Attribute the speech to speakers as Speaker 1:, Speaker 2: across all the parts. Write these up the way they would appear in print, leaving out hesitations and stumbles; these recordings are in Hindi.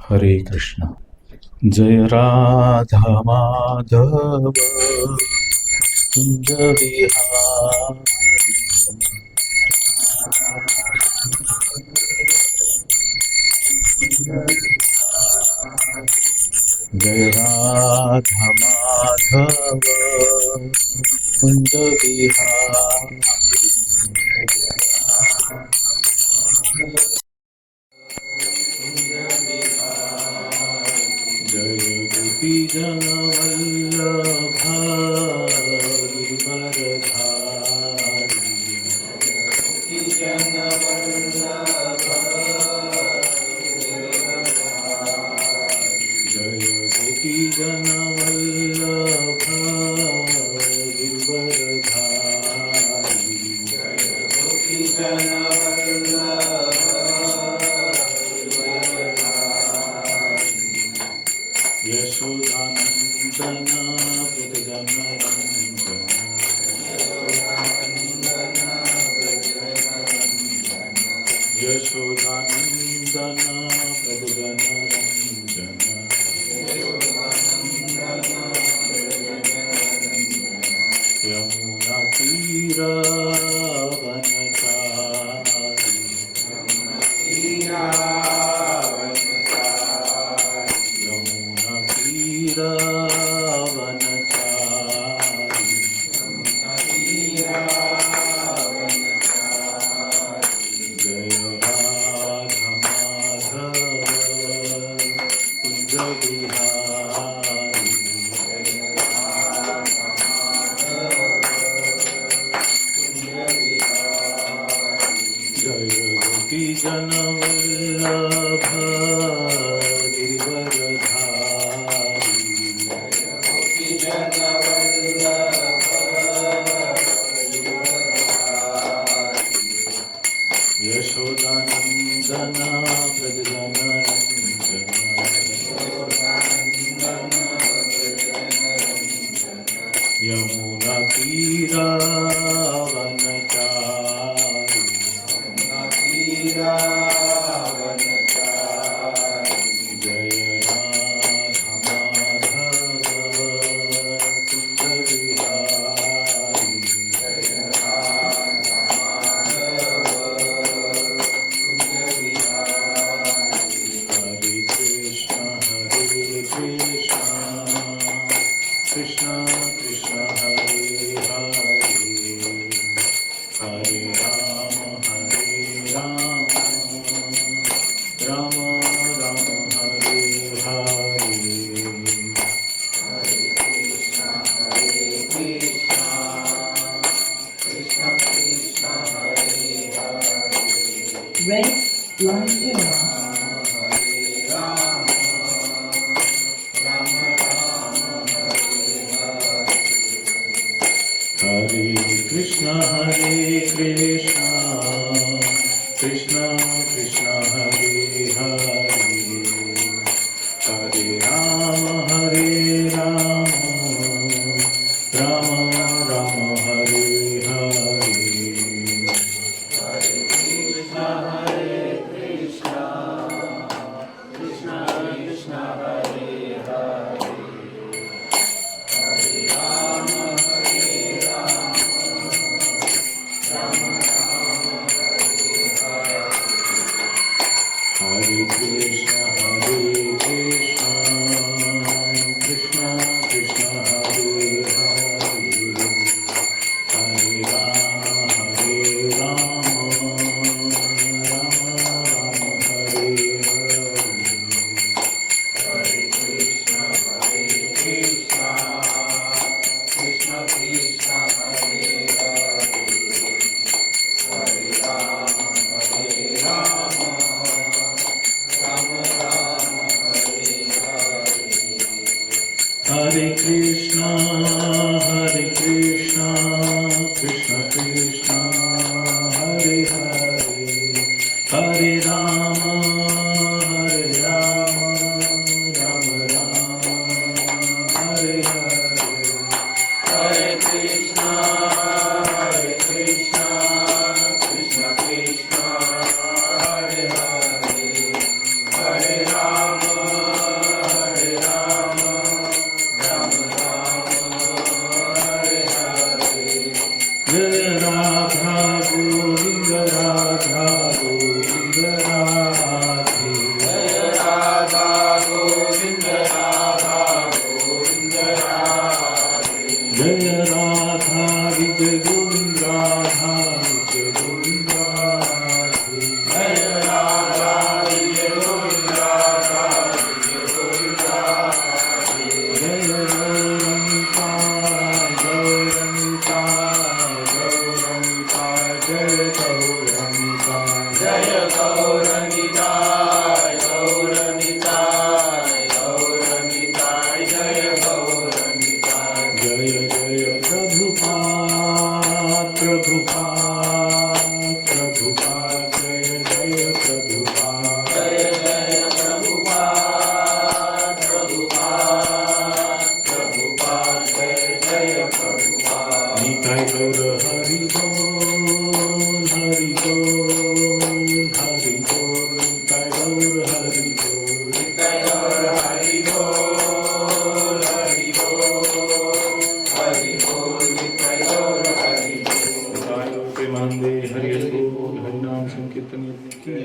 Speaker 1: हरे कृष्ण। जय राधा माधव कुंज विहार। जय राधा माधव कुंज विहार। जय गोपी जन वल्लभ
Speaker 2: Hare Rama
Speaker 1: प्रेमानंदे हरि बोल, हरिनाम संकीर्तन यज्ञ की,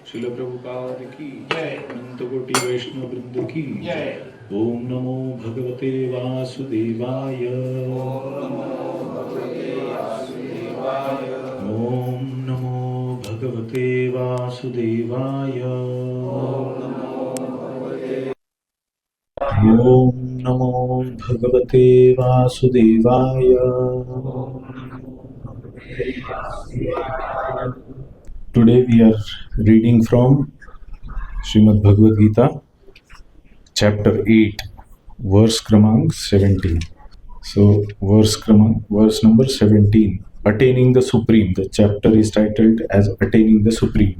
Speaker 1: श्रील प्रभुपाद की, अनंत कोटि वैष्णव वृंद की। ओम नमो भगवते वासुदेवाय। ओम नमो भगवते वासुदेवाय। ओम नमो भगवते वासुदेवाय। Today we are reading from Srimad Bhagavad Gita, chapter 8, verse क्रमांक 17. So verse number 17, Attaining the Supreme. The chapter is titled as Attaining the Supreme.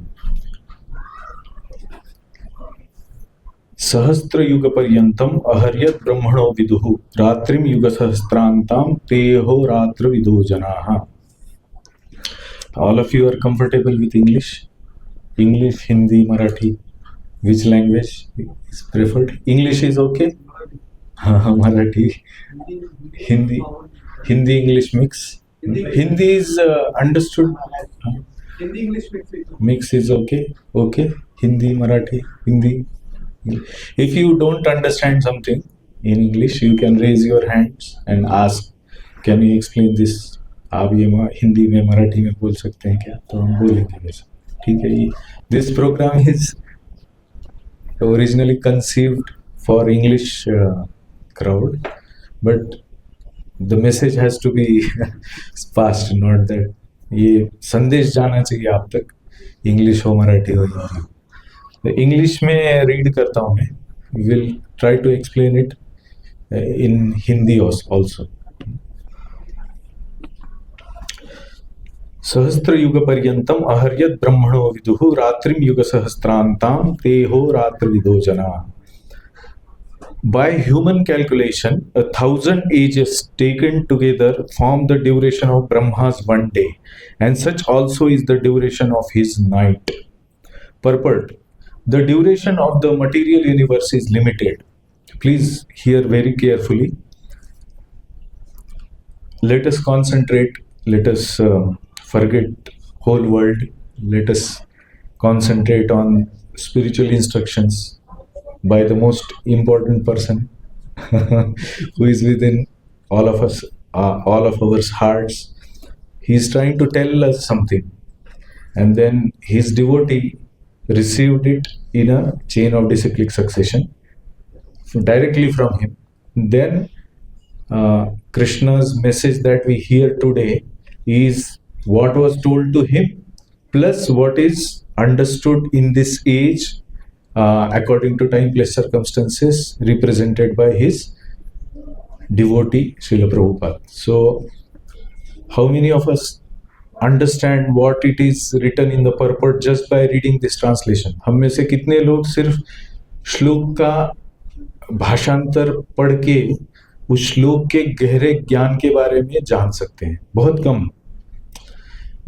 Speaker 1: सहस्त्र युग पर्यंतम अहर्यत ब्रह्मणो विदुः रात्रिम युग सहस्त्रांताम तेहो रात्र विदो जनाः. All of you are comfortable with English? English, Hindi, Marathi. Which language is preferred? English is okay? Marathi, Hindi, English mix. Hindi is understood.
Speaker 2: Hindi English
Speaker 1: Mix is okay. Okay. Hindi, Marathi, Hindi. If you don't understand something in English, you can raise your hands and ask, can you explain this? आप ये हिंदी में मराठी में बोल सकते हैं क्या? तो हम बोलेंगे वैसा. ठीक है. This program is originally conceived for English crowd, but the message has to be passed, not that ये संदेश जाना चाहिए आप तक, इंग्लिश हो मराठी हो हिंदी. इंग्लिश में रीड करता हूँ मैं. Will try to explain it in Hindi also. सहस्त्र युग पर्यंतम अहर्यत ब्रह्मणो विदुः रात्रिम युग सहस्त्रांताम तेहो रात्र विदो जना. By human calculation, 1,000 ages taken together form the duration of Brahma's one day, and such also is the duration of his night. Purport: the duration of the material universe is limited. Please hear very carefully. Let us concentrate. Let us forget whole world. Let us concentrate on spiritual instructions by the most important person who is within all of us, all of our hearts. He is trying to tell us something, and then his devotee received it in a chain of disciplic succession directly from him. Then Krishna's message that we hear today is what was told to him plus what is understood in this age according to time, place, circumstances, represented by his devotee Srila Prabhupada. So how many of us understand what it is written in the purport just by reading this translation? हम में से कितने लोग सिर्फ श्लोक का भाषांतर पढ़ के उस श्लोक के गहरे ज्ञान के बारे में जान सकते हैं? बहुत कम.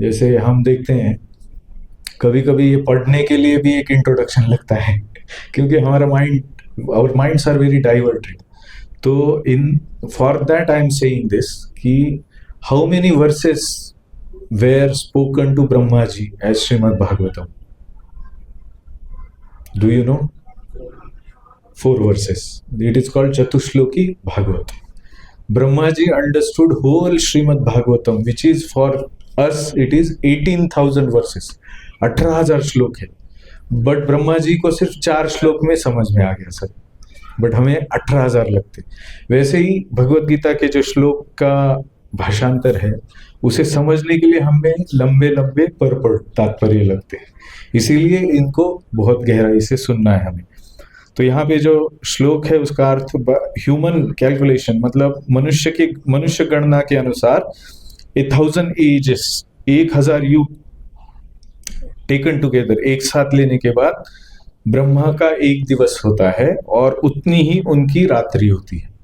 Speaker 1: जैसे हम देखते हैं कभी कभी ये पढ़ने के लिए भी एक इंट्रोडक्शन लगता है, क्योंकि हमारा our minds are very diverted. तो for that I am saying this कि how many verses were spoken to Brahmaji as Srimad Bhagavatam? Do you know? 4 verses. It is called Chatushloki Bhagavatam. Brahmaji understood whole Srimad Bhagavatam, which is for us, it is 18,000 verses. 18,000 श्लोक है. बट ब्रह्मा जी को सिर्फ 4 श्लोक में समझ में आ गया सर, बट हमें 18,000 लगते. वैसे ही भगवत गीता के जो श्लोक का भाषांतर है उसे समझने के लिए हमें लंबे लंबे परपट तात्पर्य लगते हैं. इसीलिए इनको बहुत गहराई से सुनना है हमें. तो यहाँ पे जो श्लोक है उसका अर्थ ह्यूमन कैलकुलेशन, मतलब मनुष्य गणना के अनुसार 1,000 एजेस, 1,000 युग टेकन टुगेदर, एक साथ लेने के बाद ब्रह्मा का एक दिवस होता है और उतनी ही उनकी रात्रि होती है.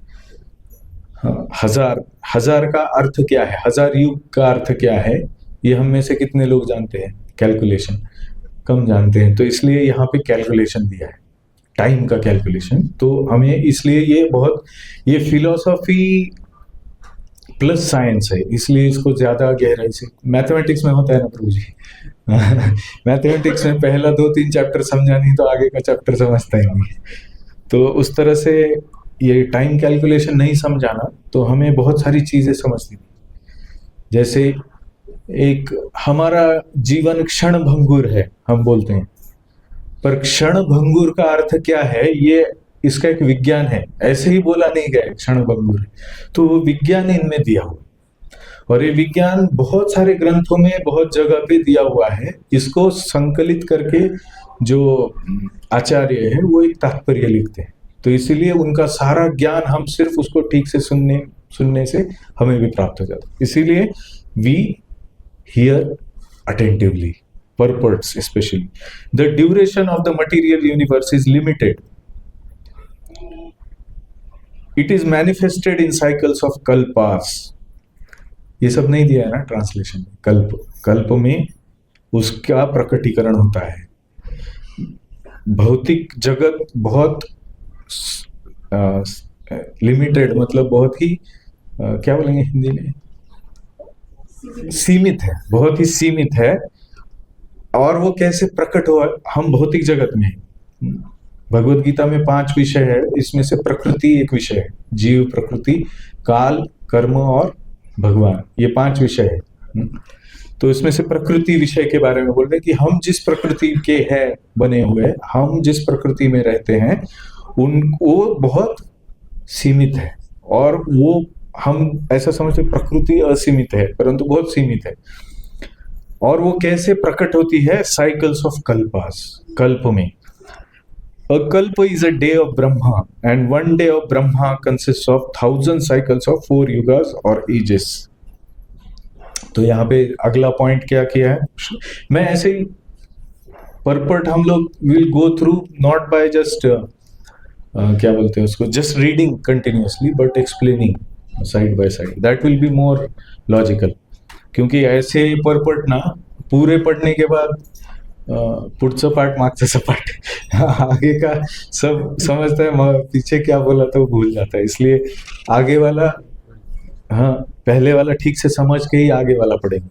Speaker 1: हजार का अर्थ क्या है, 1000 युग का अर्थ क्या है, ये हम में से कितने लोग जानते हैं? कैलकुलेशन कम जानते हैं, तो इसलिए यहाँ पे कैलकुलेशन दिया है. टाइम का कैलकुलेशन। तो हमें इसलिए ये फिलोसॉफी प्लस साइंस है, इसलिए इसको ज्यादा गहराई से मैथमेटिक्स में होता है ना प्रभु जी। मैथमेटिक्स में पहला 2-3 चैप्टर समझा नहीं तो आगे का चैप्टर समझता ही नहीं। तो उस तरह से ये टाइम कैलकुलेशन नहीं समझाना तो हमें बहुत सारी चीजें समझनी। जैसे एक हमारा जीवन क्षण भंगुर है हम बोलते हैं, पर क्षण भंगुर का अर्थ क्या है, ये इसका एक विज्ञान है। ऐसे ही बोला नहीं गया क्षण भंगुर है, तो वो विज्ञान इनमें दिया हुआ, और ये विज्ञान बहुत सारे ग्रंथों में बहुत जगह पे दिया हुआ है। इसको संकलित करके जो आचार्य है वो एक तात्पर्य लिखते हैं, तो इसीलिए उनका सारा ज्ञान हम सिर्फ उसको ठीक से सुनने से हमें भी प्राप्त हो जाता है। इसीलिए we hear attentively purports especially. The duration of the material universe is limited. It is manifested in cycles of kalpas. ये सब नहीं दिया है ना ट्रांसलेशन में। कल्प में उसका प्रकटीकरण होता है। भौतिक जगत बहुत लिमिटेड, मतलब बहुत ही क्या बोलेंगे हिंदी में, सीमित है, बहुत ही सीमित है। और वो कैसे प्रकट हुआ, हम भौतिक जगत में हैं। भगवत गीता में 5 विषय है, इसमें से प्रकृति एक विषय है। जीव, प्रकृति, काल, कर्म और भगवान, ये 5 विषय है। तो इसमें से प्रकृति विषय के बारे में बोल रहे हैं कि हम जिस प्रकृति के हैं बने हुए, हम जिस प्रकृति में रहते हैं वो बहुत सीमित है। और वो हम ऐसा समझते प्रकृति असीमित है, परंतु बहुत सीमित है। और वो कैसे प्रकट होती है, साइकिल्स ऑफ कल्पास, कल्प में। अ कल्प is a day of Brahma and 1 day of Brahma consist of 1000 cycles of 4 yugas और एजेस। तो यहाँ पे अगला पॉइंट क्या किया है, मैं ऐसे ही परपट हम लोग will go through, not by just क्या बोलते हैं उसको, just reading continuously but explaining side by side, that will be more logical. क्योंकि ऐसे परपट ना पूरे पढ़ने के बाद पुढचं पाठ मागचं सपाट, आगे का सब समझता है, पीछे क्या बोला तो भूल जाता है। इसलिए आगे वाला, हाँ पहले वाला ठीक से समझ के ही आगे वाला पढ़ेंगे।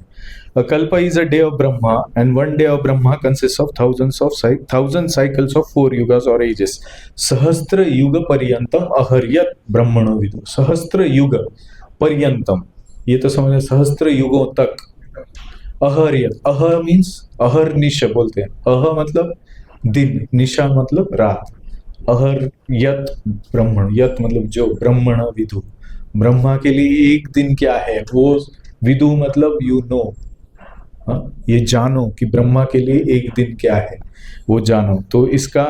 Speaker 1: A kalpa is a day of Brahma and 1 day of Brahma consists of 1000 cycles of 4 yugas or ages. सहस्त्र युग पर्यंतम अहर्यत ब्रह्मणो विदु। सहस्त्र युग पर्यंतम, ये तो समझे, सहस्त्र युगों तक। अहर्यत, अह मीन्स अहर्निश बोलते हैं। अह मतलब दिन, निशा मतलब रात। अहर्यत ब्रह्मण, यत मतलब जो, ब्रह्मण विदु, ब्रह्मा के लिए एक दिन क्या है वो, विदु मतलब यू नो, ये जानो कि ब्रह्मा के लिए एक दिन क्या है वो जानो। तो इसका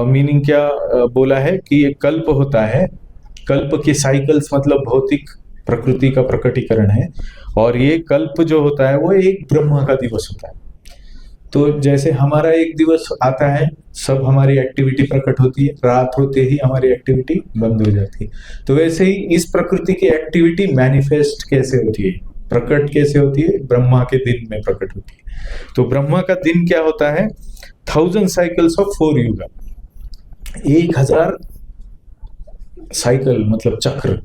Speaker 1: मीनिंग क्या बोला है कि ये कल्प होता है, कल्प के साइकिल्स मतलब भौतिक प्रकृति का प्रकटीकरण है। और ये कल्प जो होता है वो एक ब्रह्मा का दिवस होता है। तो जैसे हमारा एक दिवस आता है, सब हमारी एक्टिविटी प्रकट होती है, रात होते ही हमारी एक्टिविटी बंद हो जाती है। तो वैसे ही इस प्रकृति की एक्टिविटी मैनिफेस्ट कैसे होती है, प्रकट कैसे होती है, ब्रह्मा के दिन में प्रकट होती है। तो ब्रह्मा का दिन क्या होता है, 1000 साइकिल्स ऑफ 4 युग, 1000 साइकिल मतलब चक्र।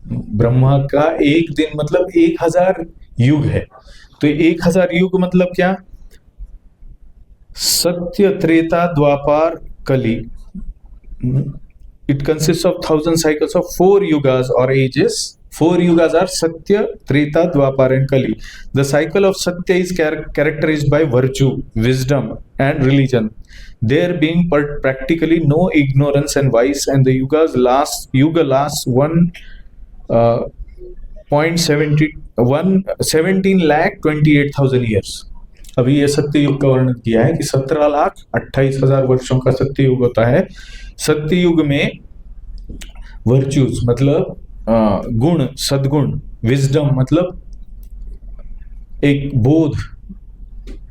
Speaker 1: ब्रह्मा का एक दिन मतलब 1000 युग है। तो 1000 युग मतलब क्या, सत्य, त्रेता, द्वापर, कली। It consists of 1000 cycles of 4 yugas or ages. 4 yugas are Satya, Treta, Dwapar and Kali. The cycle of Satya is characterized by virtue, wisdom and religion. There being practically no ignorance and vice, and the yuga lasts 17,28,000 years. अभी ये सत्य युग का वर्णन किया है कि 17,28,000 वर्षों का सत्य युग होता है। सत्य युग में वर्च्यूज मतलब गुण, सद्गुण, विजडम मतलब एक बोध,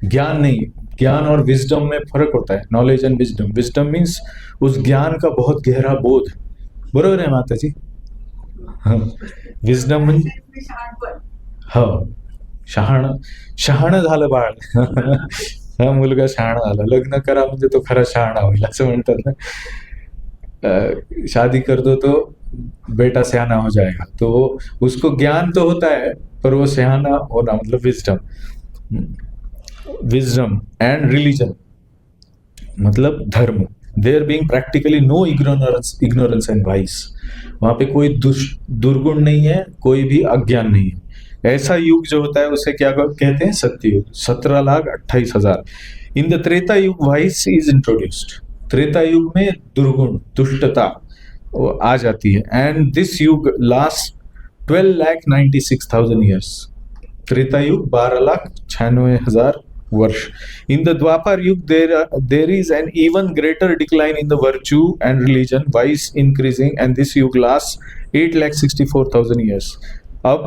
Speaker 1: ज्ञान नहीं, ज्ञान और विजडम में फर्क होता है, knowledge and wisdom. Wisdom means उस ज्ञान का बहुत गहरा बोध, बरोबर आहे माता जी? विजडम म्हणजे हो, शहाणं झालं बाळ। हा मुलगा शहाणा झाला, लग्न करा म्हणजे तो खरा शहाणा होईल असं म्हणतात ना. शादी कर दो तो बेटा सयाना हो जाएगा. तो उसको ज्ञान तो होता है पर वो सयाना होना मतलब विजडम एंड रिलीजन मतलब धर्म. There being practically no ignorance and vice. वहां पे कोई दुर्गुण नहीं है, कोई भी अज्ञान नहीं है. ऐसा युग जो होता है उसे क्या कहते हैं? सत्ययुग. 17,28,000. इन द त्रेता युग वाइस इज इंट्रोड्यूस्ड. त्रेता युग में दुर्गुण दुष्टता वो आ जाती है. एंड दिस युग लास्ट 12,96,000 ईयर्स. त्रेता युग 12,96,000 वर्ष. In the Dwapar Yug, there is an even greater decline in the virtue and religion, vice increasing, and this युग lasts 8,64,000 years. अब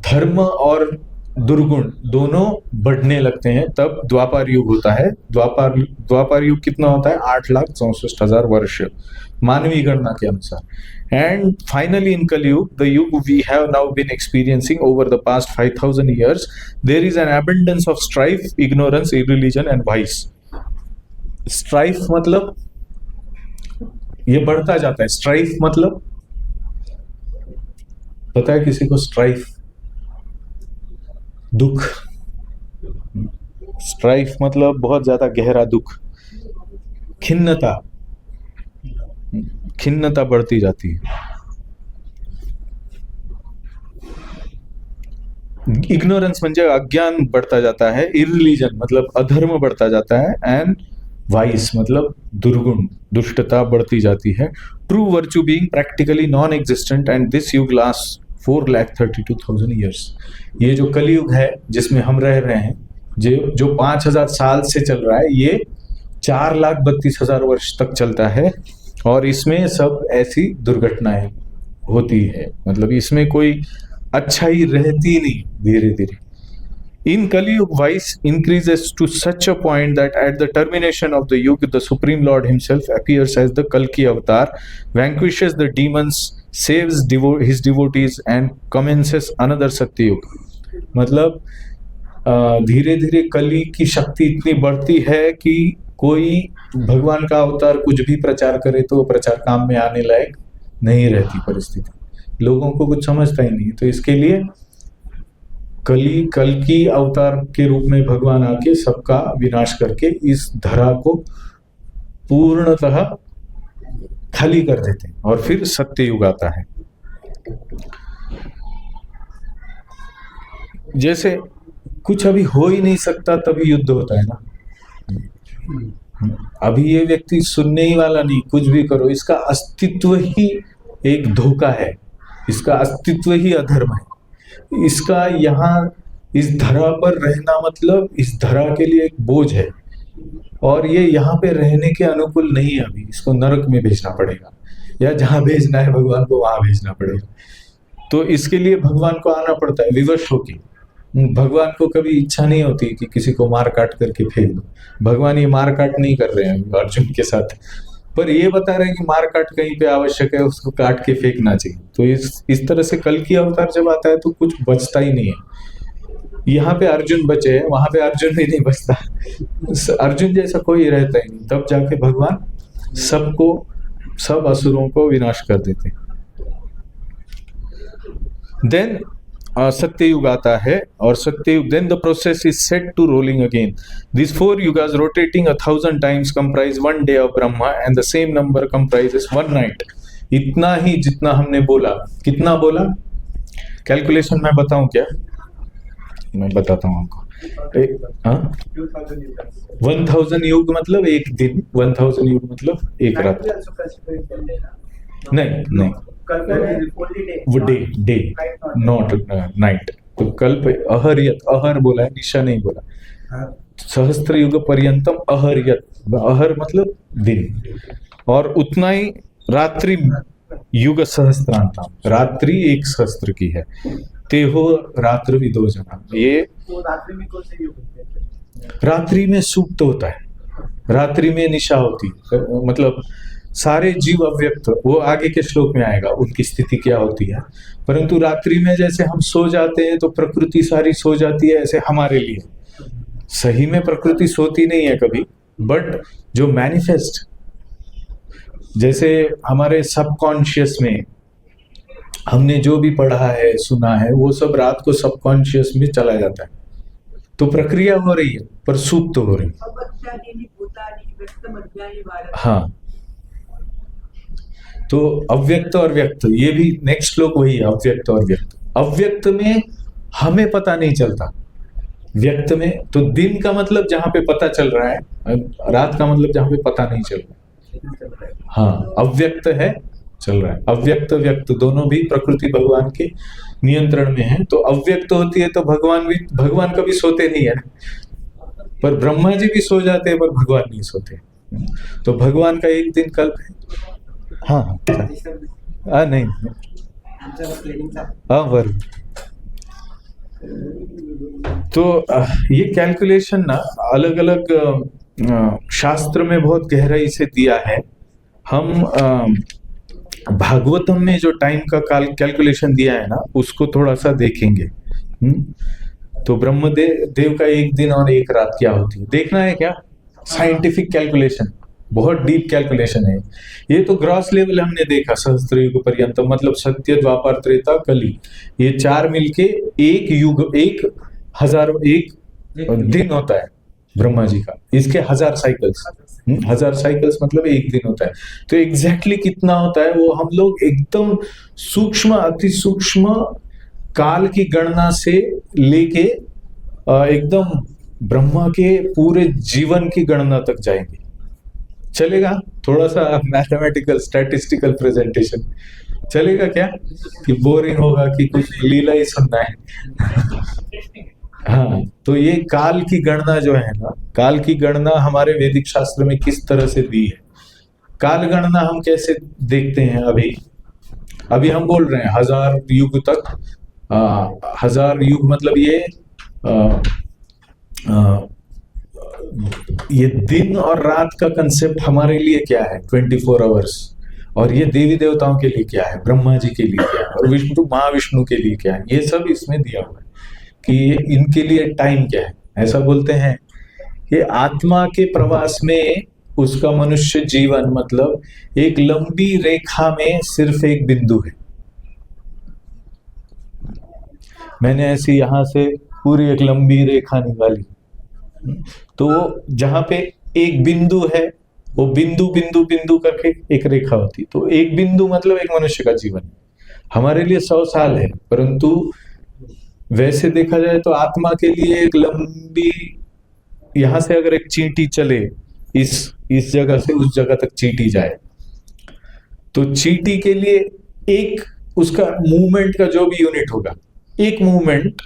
Speaker 1: धर्म और दुर्गुण दोनों बढ़ने लगते हैं तब द्वापर युग होता है. द्वापर युग कितना होता है? 8,64,000 वर्ष मानवीय गणना के अनुसार. And finally in Kali Yuga, the Yuga we have now been experiencing over the past 5,000 years, there is an abundance of strife, ignorance, irreligion and vice. Strife मतलब ये बढ़ता जाता है. Strife मतलब पता है किसी को? Strife दुख. Strife मतलब बहुत ज्यादा गहरा दुख. खिन्नता बढ़ती जाती है. इग्नोरेंस म्हणजे अज्ञान बढ़ता जाता है. इरिलीजन मतलब अधर्म बढ़ता जाता है. एंड वाइस मतलब दुर्गुण दुष्टता बढ़ती जाती है. True virtue being practically non existent and this युग लास्ट 4,32,000 ईयर्स. ये जो कलयुग है जिसमें हम रह रहे हैं, जो 5,000 साल से चल रहा है, ये 4,32,000 वर्ष तक चलता है. और इसमें सब ऐसी दुर्घटनाएं होती है. मतलब इसमें कोई अच्छाई रहती नहीं. धीरे धीरे इन कलयुग vice increases to such a point that at the termination of the yuga the supreme lord himself appears as the Kalki avatar, vanquishes the demons, saves his devotees and commences another satyug. मतलब धीरे धीरे कली की शक्ति इतनी बढ़ती है कि कोई भगवान का अवतार कुछ भी प्रचार करे तो प्रचार काम में आने लायक नहीं रहती परिस्थिति. लोगों को कुछ समझता ही नहीं. तो इसके लिए कल की अवतार के रूप में भगवान आके सबका विनाश करके इस धरा को पूर्णतः खाली कर देते हैं और फिर सत्ययुग आता है. जैसे कुछ अभी हो ही नहीं सकता तभी युद्ध होता है ना. अभी ये व्यक्ति सुनने ही वाला नहीं, कुछ भी करो, इसका अस्तित्व ही एक धोखा है. इसका अस्तित्व ही अधर्म है. इसका यहाँ इस धरा पर रहना मतलब इस धरा के लिए एक बोझ है और ये यहाँ पे रहने के अनुकूल नहीं है. अभी इसको नरक में भेजना पड़ेगा या जहाँ भेजना है भगवान को वहां भेजना पड़ेगा. तो इसके लिए भगवान को आना पड़ता है विवश होके. भगवान को कभी इच्छा नहीं होती कि किसी को मार काट करके फेंक दो. भगवान ये मार काट नहीं कर रहे हैं अर्जुन के साथ, पर ये बता रहे हैं कि मार काट कहीं पे आवश्यक है, उसको काट के फेंकना चाहिए. तो इस तरह से कल की अवतार जब आता है तो कुछ बचता ही नहीं है. यहाँ पे अर्जुन बचे हैं, वहां पे अर्जुन भी नहीं बचता. अर्जुन जैसा कोई रहता ही नहीं. तब जाके भगवान सब असुरों को विनाश कर देते. देन सत्ययुग आता है और Satyayuga then the process is set to rolling again. This 4 yugas rotating 1,000 times comprise 1 day of Brahma and the same number comprises 1 night. इतना ही जितना हमने बोला. कितना बोला? कैलकुलेशन मैं बताऊं क्या? मैं बताता हूं आपको. 1,000 युग मतलब एक दिन. 1,000 युग मतलब एक रात. नहीं वो डे नॉट नाइट. तो कल्प अहर बोला है, निशा नहीं बोला. सहस्त्र युग पर्यंतम अहर्यत. अहर मतलब दिन. और उतना ही रात्रि युग सहस्त्रांतम. रात्रि 1 सहस्त्र की है. तेहो रात्र विदो जना. ये रात्रि में सूक्त होता है, रात्रि में निशा होती है. मतलब सारे जीव अव्यक्त, वो आगे के श्लोक में आएगा उनकी स्थिति क्या होती है. परंतु रात्रि में जैसे हम सो जाते हैं तो प्रकृति सारी सो जाती है, ऐसे हमारे लिए सही में प्रकृति सोती नहीं है कभी, बट जो मैनिफेस्ट, जैसे हमारे सबकॉन्शियस में हमने जो भी पढ़ा है सुना है वो सब रात को सबकॉन्शियस में चला जाता है, तो प्रक्रिया हो रही है पर सुप्त हो रही है।
Speaker 2: अपत्यादीनि भूतानि व्यक्तमध्यानि भारत।
Speaker 1: हाँ, तो अव्यक्त और व्यक्त, ये भी नेक्स्ट श्लोक वही है, अव्यक्त और व्यक्त। अव्यक्त में हमें पता नहीं चलता, व्यक्त में तो दिन का मतलब जहां पे पता चल रहा है, रात का मतलब जहां पे पता नहीं चल रहा है। हाँ, अव्यक्त है, चल रहा है। अव्यक्त व्यक्त दोनों भी प्रकृति भगवान के नियंत्रण में है। तो अव्यक्त होती है तो भगवान कभी सोते नहीं है, पर ब्रह्मा जी भी सो जाते हैं पर भगवान नहीं सोते। तो भगवान का एक दिन कल्प है। हाँ नहीं, हाँ वर तो ये कैलकुलेशन ना अलग अलग शास्त्र में बहुत गहराई से दिया है। हम भागवतम में जो टाइम का कैलकुलेशन दिया है ना, उसको थोड़ा सा देखेंगे। तो ब्रह्मदेव का एक दिन और एक रात क्या होती है देखना है क्या? साइंटिफिक कैलकुलेशन, बहुत डीप कैलकुलेशन है। ये तो ग्रॉस लेवल हमने देखा, सहस्त्र युग पर्यंत, मतलब सत्य, द्वापर, त्रेता, कली, ये चार मिलके एक युग, 1001 दिन होता है ब्रह्मा जी का। इसके 1000 साइकिल्स, 1000 साइकिल्स मतलब एक दिन होता है। तो एग्जैक्टली कितना होता है वो हम लोग एकदम सूक्ष्म, अति सूक्ष्म काल की गणना से लेके एकदम ब्रह्मा के पूरे जीवन की गणना तक जाएंगे। चलेगा? थोड़ा सा मैथमेटिकल स्टैटिस्टिकल प्रेजेंटेशन चलेगा क्या? कि बोरिंग होगा कि कुछ लीला ही सुनना है? हाँ, तो ये काल की गणना जो है ना, काल की गणना हमारे वैदिक शास्त्र में किस तरह से दी है। काल गणना हम कैसे देखते हैं? अभी हम बोल रहे हैं 1000 युग तक, 1000 युग मतलब ये दिन और रात का कंसेप्ट हमारे लिए क्या है? 24 आवर्स। और ये देवी देवताओं के लिए क्या है, ब्रह्मा जी के लिए क्या है, और विष्णु महाविष्णु के लिए क्या है, ये सब इसमें दिया हुआ है कि इनके लिए टाइम क्या है। ऐसा बोलते हैं कि आत्मा के प्रवास में उसका मनुष्य जीवन मतलब एक लंबी रेखा में सिर्फ एक बिंदु है। मैंने ऐसी यहां से पूरी एक लंबी रेखा निकाली, तो जहां पे एक बिंदु है वो बिंदु बिंदु बिंदु करके एक रेखा होती। तो एक बिंदु मतलब एक मनुष्य का जीवन। हमारे लिए 100 साल है, परंतु वैसे देखा जाए तो आत्मा के लिए एक लंबी, यहां से अगर एक चींटी चले, इस जगह से उस जगह तक चींटी जाए, तो चींटी के लिए एक उसका मूवमेंट का जो भी यूनिट होगा, एक मूवमेंट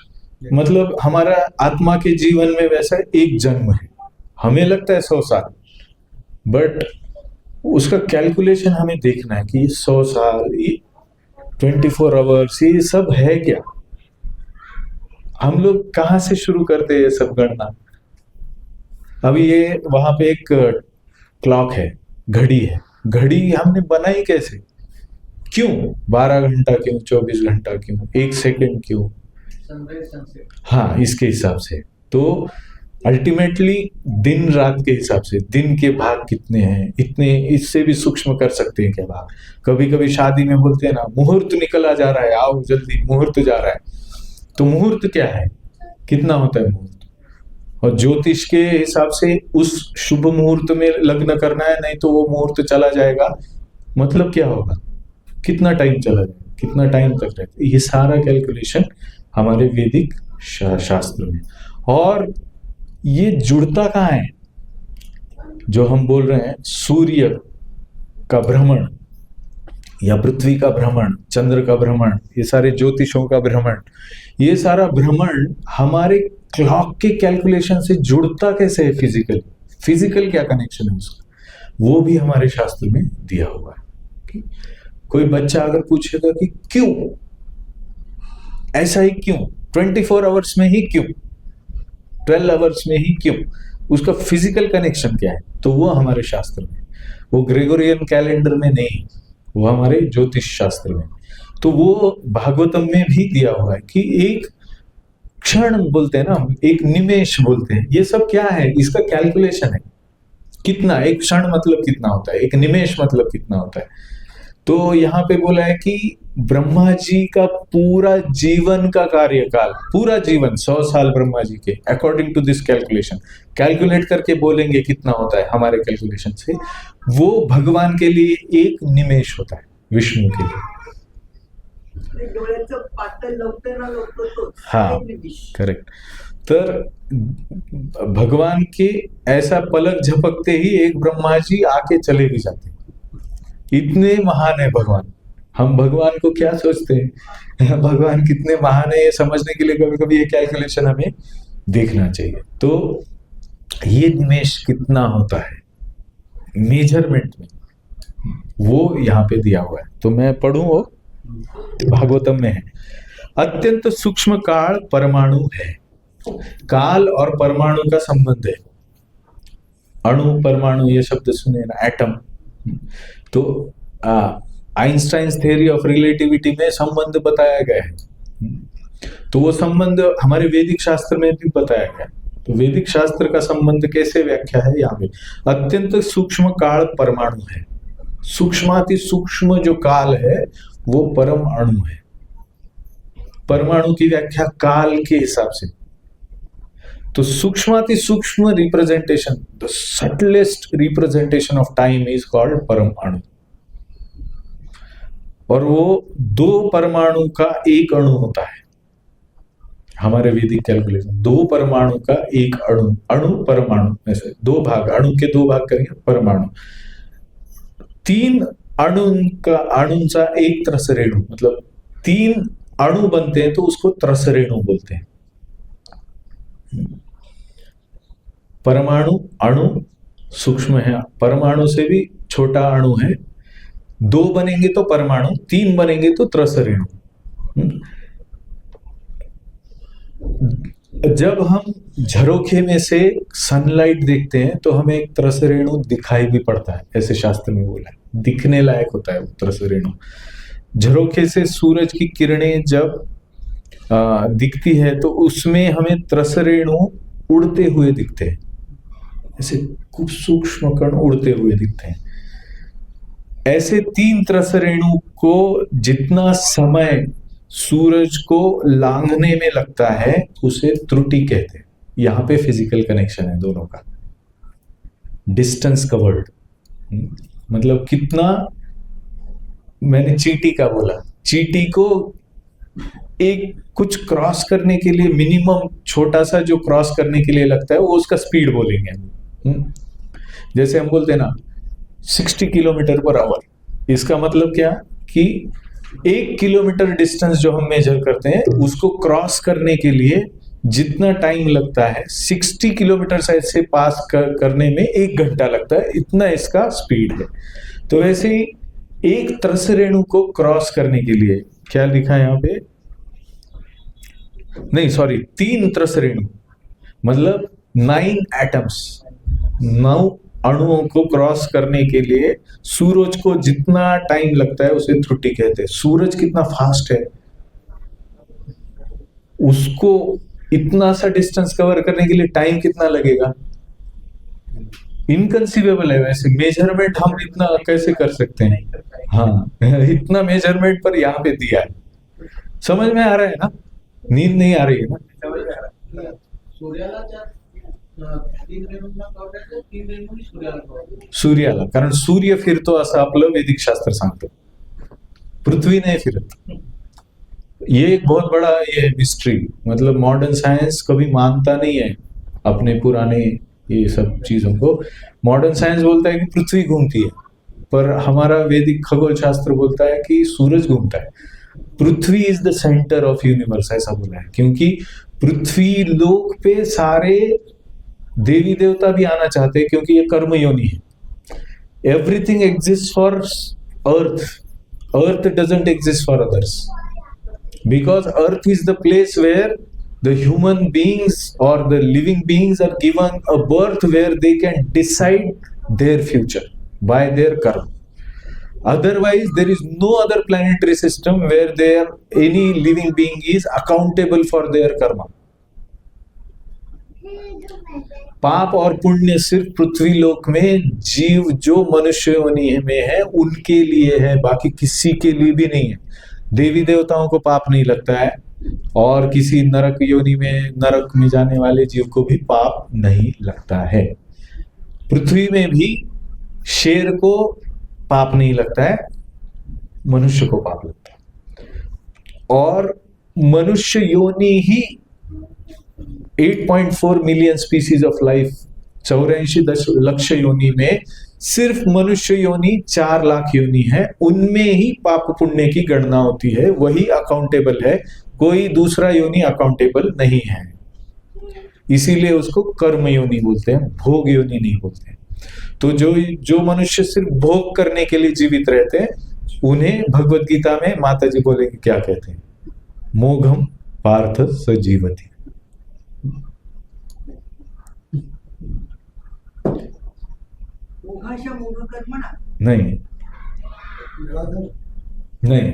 Speaker 1: मतलब हमारा आत्मा के जीवन में वैसा एक जन्म है। हमें लगता है 100 साल, बट उसका कैलकुलेशन हमें देखना है कि 100 साल, 24 आवर्स, ये सब है क्या? हम लोग कहाँ से शुरू करते हैं ये सब गणना? अभी ये वहां पे एक क्लॉक है, घड़ी है, घड़ी हमने बनाई कैसे? क्यों 12 घंटा क्यों, 24 घंटा क्यों, 1 सेकंड क्यों? हाँ, इसके हिसाब से। तो अल्टीमेटली दिन रात के हिसाब से, दिन के भाग कितने हैं, इतने, इससे भी सूक्ष्म कर सकते हैं क्या भाग? कभी कभी शादी में बोलते हैं ना, मुहूर्त निकला जा रहा है, आओ जल्दी, मुहूर्त जा रहा है। तो मुहूर्त क्या है, कितना होता है मुहूर्त? और ज्योतिष के हिसाब से उस शुभ मुहूर्त में लग्न करना है, नहीं तो वो मुहूर्त चला जाएगा, मतलब क्या होगा, कितना टाइम चला जाएगा, कितना टाइम तक रहता है। ये सारा कैलकुलेशन हमारे वैदिक शास्त्र में। और ये जुड़ता कहाँ है? जो हम बोल रहे हैं सूर्य का भ्रमण या पृथ्वी का भ्रमण, चंद्र का भ्रमण, ये सारे ज्योतिषों का भ्रमण, ये सारा भ्रमण हमारे क्लॉक के कैलकुलेशन से जुड़ता कैसे है? फिजिकल क्या कनेक्शन है उसका, वो भी हमारे शास्त्र में दिया हुआ है। कोई बच्चा अगर पूछेगा कि क्यों ऐसा ही, क्यों 24 आवर्स में ही, क्यों 12 आवर्स में ही, क्यों, उसका फिजिकल कनेक्शन क्या है? तो वो हमारे शास्त्र में, वो ग्रेगोरियन कैलेंडर में नहीं, वो हमारे ज्योतिष शास्त्र में। तो वो भागवतम में भी दिया हुआ है कि एक क्षण बोलते हैं ना, एक निमेष बोलते हैं, ये सब क्या है, इसका कैलकुलेशन है। कितना एक क्षण मतलब कितना होता है, एक निमेष मतलब कितना होता है। तो यहाँ पे बोला है कि ब्रह्मा जी का पूरा जीवन का कार्यकाल, पूरा जीवन 100 साल ब्रह्मा जी के, according to this calculation, calculate करके बोलेंगे कितना होता है हमारे कैलकुलेशन से, वो भगवान के लिए एक निमेष होता है, विष्णु के लिए।
Speaker 2: डोळ्याचं पातळ लवकर ना लवकर तोच
Speaker 1: हाँ
Speaker 2: एक निमिष.
Speaker 1: करेक्ट। तर भगवान के ऐसा पलक झपकते ही एक ब्रह्मा जी आके चले भी जाते, इतने महान है भगवान। हम भगवान को क्या सोचते हैं, भगवान कितने महान है ये समझने के लिए कभी कभी ये कैलकुलेशन हमें देखना चाहिए। तो ये निमेष कितना होता है मेजरमेंट में, वो यहाँ पे दिया हुआ है। तो मैं पढ़ूं, वो भागवतम में है, अत्यंत सूक्ष्म काल परमाणु है। काल और परमाणु का संबंध है, अणु परमाणु ये शब्द सुने ना, एटम। तो आइंस्टाइन थ्योरी ऑफ रिलेटिविटी में संबंध बताया गया है, तो वो संबंध हमारे वैदिक शास्त्र में भी बताया गया। तो वैदिक शास्त्र का संबंध कैसे व्याख्या है यहाँ पे, अत्यंत सूक्ष्म काल परमाणु है। सूक्ष्माति सूक्ष्म जो काल है वो परम अणु है। परमाणु की व्याख्या काल के हिसाब से, तो सूक्ष्माति सूक्ष्म representation, the subtlest representation of time is called परम अणु। और वो 2 परमाणु का एक अणु होता है हमारे वैदिक कैलकुलेशन, 2 परमाणु का एक अणु, अणु परमाणु, ऐसे 2 भाग, अणु के 2 भाग करेंगे परमाणु। 3 अणुंचा एक त्रसरेणु, मतलब 3 अणु बनते हैं तो उसको त्रसरेणु बोलते हैं। परमाणु अणु सूक्ष्म है, परमाणु से भी छोटा अणु है। 2 बनेंगे तो परमाणु, 3 बनेंगे तो त्रसरेणु। जब हम झरोखे में से सनलाइट देखते हैं तो हमें एक त्रसरेणु दिखाई भी पड़ता है, ऐसे शास्त्र में बोला है, दिखने लायक होता है वो त्रसरेणु। झरोखे से सूरज की किरणें जब दिखती है तो उसमें हमें त्रसरेणु उड़ते हुए दिखते हैं, ऐसे खूब सूक्ष्म कण उड़ते हुए दिखते हैं। ऐसे 3 त्रसरेणु को जितना समय सूरज को लांघने में लगता है उसे त्रुटि कहते हैं। यहां पे फिजिकल कनेक्शन है दोनों का, डिस्टेंस कवर्ड, मतलब कितना, मैंने चींटी का बोला, चींटी को एक कुछ क्रॉस करने के लिए मिनिमम छोटा सा जो क्रॉस करने के लिए लगता है वो उसका स्पीड बोलेंगे। जैसे हम बोलते हैं ना 60 किलोमीटर पर आवर, इसका मतलब क्या कि 1 किलोमीटर डिस्टेंस जो हम मेजर करते हैं उसको क्रॉस करने के लिए जितना टाइम लगता है 60 किलोमीटर से पास करने में 1 घंटा लगता है, इतना इसका स्पीड है। तो वैसे ही एक त्रसरेणु को क्रॉस करने के लिए क्या लिखा है यहाँ पे, नहीं सॉरी 3 त्रसरेणु मतलब 9 एटम्स, 9 अणुओं को क्रॉस करने के लिए सूरज को जितना टाइम लगता है उसे त्रुटि कहते हैं। सूरज कितना फास्ट है, उसको इतना सा डिस्टेंस कवर करने के लिए टाइम कितना लगेगा, इनकंसीवेबल है। वैसे मेजरमेंट हम इतना कैसे कर सकते हैं, हाँ इतना मेजरमेंट पर यहाँ पे दिया है। समझ में आ रहा है ना, नींद नहीं आ रही है ना। सूर्याला, कारण सूर्य फिरतो असं आपलं वैदिक शास्त्र सांगतो, पृथ्वी नहीं फिरत। ये एक बहुत बड़ा ये मिस्ट्री, मतलब मॉडर्न साइंस कभी मानता नहीं है अपने पुराने ये सब चीजों को। मॉडर्न साइंस बोलता है कि पृथ्वी घूमती है, पर हमारा वैदिक खगोल शास्त्र बोलता है कि सूरज घूमता है। Prithvi is the centre of universe, ऐसा बोला है, क्योंकि पृथ्वी लोक पे सारे देवी देवता भी आना चाहते हैं, क्योंकि ये कर्म योनि है। Everything exist for earth, earth doesn't exist for others, because earth is the place where the human beings or the living beings are given a birth where they can decide their future by their karma. Otherwise there is no other planetary system where there any living being is accountable for their karma. पाप और पुण्य सिर्फ पृथ्वी लोक में जीव जो मनुष्य योनि में है उनके लिए है, बाकी किसी के लिए भी नहीं है। देवी देवताओं को पाप नहीं लगता है और किसी नरक योनि में, नरक में जाने वाले जीव को भी पाप नहीं लगता है। पृथ्वी में भी शेर को पाप नहीं लगता है, मनुष्य को पाप लगता है। और मनुष्य योनि ही 8.4 मिलियन स्पीसीज ऑफ लाइफ, 84 लक्ष योनि में सिर्फ मनुष्य योनि 4 लाख योनि है, उनमें ही पाप पुण्य की गणना होती है, वही अकाउंटेबल है, कोई दूसरा योनि अकाउंटेबल नहीं है। इसीलिए उसको कर्म योनि बोलते हैं, भोग योनि नहीं बोलते हैं। तो जो मनुष्य सिर्फ भोग करने के लिए जीवित रहते हैं उन्हें भगवत गीता में माता जी बोलेंगे क्या कहते हैं, मोघम पार्थ सजीवति।
Speaker 2: मोघाशा मोघ कर्मणा
Speaker 1: नहीं नहीं,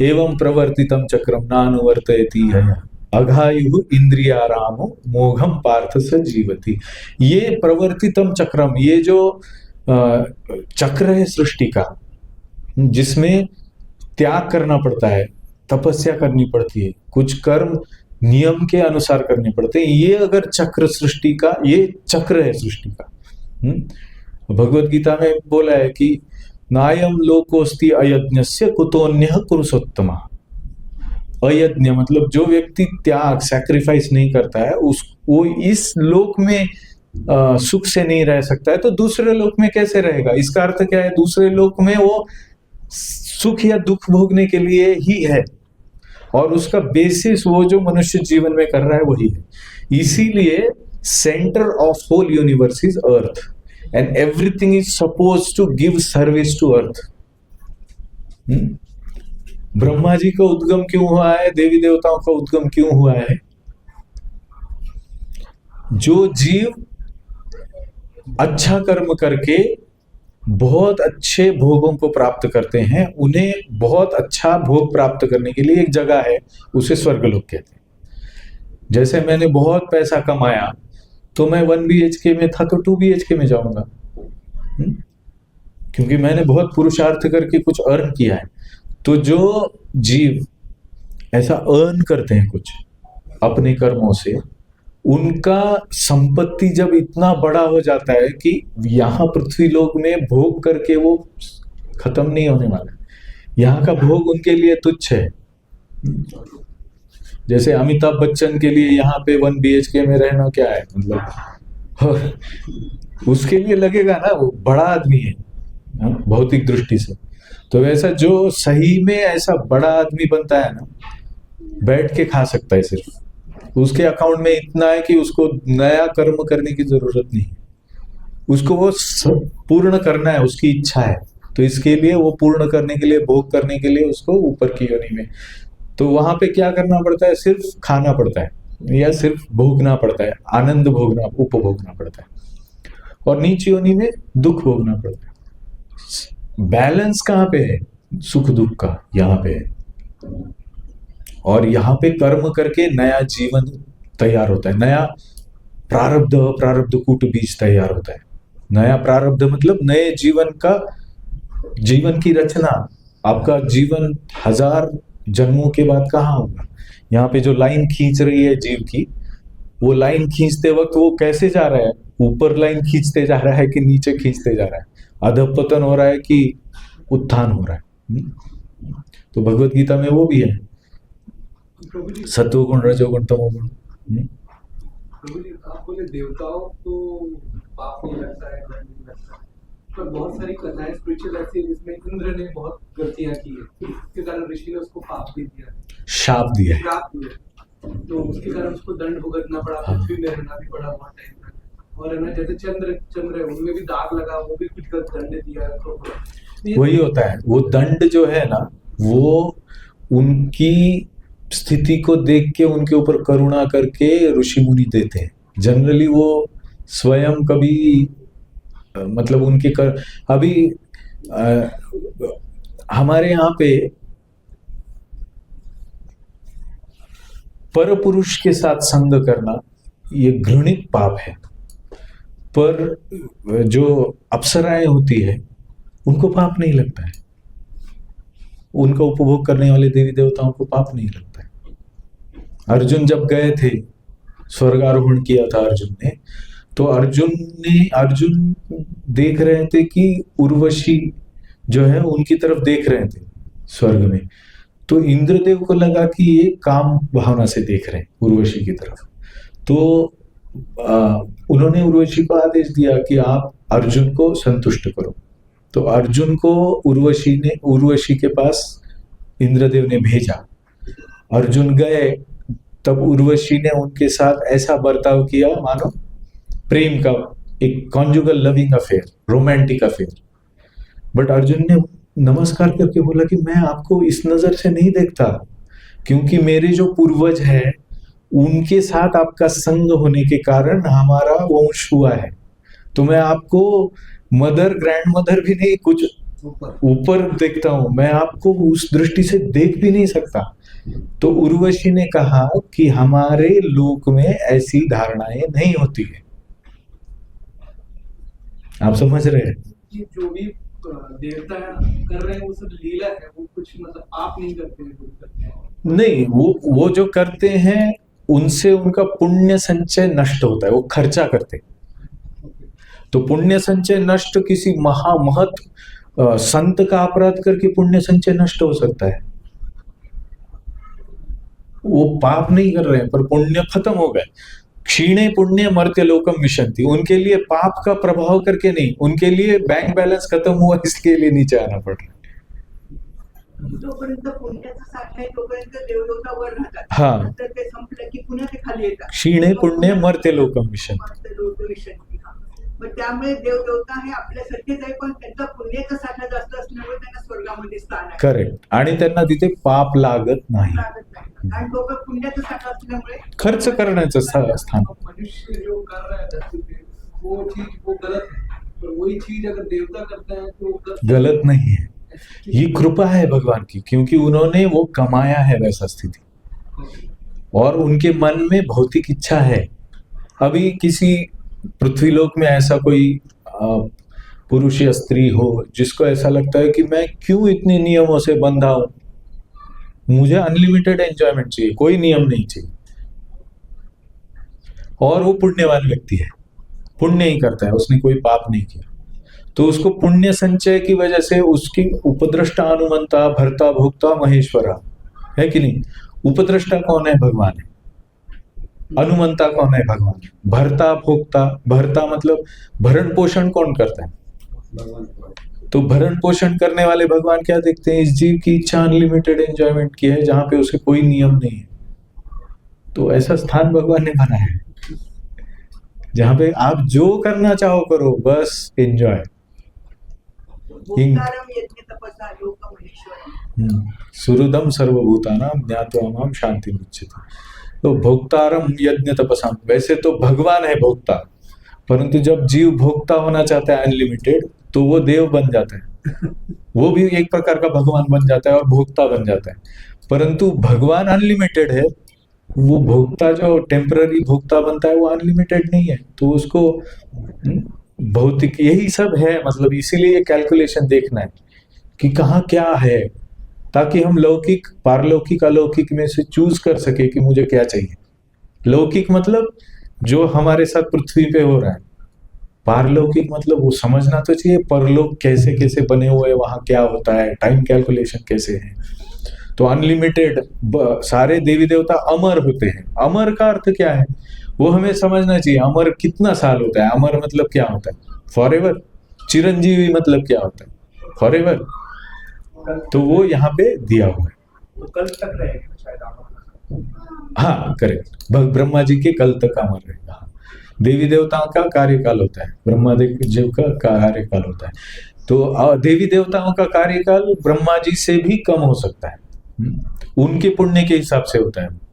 Speaker 1: एवं प्रवर्तितम चक्रम नानुवर्तयति हयः अघायु इंद्रियारामो मोघम पार्थ स जीवति। ये प्रवर्तितम चक्रम, ये जो चक्र है सृष्टि का, जिसमें त्याग करना पड़ता है, तपस्या करनी पड़ती है, कुछ कर्म नियम के अनुसार करने पड़ते हैं, ये अगर चक्र सृष्टि का, ये चक्र है सृष्टि का। भगवत गीता में बोला है कि नायम लोकोस्ति अयज्ञस्य कुतोन्यः कुरुषोत्तमा। अयज्ञ मतलब जो व्यक्ति त्याग, सैक्रिफाइस नहीं करता है, वो इस लोक में सुख से नहीं रह सकता है, तो दूसरे लोक में कैसे रहेगा? इसका अर्थ क्या है? दूसरे लोक में वो सुख या दुख भोगने के लिए ही है, और उसका बेसिस वो जो मनुष्य जीवन में कर रहा है वही है। इसीलिए centre of whole universe is earth and everything is suppose to give service to earth. Brahma ji का उद्गम क्यों हुआ है? देवी देवताओं का उद्गम क्यों हुआ है? जो जीव अच्छा कर्म करके बहुत अच्छे भोगों को प्राप्त करते हैं, उन्हें बहुत अच्छा भोग प्राप्त करने के लिए एक जगह है, उसे स्वर्गलोक कहते हैं। जैसे मैंने बहुत पैसा कमाया तो मैं 1 BHK में था तो 2 BHK में जाऊंगा, क्योंकि मैंने बहुत पुरुषार्थ करके कुछ अर्न किया है। तो जो जीव ऐसा अर्न करते हैं कुछ अपने कर्मों से, उनका संपत्ति जब इतना बड़ा हो जाता है कि यहाँ पृथ्वी लोक में भोग करके वो खत्म नहीं होने वाला है, यहाँ का भोग उनके लिए तुच्छ है। जैसे अमिताभ बच्चन के लिए यहाँ पे 1 BHK में रहना क्या है, मतलब उसके लिए लगेगा ना, वो बड़ा आदमी है भौतिक दृष्टि से। तो वैसा जो सही में ऐसा बड़ा आदमी बनता है ना, बैठ के खा सकता है, सिर्फ उसके अकाउंट में इतना है कि उसको नया कर्म करने की जरूरत नहीं है, उसको वो पूर्ण करना है, उसकी इच्छा है। तो इसके लिए वो पूर्ण करने के लिए, भोग करने के लिए उसको ऊपर की योनि में, तो वहां पे क्या करना पड़ता है? सिर्फ खाना पड़ता है या सिर्फ भोगना पड़ता है, आनंद भोगना, उपभोगना पड़ता है। और नीच योनि में दुख भोगना पड़ता है। बैलेंस कहाँ पे है? सुख दुख का यहाँ पे है। और यहाँ पे कर्म करके नया जीवन तैयार होता है, नया प्रारब्ध, प्रारब्ध कूट बीज तैयार होता है। नया प्रारब्ध मतलब नए जीवन का, जीवन की रचना। आपका जीवन 1000 जन्मों के बाद कहाँ होगा? यहाँ पे जो लाइन खींच रही है जीव की, वो लाइन खींचते वक्त वो कैसे जा रहा है? ऊपर लाइन खींचते जा रहा है कि नीचे खींचते जा रहा है? अधपतन हो रहा है कि उत्थान हो रहा है? तो भगवत गीता में वो भी है, सत्वगुण, रजोगुण, तमोगुण।
Speaker 3: आप बोले देवताओं को पाप नहीं लगता है, दंड नहीं लगता है, पर बहुत सारी कथाएं स्पिरिचुअल ऐसी है जिसमें इंद्र ने बहुत गलतियां की है, इसके कारण ऋषि ने उसको पाप भी दिया, शाप दिया, तो उसके कारण उसको दंड भुगतना पड़ा, पृथ्वी में रहना भी पड़ा बहुत टाइम तक। और है ना, जैसे चंद्र है, उनमें भी दाग लगा, वो भी कुछ गलत दंड दिया है। तो
Speaker 1: वही होता है, वो दंड जो है ना, वो उनकी स्थिति को देख के उनके ऊपर करुणा करके ऋषि मुनि देते हैं। जनरली वो स्वयं कभी मतलब उनके अभी हमारे यहाँ पे परपुरुष के साथ संग करना ये घृणित पाप है, पर जो अप्सराएं होती है उनको पाप नहीं लगता है, उनका उपभोग करने वाले देवी देवताओं को पाप नहीं लगता है। अर्जुन जब गए थे, स्वर्गारोहण किया था अर्जुन ने, तो अर्जुन देख रहे थे कि उर्वशी जो है उनकी तरफ देख रहे थे स्वर्ग में, तो इंद्रदेव को लगा कि ये काम भावना से देख रहे हैं उर्वशी की तरफ, तो उन्होंने उर्वशी को आदेश दिया कि आप अर्जुन को संतुष्ट करो। तो अर्जुन को उर्वशी के पास इंद्रदेव ने भेजा। अर्जुन गए, तब उर्वशी ने उनके साथ ऐसा बर्ताव किया मानो प्रेम का एक conjugal loving affair, romantic affair. But Arjun ने नमस्कार करके बोला कि मैं आपको इस नजर से नहीं देखता, क्योंकि मेरे जो पूर्वज है उनके साथ आपका संग होने के कारण हमारा वंश हुआ है, तो मैं आपको मदर ग्रैंड मदर भी नहीं, कुछ ऊपर देखता हूं, मैं आपको उस दृष्टि से देख भी नहीं सकता। तो उर्वशी ने कहा कि हमारे लोक में ऐसी धारणाएं नहीं होती है। आप समझ रहे हैं?
Speaker 3: जो भी देवता कर रहे हैं वो सब लीला है, वो कुछ मतलब आप नहीं करते हैं, वो करते हैं।
Speaker 1: नहीं, वो जो करते हैं उनसे उनका पुण्य संचय नष्ट होता है, वो खर्चा करते हैं। तो पुण्य संचय नष्ट किसी महत संत का अपराध करके पुण्य संचय नष्ट हो सकता है। वो पाप नहीं कर रहे हैं पर पुण्य खत्म हो गए। क्षीणे पुण्य मर्त्य लोकम विशंति, उनके लिए पाप का प्रभाव करके नहीं, उनके लिए बैंक बैलेंस खत्म हुआ इसके लिए नीचे आना पड़ रहा है।
Speaker 2: जोपर्यंत पुण्याचा साठ आहे तोपर्यंत देवलोका वर राहतात,
Speaker 1: हा,
Speaker 2: नंतर ते संपलं की पुन्हा ते खाली येतात।
Speaker 1: क्षीणे पुण्य मर्त्य लोकम विशंति।
Speaker 2: मर्त्य लोक विशंती, हा. मग त्यामुळे देवदेवता हे आपल्यासारखेच आहे, पण त्यांचा पुण्याचा साठा जास्त असल्यामुळे त्यांना स्वर्गामध्ये स्थान आहे।
Speaker 1: करेक्ट, आणि त्यांना तिथे पाप लागत नाही,
Speaker 2: लागत नाही, आणि लोक पुण्याचा साठा असल्यामुळे
Speaker 1: खर्च करण्याचं स्थान।
Speaker 3: मनुष्य जो कर रहा है धरती पे वो चीज वो गलत है, पर वही चीज अगर देवता करता है तो
Speaker 1: गलत नहीं है। ये कृपा है भगवान की, क्योंकि उन्होंने वो कमाया है वैसा स्थिति, और उनके मन में भौतिक इच्छा है। अभी किसी पृथ्वीलोक में ऐसा कोई पुरुष या स्त्री हो जिसको ऐसा लगता है कि मैं क्यों इतने नियमों से बंधा हूं, मुझे अनलिमिटेड एंजॉयमेंट चाहिए, कोई नियम नहीं चाहिए, और वो पुण्यवान व्यक्ति है, पुण्य ही करता है, उसने कोई पाप नहीं किया, तो उसको पुण्य संचय की वजह से उसकी उपद्रष्टा अनुमंता भर्ता भोक्ता महेश्वरा है कि नहीं। उपद्रष्टा कौन है? भगवान है। अनुमंता कौन है? भगवान। भर्ता भोक्ता, भर्ता मतलब भरण पोषण कौन करता है? तो भरण पोषण करने वाले भगवान क्या देखते हैं? इस जीव की इच्छा अनलिमिटेड एंजॉयमेंट की है, जहां पे उसे कोई नियम नहीं है। तो ऐसा स्थान भगवान ने बनाया है जहां पे आप जो करना चाहो करो, बस एंजॉय।
Speaker 2: भूतारम यज्ञ तपसा लोक महेश्वरम,
Speaker 1: सुहृदम सर्वभूतानां ज्ञात्वा माम शांति मुच्यते। तो भोक्तारम यज्ञ तपसाम, वैसे तो भगवान है भोक्ता, परंतु जब जीव भोक्ता होना चाहता है अनलिमिटेड, तो वो देव बन जाता है, वो भी एक प्रकार का भगवान बन जाता है और भोक्ता बन जाता है। परंतु भगवान अनलिमिटेड है, वो भोक्ता जो टेम्पररी भोक्ता बनता है वो अनलिमिटेड नहीं है, तो उसको भौतिक यही सब है। मतलब इसीलिए ये कैलकुलेशन देखना है कि कहाँ क्या है, ताकि हम लौकिक पारलौकिक अलौकिक में से चूज कर सके कि मुझे क्या चाहिए। लौकिक मतलब जो हमारे साथ पृथ्वी पे हो रहा है, पारलौकिक मतलब वो समझना तो चाहिए परलोक कैसे कैसे बने हुए, वहां क्या होता है, टाइम कैलकुलेशन कैसे है। तो अनलिमिटेड सारे देवी देवता अमर होते हैं। अमर का अर्थ क्या है वो हमें समझना चाहिए। अमर कितना साल होता है? अमर मतलब क्या होता है? फॉरएवर। चिरंजीवी मतलब क्या होता है? फॉरएवर। तो वो यहाँ पे दिया हुआ है,
Speaker 3: वो कल तक रहेगा शायद अमर।
Speaker 1: हाँ करेक्ट, ब्रह्मा जी के कल तक अमर रहेगा। देवी देवताओं का कार्यकाल होता है, ब्रह्मा जी का कार्यकाल होता है। तो देवी देवताओं का कार्यकाल ब्रह्मा जी से भी कम हो सकता है, उनके पुण्य के हिसाब से होता है।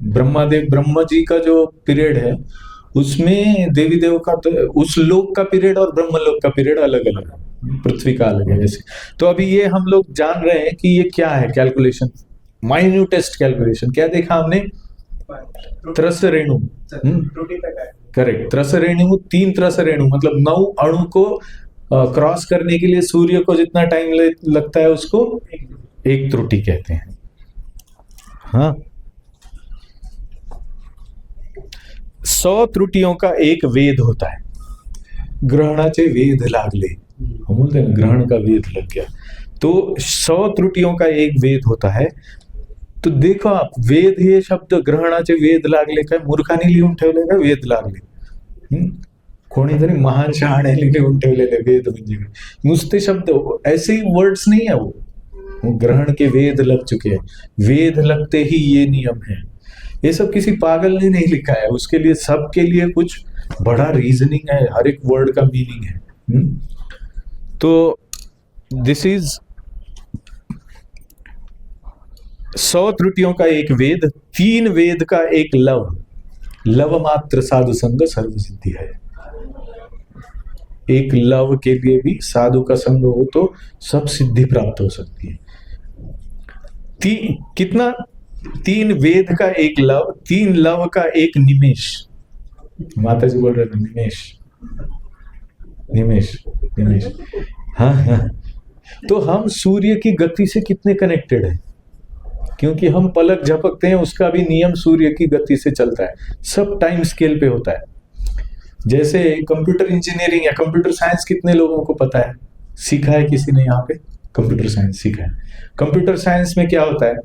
Speaker 1: ब्रह्मा जी का जो पीरियड है उसमें देवी देव का उस लोक का पीरियड और ब्रह्म लोक का पीरियड अलग अलग है, पृथ्वी का अलग है जैसे। तो अभी ये हम लोग जान रहे हैं कि ये क्या है कैलकुलेशन, माइन्यूटेस्ट कैलकुलेशन। क्या देखा हमने? त्रस रेणु,
Speaker 3: त्रुटि तक है।
Speaker 1: करेक्ट। त्रस रेणु, 3 त्रस रेणु मतलब 9 अणु को क्रॉस करने के लिए सूर्य को जितना टाइम लगता है उसको एक त्रुटि कहते हैं। हाँ, 100 त्रुटियों का एक वेद होता है। ग्रहणाचे वेद लागले, हम बोलते हैं ग्रहण का वेद लग गया, तो 100 त्रुटियों का एक वेद होता है। तो देखो आप, वेद हे शब्द ग्रहणाचे वेद लागले काय मूर्खाने लिहून ठेवले का वेद लागले? कोणीतरी महान शहाण्याने लिहून ठेवलेले वेद म्हणजे काय? नुसते शब्द, ऐसे ही वर्ड्स नहीं है वो ग्रहण के वेद लग चुके हैं, वेद लगते ही ये नियम है। ये सब किसी पागल ने नहीं लिखा है, उसके लिए सबके लिए कुछ बड़ा रीजनिंग है, हर एक वर्ड का मीनिंग है। तो दिस इज 100 त्रुटियों का एक वेद, 3 वेद का एक लव, लव मात्र साधु संग सर्व सिद्धि है। एक लव के लिए भी साधु का संग हो तो सब सिद्धि प्राप्त हो सकती है। कितना? 3 वेद का एक लव, 3 लव का एक निमेश। माता जी बोल रहे थे निमेश, निमेश, निमेश। हाँ हाँ, तो हम सूर्य की गति से कितने कनेक्टेड हैं? क्योंकि हम पलक झपकते हैं, उसका भी नियम सूर्य की गति से चलता है, सब टाइम स्केल पे होता है। जैसे कंप्यूटर इंजीनियरिंग या कंप्यूटर साइंस कितने लोगों को पता है? सीखा है किसी ने यहाँ पे कंप्यूटर साइंस सीखा है? कंप्यूटर साइंस में क्या होता है?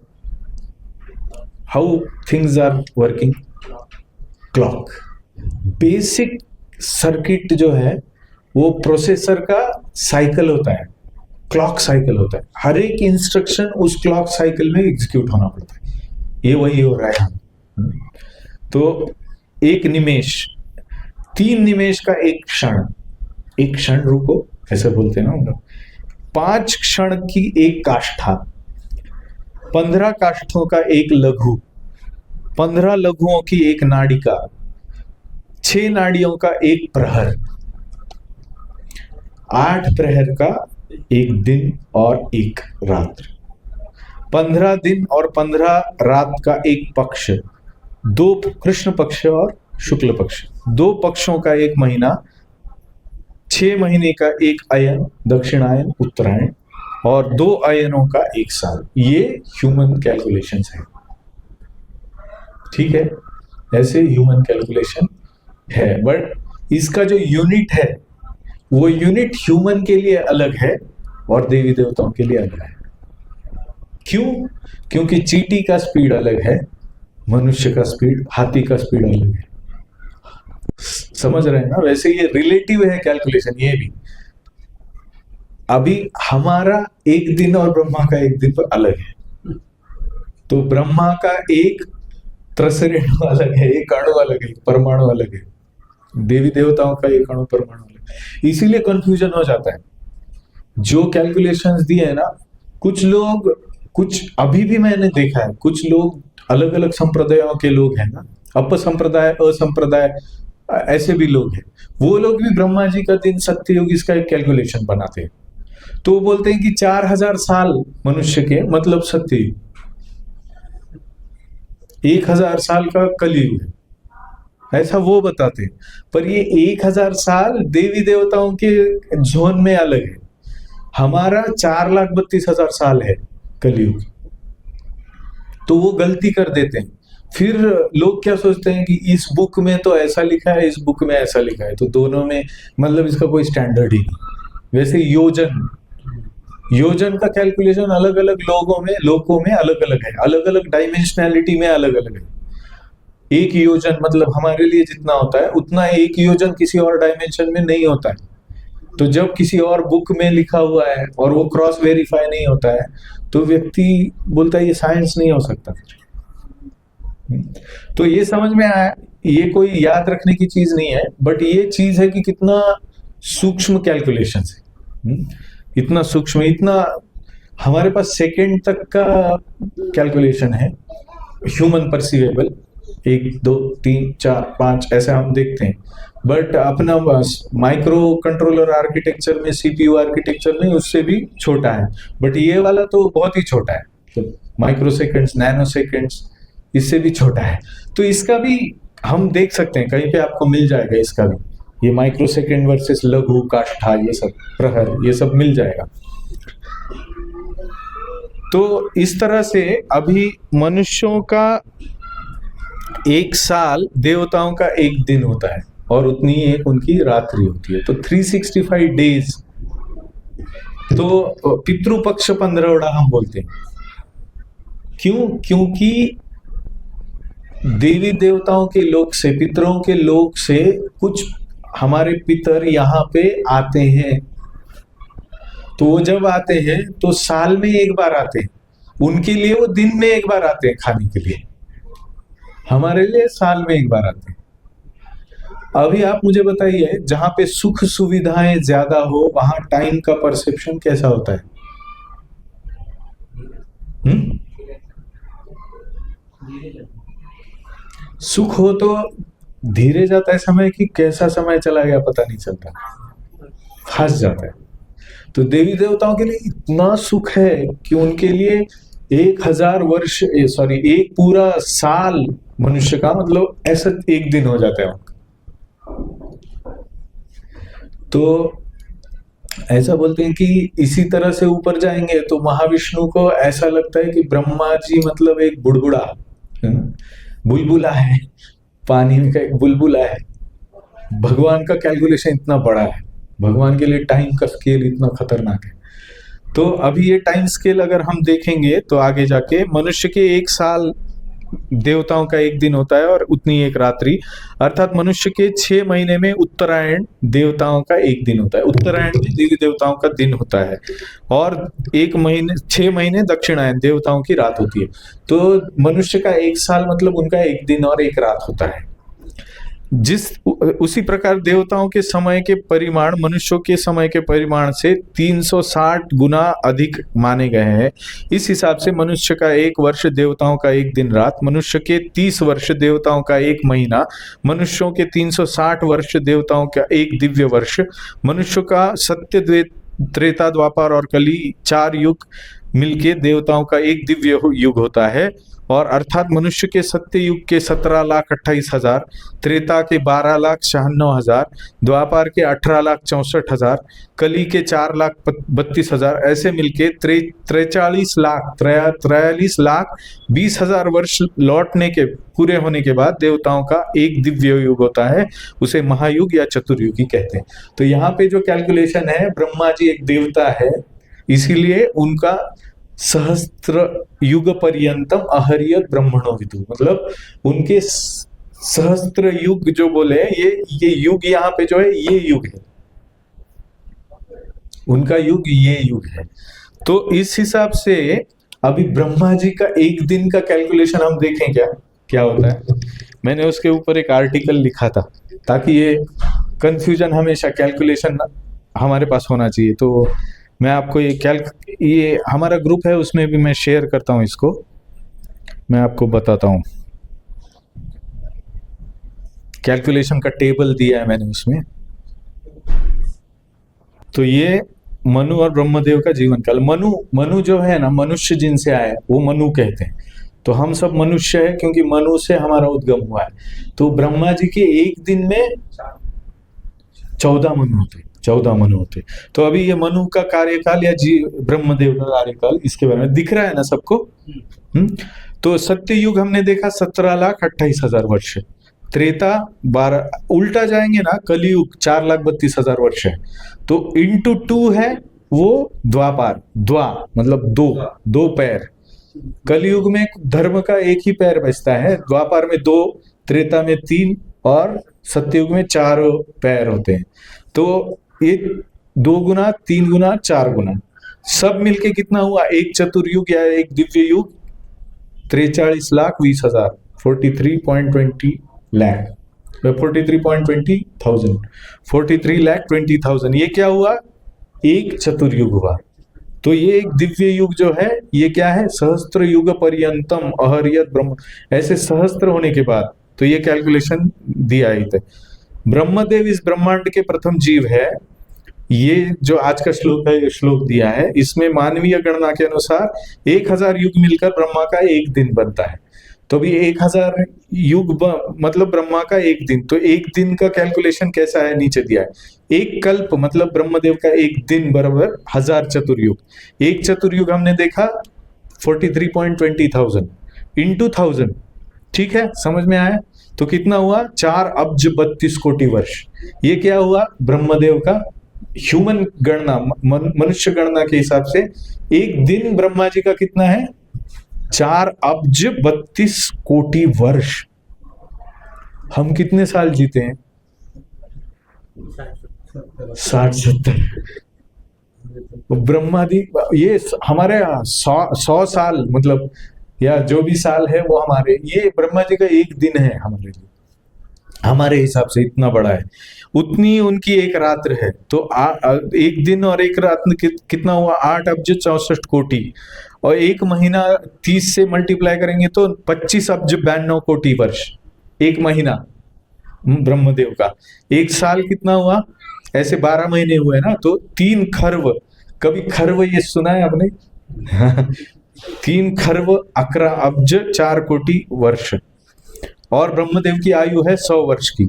Speaker 1: How things are working? Clock, basic circuit जो है वो प्रोसेसर का साइकिल होता है, क्लॉक साइकिल होता है। हर एक इंस्ट्रक्शन उस क्लॉक साइकिल में एग्जीक्यूट होना पड़ता है। ये वही हो रहा है। तो एक निमेश, 3 निमेश का एक क्षण, एक क्षण रुको ऐसे बोलते हैं ना हम लोग। 5 क्षण की एक काष्ठा, 15 काष्ठों का एक लघु, 15 लघुओं की एक नाड़िका, 6 नाड़ियों का एक प्रहर, 8 प्रहर का एक दिन और एक रात्र, 15 दिन और 15 रात का एक पक्ष, 2 कृष्ण पक्ष और शुक्ल पक्ष, 2 पक्षों का एक महीना, 6 महीने का एक अयन, दक्षिणायन, उत्तरायण, और 2 अयनों का एक साल। ये ह्यूमन कैलकुलेशंस है, ठीक है? ऐसे ह्यूमन कैलकुलेशन है, बट इसका जो यूनिट है वो यूनिट ह्यूमन के लिए अलग है और देवी देवताओं के लिए अलग है। क्यों? क्योंकि चींटी का स्पीड अलग है, मनुष्य का स्पीड, हाथी का स्पीड अलग है। समझ रहे हैं ना? वैसे ये रिलेटिव है कैलकुलेशन, ये भी। अभी हमारा एक दिन और ब्रह्मा का एक दिन पर अलग है। तो ब्रह्मा का एक त्रसरेणु अलग है, एक अणु अलग है, परमाणु अलग है। देवी देवताओं का एक अणु परमाणु अलग है। इसीलिए कंफ्यूजन हो जाता है। जो कैलकुलेशंस दिए है ना, कुछ लोग, कुछ अभी भी मैंने देखा है, कुछ लोग अलग अलग संप्रदायों के लोग हैं ना, अपसंप्रदाय, असंप्रदाय, ऐसे भी लोग हैं। वो लोग भी ब्रह्मा जी का दिन सत्ययुग इसका एक कैलकुलेशन बनाते हैं। तो वो बोलते हैं कि 4000 साल मनुष्य के मतलब सत्ययुग, 1000 साल का कलयुग है, ऐसा वो बताते हैं। पर ये 1000 साल देवी देवताओं के जोन में अलग है। हमारा 4,32,000 साल है कलयुग। तो वो गलती कर देते हैं। फिर लोग क्या सोचते हैं कि इस बुक में तो ऐसा लिखा है, इस बुक में ऐसा लिखा है, तो दोनों में मतलब इसका कोई स्टैंडर्ड ही नहीं। वैसे योजन का कैलकुलेशन अलग अलग लोगों में अलग अलग है, अलग अलग डायमेंशनैलिटी में अलग अलग है। एक योजन मतलब हमारे लिए जितना होता है उतना एक योजन किसी और डायमेंशन में नहीं होता है। तो जब किसी और बुक में लिखा हुआ है और वो क्रॉस वेरीफाई नहीं होता है तो व्यक्ति बोलता है ये साइंस नहीं हो सकता। तो ये समझ में आया, ये कोई याद रखने की चीज नहीं है, बट ये चीज है कि कितना सूक्ष्म कैलकुलेशन है, इतना सूक्ष्म, इतना हमारे पास सेकंड तक का कैलकुलेशन है ह्यूमन परसीवेबल, 1 2 3 4 5 ऐसे हम देखते हैं। बट अपना माइक्रो कंट्रोलर आर्किटेक्चर में, सीपीयू आर्किटेक्चर में उससे भी छोटा है, बट ये वाला तो बहुत ही छोटा है। तो माइक्रो सेकेंड्स, नैनो सेकेंड्स, इससे भी छोटा है। तो इसका भी हम देख सकते हैं, कहीं पे आपको मिल जाएगा इसका भी, ये माइक्रो सेकेंड वर्सेस लघु काष्ठा, ये सब प्रहर, ये सब मिल जाएगा। तो इस तरह से अभी मनुष्यों का एक साल देवताओं का एक दिन होता है और उतनी एक उनकी रात्रि होती है। तो 365 डेज, तो पितृपक्ष 15 हम बोलते हैं। क्यों? क्योंकि देवी देवताओं के लोक से, पितरों के लोक से कुछ हमारे पितर यहाँ पे आते हैं। तो वो जब आते हैं तो साल में एक बार आते हैं, उनके लिए वो दिन में एक बार आते हैं खाने के लिए, हमारे लिए साल में एक बार आते हैं। अभी आप मुझे बताइए, जहां पे सुख सुविधाएं ज्यादा हो वहां टाइम का परसेप्शन कैसा होता है? सुख हो तो धीरे जाता है समय, कि कैसा समय चला गया पता नहीं चलता, फंस जाता है। तो देवी देवताओं के लिए इतना सुख है कि उनके लिए 1000 वर्ष, सॉरी, एक पूरा साल मनुष्य का मतलब ऐसा एक दिन हो जाता है उनका। तो ऐसा बोलते हैं कि इसी तरह से ऊपर जाएंगे तो महाविष्णु को ऐसा लगता है कि ब्रह्मा जी मतलब एक बुड़बुड़ा, बुलबुला है, पानी में का एक बुलबुला है। भगवान का कैलकुलेशन इतना बड़ा है, भगवान के लिए टाइम का स्केल इतना खतरनाक है। तो अभी ये टाइम स्केल अगर हम देखेंगे तो आगे जाके मनुष्य के एक साल देवताओं का एक दिन होता है और उतनी एक रात्रि, अर्थात मनुष्य के 6 महीने में उत्तरायण देवताओं का एक दिन होता है। उत्तरायण में देवी देवताओं का दिन होता है और 6 महीने दक्षिणायन देवताओं की रात होती है। तो मनुष्य का एक साल मतलब उनका एक दिन और एक रात होता है। उसी प्रकार देवताओं के समय के परिमाण मनुष्यों के समय के परिमाण से 360 गुना अधिक माने गए हैं। इस हिसाब से मनुष्य का 1 वर्ष देवताओं का 1 दिन रात, मनुष्य के 30 वर्ष देवताओं का 1 महीना, मनुष्यों के 360 वर्ष देवताओं का 1 दिव्य वर्ष, मनुष्य का सत्य, त्रेता, द्वापर और कली 4 युग मिलके देवताओं का 1 दिव्य युग होता है। और अर्थात मनुष्य के सत्य युग के 17,28,000, त्रेता के 12,96,000, द्वापर के 18,64,000, कली के 4,32,000, ऐसे मिलके 43 लाख 20,000 वर्ष लौटने के पूरे होने के बाद देवताओं का 1 दिव्य युग होता है। उसे महायुग या चतुर्युगी कहते हैं। तो यहाँ पे जो कैलकुलेशन है, ब्रह्मा जी एक देवता है, इसीलिए उनका सहस्त्र युग पर्यंतम अहर्यत ब्रह्मणो विदु, मतलब उनके सहस्त्र युग जो बोले, ये युग यहाँ पे जो है ये युग है, उनका युग ये युग है। तो इस हिसाब से अभी ब्रह्मा जी का 1 दिन का कैलकुलेशन हम देखें क्या होता है। मैंने उसके ऊपर एक आर्टिकल लिखा था ताकि ये कंफ्यूजन हमेशा कैलकुलेशन हमारे पास होना चाहिए। तो मैं आपको ये हमारा ग्रुप है उसमें भी मैं शेयर करता हूं, इसको मैं आपको बताता हूं। कैलकुलेशन का टेबल दिया है मैंने उसमें। तो ये मनु और ब्रह्मदेव का जीवन काल। मनु जो है ना, मनुष्य जिनसे आया वो मनु कहते हैं। तो हम सब मनुष्य है क्योंकि मनु से हमारा उद्गम हुआ है। तो ब्रह्मा जी के 1 दिन में 14 मनु होते। तो अभी ये मनु का कार्यकाल या ब्रह्मदेव का कार्यकाल, इसके बारे में दिख रहा है ना सबको। तो सत्य युग हमने देखा 17,28,000 वर्ष, त्रेता 12, उल्टा जाएंगे ना कलयुग 4,32,000 वर्ष है। तो इंटू 2 है वो द्वापार, मतलब 2 पैर। कलयुग में धर्म का 1 ही पैर बचता है, द्वापार में 2, त्रेता में 3 और सत्ययुग में 4 पैर होते हैं। तो ये 2 गुना, 3 गुना, 4 गुना सब मिलके कितना हुआ? 1 चतुर्युग या 1 दिव्य युग 43,20,000, 43.20 लाख, 43.20,000, 43,20,000। ये क्या हुआ? 1 चतुर्युग हुआ। तो ये एक दिव्य युग जो है ये क्या है? सहस्त्र युग पर्यंतम अहर्यत ब्रह्म, ऐसे सहस्त्र होने के बाद। तो ये कैलकुलेशन दिया है। ब्रह्मदेव इस ब्रह्मांड के प्रथम जीव है। ये जो आज का श्लोक है, ये श्लोक दिया है, इसमें मानवीय गणना के अनुसार 1000 युग मिलकर ब्रह्मा का 1 दिन बनता है। तो भी 1000 युग मतलब ब्रह्मा का एक दिन, तो एक दिन का कैलकुलेशन कैसा है नीचे दिया है। एक कल्प मतलब ब्रह्मदेव का एक दिन बराबर 1000 चतुर्युग। एक चतुर्युग हमने देखा 43.20,000 इंटू 1000, ठीक है, समझ में आया। तो कितना हुआ 4 अब्ज 32 कोटि वर्ष। ये क्या हुआ ब्रह्मदेव का ह्यूमन गणना, मनुष्य गणना के हिसाब से एक दिन ब्रह्मा जी का कितना है 4 अब्ज 32 कोटि वर्ष। हम कितने साल जीते हैं 60-70। ब्रह्मा जी ये हमारे 100 साल मतलब या जो भी साल है वो हमारे, ये ब्रह्मा जी का एक दिन है हमारे लिए, हमारे हिसाब से इतना बड़ा है। उतनी उनकी एक रात्र है। तो एक दिन और एक रात कितना हुआ 8 अब्ज 64 कोटि, और एक महीना 30 से मल्टीप्लाई करेंगे तो 25 अब्ज 92 कोटि वर्ष एक महीना ब्रह्मदेव का। एक साल कितना हुआ, ऐसे 12 महीने हुए ना, तो 3 खर्व, कभी खर्व ये सुना है आपने 3 खर्व 11 अब्ज 4 कोटि वर्ष। और ब्रह्मदेव की आयु है 100 वर्ष की,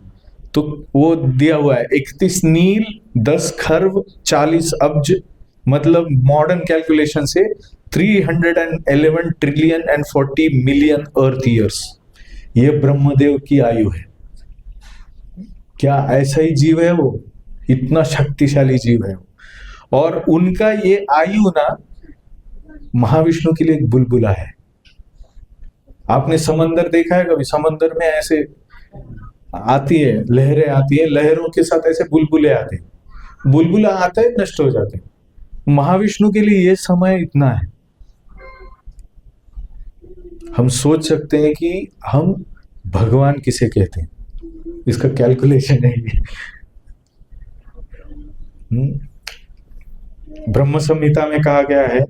Speaker 1: तो वो दिया हुआ है 31 नील 10 खर्व 40 अब्ज, मतलब मॉडर्न कैलकुलेशन से 311 trillion and 40 million earth years. ये ब्रह्मदेव की आयु है। क्या ऐसा ही जीव है वो, इतना शक्तिशाली जीव है वो। और उनका ये आयु ना महाविष्णु के लिए एक बुलबुला है। आपने समंदर देखा है कभी, समंदर में ऐसे आती है लहरें, आती है, लहरों के साथ ऐसे बुलबुले आते हैं, बुलबुला आता है नष्ट हो जाते हैं। महाविष्णु के लिए ये समय इतना है। हम सोच सकते हैं कि हम भगवान किसे कहते हैं, इसका कैलकुलेशन है ये। ब्रह्म संहिता में कहा गया है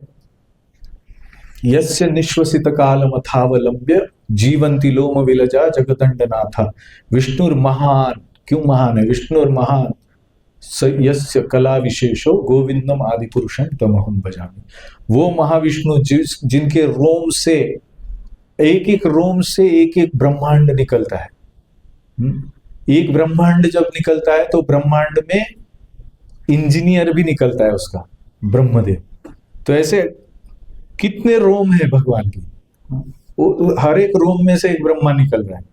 Speaker 1: यस्य निश्वसित कालमथावलंब्य जीवंती लोम विलजा जगदंडनाथा। विष्णुर महान, क्यों महान है विष्णुर महान, यस्य कला विशेषो गोविंदम आदि पुरुषं तमहं भजामि। वो महाविष्णु जिनके रोम से एक एक रोम से एक एक ब्रह्मांड निकलता है। एक ब्रह्मांड जब निकलता है तो ब्रह्मांड में इंजीनियर भी निकलता है उसका, ब्रह्मदेव। तो ऐसे कितने रोम है भगवान की, हर एक रोम में से एक ब्रह्मा निकल रहा है।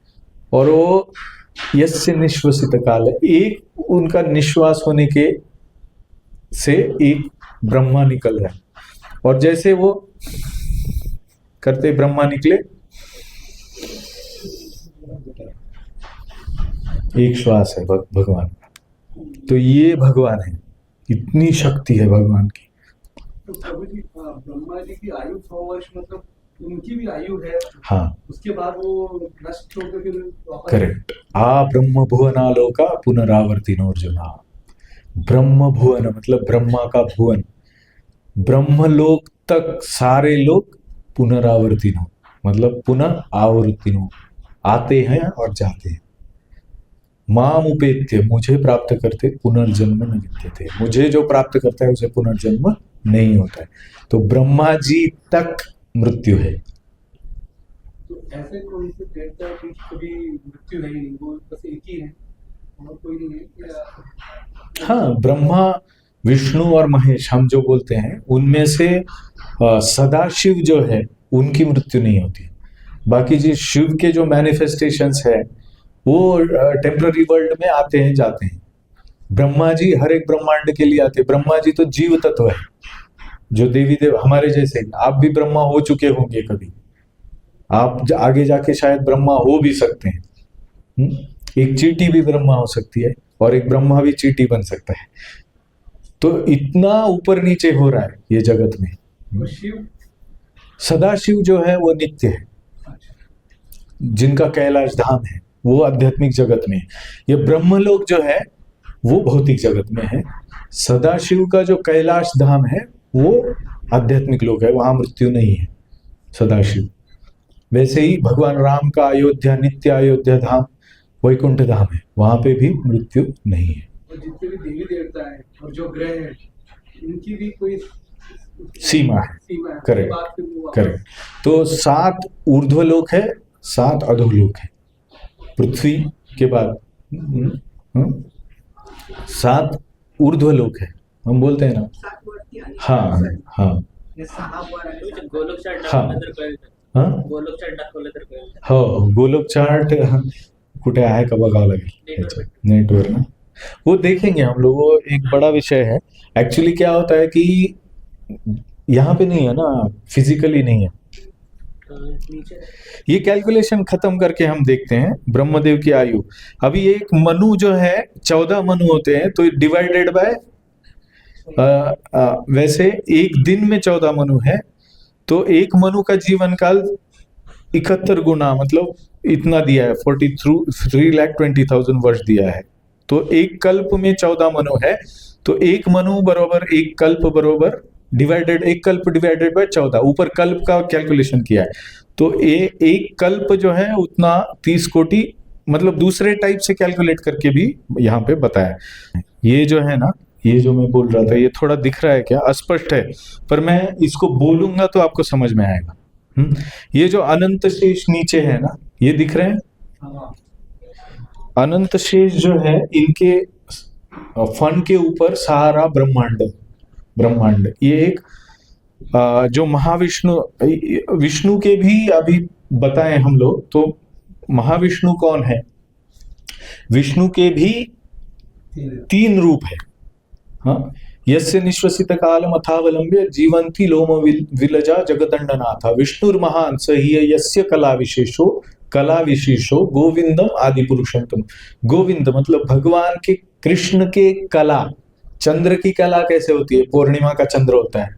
Speaker 1: और वो यस्य निश्वसित काल है, एक उनका निश्वास होने के से एक ब्रह्मा निकल रहा है। और जैसे वो करते ब्रह्मा निकले, एक श्वास है भगवान का। तो ये भगवान है, इतनी शक्ति है भगवान की।
Speaker 3: तो प्रभु जी ब्रह्मा जी की आयु 100 वर्ष, मतलब उनकी भी आयु है।
Speaker 1: हाँ,
Speaker 3: उसके बाद वो नष्ट होकर फिर वापस।
Speaker 1: करेक्ट। आ ब्रह्म भुवनालोका पुनरावर्तिनोर्जुना। ब्रह्म भुवन मतलब ब्रह्मा का भुवन, ब्रह्मलोक तक सारे लोग पुनरावर्तिन हो, मतलब पुनः आवर्तिन हो, आते हैं और जाते हैं। माम उपेत्य, मुझे प्राप्त करते पुनर्जन्म न विद्यते। मुझे जो प्राप्त करता है उसे पुनर्जन्म नहीं होता है। तो ब्रह्मा जी तक मृत्यु है।
Speaker 3: तो ऐसे कौन से देवता की कभी मृत्यु नहीं, वो बस एक ही है और कोई नहीं है?
Speaker 1: हाँ, ब्रह्मा विष्णु और महेश हम जो बोलते हैं उनमें से सदाशिव जो है उनकी मृत्यु नहीं होती। बाकी जी शिव के जो मैनिफेस्टेशंस है वो टेम्पररी वर्ल्ड में आते हैं जाते हैं। ब्रह्मा जी हर एक ब्रह्मांड के लिए आते हैं। ब्रह्मा जी तो जीव तत्व है, जो देवी देव हमारे जैसे। आप भी ब्रह्मा हो चुके होंगे कभी, आप आगे जाके शायद ब्रह्मा हो भी सकते हैं। एक चींटी भी ब्रह्मा हो सकती है और एक ब्रह्मा भी चींटी बन सकता है। तो इतना ऊपर नीचे हो रहा है ये जगत में।
Speaker 3: तो शिव,
Speaker 1: सदाशिव जो है वो नित्य है, जिनका कैलाश धाम है वो आध्यात्मिक जगत में है। ये ब्रह्मलोक जो है वो भौतिक जगत में है। सदाशिव का जो कैलाश धाम है वो आध्यात्मिक लोक है, वहां मृत्यु नहीं है सदाशिव। वैसे ही भगवान राम का अयोध्या, नित्य अयोध्या धाम वैकुंठ धाम है, वहां पे भी मृत्यु नहीं है।
Speaker 3: और जितने भी देवी देवता है और जो ग्रह है इनकी भी कोई
Speaker 1: सीमा है।
Speaker 3: सीमा है।
Speaker 1: करेक्ट,
Speaker 3: उसके बाद फिर वो
Speaker 1: करेक्ट। तो 7 ऊर्ध्व लोक है, 7 अधोलोक है पृथ्वी के बाद। 7 ऊर्ध्वलोक है, हम बोलते हैं ना।
Speaker 2: 7 वरती आणि
Speaker 1: हाँ हाँ
Speaker 2: हे 6 वर आणि
Speaker 4: तुमच्या गोलोक चार्ट
Speaker 1: हा.
Speaker 4: दाखवलं तर कळेल.
Speaker 1: हाँ
Speaker 4: गोलोक चार्ट दाखवलं तर कळेल.
Speaker 1: हो, गोलोक चार्ट कुठे आहे का बघावं लागेल नेटवर ना, वो देखेंगे हम लोग। वो एक बड़ा विषय है एक्चुअली। क्या होता है कि यहाँ पे नहीं है ना, फिजिकली नहीं है।
Speaker 4: नीचे
Speaker 1: ये कैलकुलेशन खत्म करके हम देखते हैं ब्रह्मदेव की आयु। अभी एक मनु जो है 14 मनु होते हैं, तो डिवाइडेड बाय वैसे एक दिन में 14 मनु है, तो एक मनु का जीवन काल 71 गुना मतलब इतना दिया है, 43,20,000 वर्ष दिया है। तो एक कल्प में 14 मनु है, तो एक मनु बरोबर एक कल्प बरोबर डिवाइडेड, एक कल्प डिवाइडेड बाय 14, ऊपर कल्प का कैलकुलेशन किया है। तो एक कल्प जो है उतना 30 कोटि, मतलब दूसरे टाइप से कैलकुलेट करके भी यहाँ पे बताया। ये जो है ना, ये जो मैं बोल रहा था, ये थोड़ा दिख रहा है क्या, अस्पष्ट है, पर मैं इसको बोलूंगा तो आपको समझ में आएगा। ये जो अनंत शेष नीचे है ना, ये दिख रहे हैं अनंत शेष जो है, इनके फन के ऊपर सारा ब्रह्मांड ये एक जो महाविष्णु, विष्णु के भी अभी बताएं हम लोग, तो महाविष्णु कौन है? विष्णु के भी 3 रूप है। हाँ, यस्य निश्वसित कालम अथावलंब्य जीवंती लोम विलजा जगदंडनाथ विष्णुर्महान स ही यस्य कला विशेषो गोविंदम आदि पुरुषोत्तम। गोविंद मतलब भगवान के, कृष्ण के कला, चंद्र की कला कैसे होती है? पूर्णिमा का चंद्र होता है,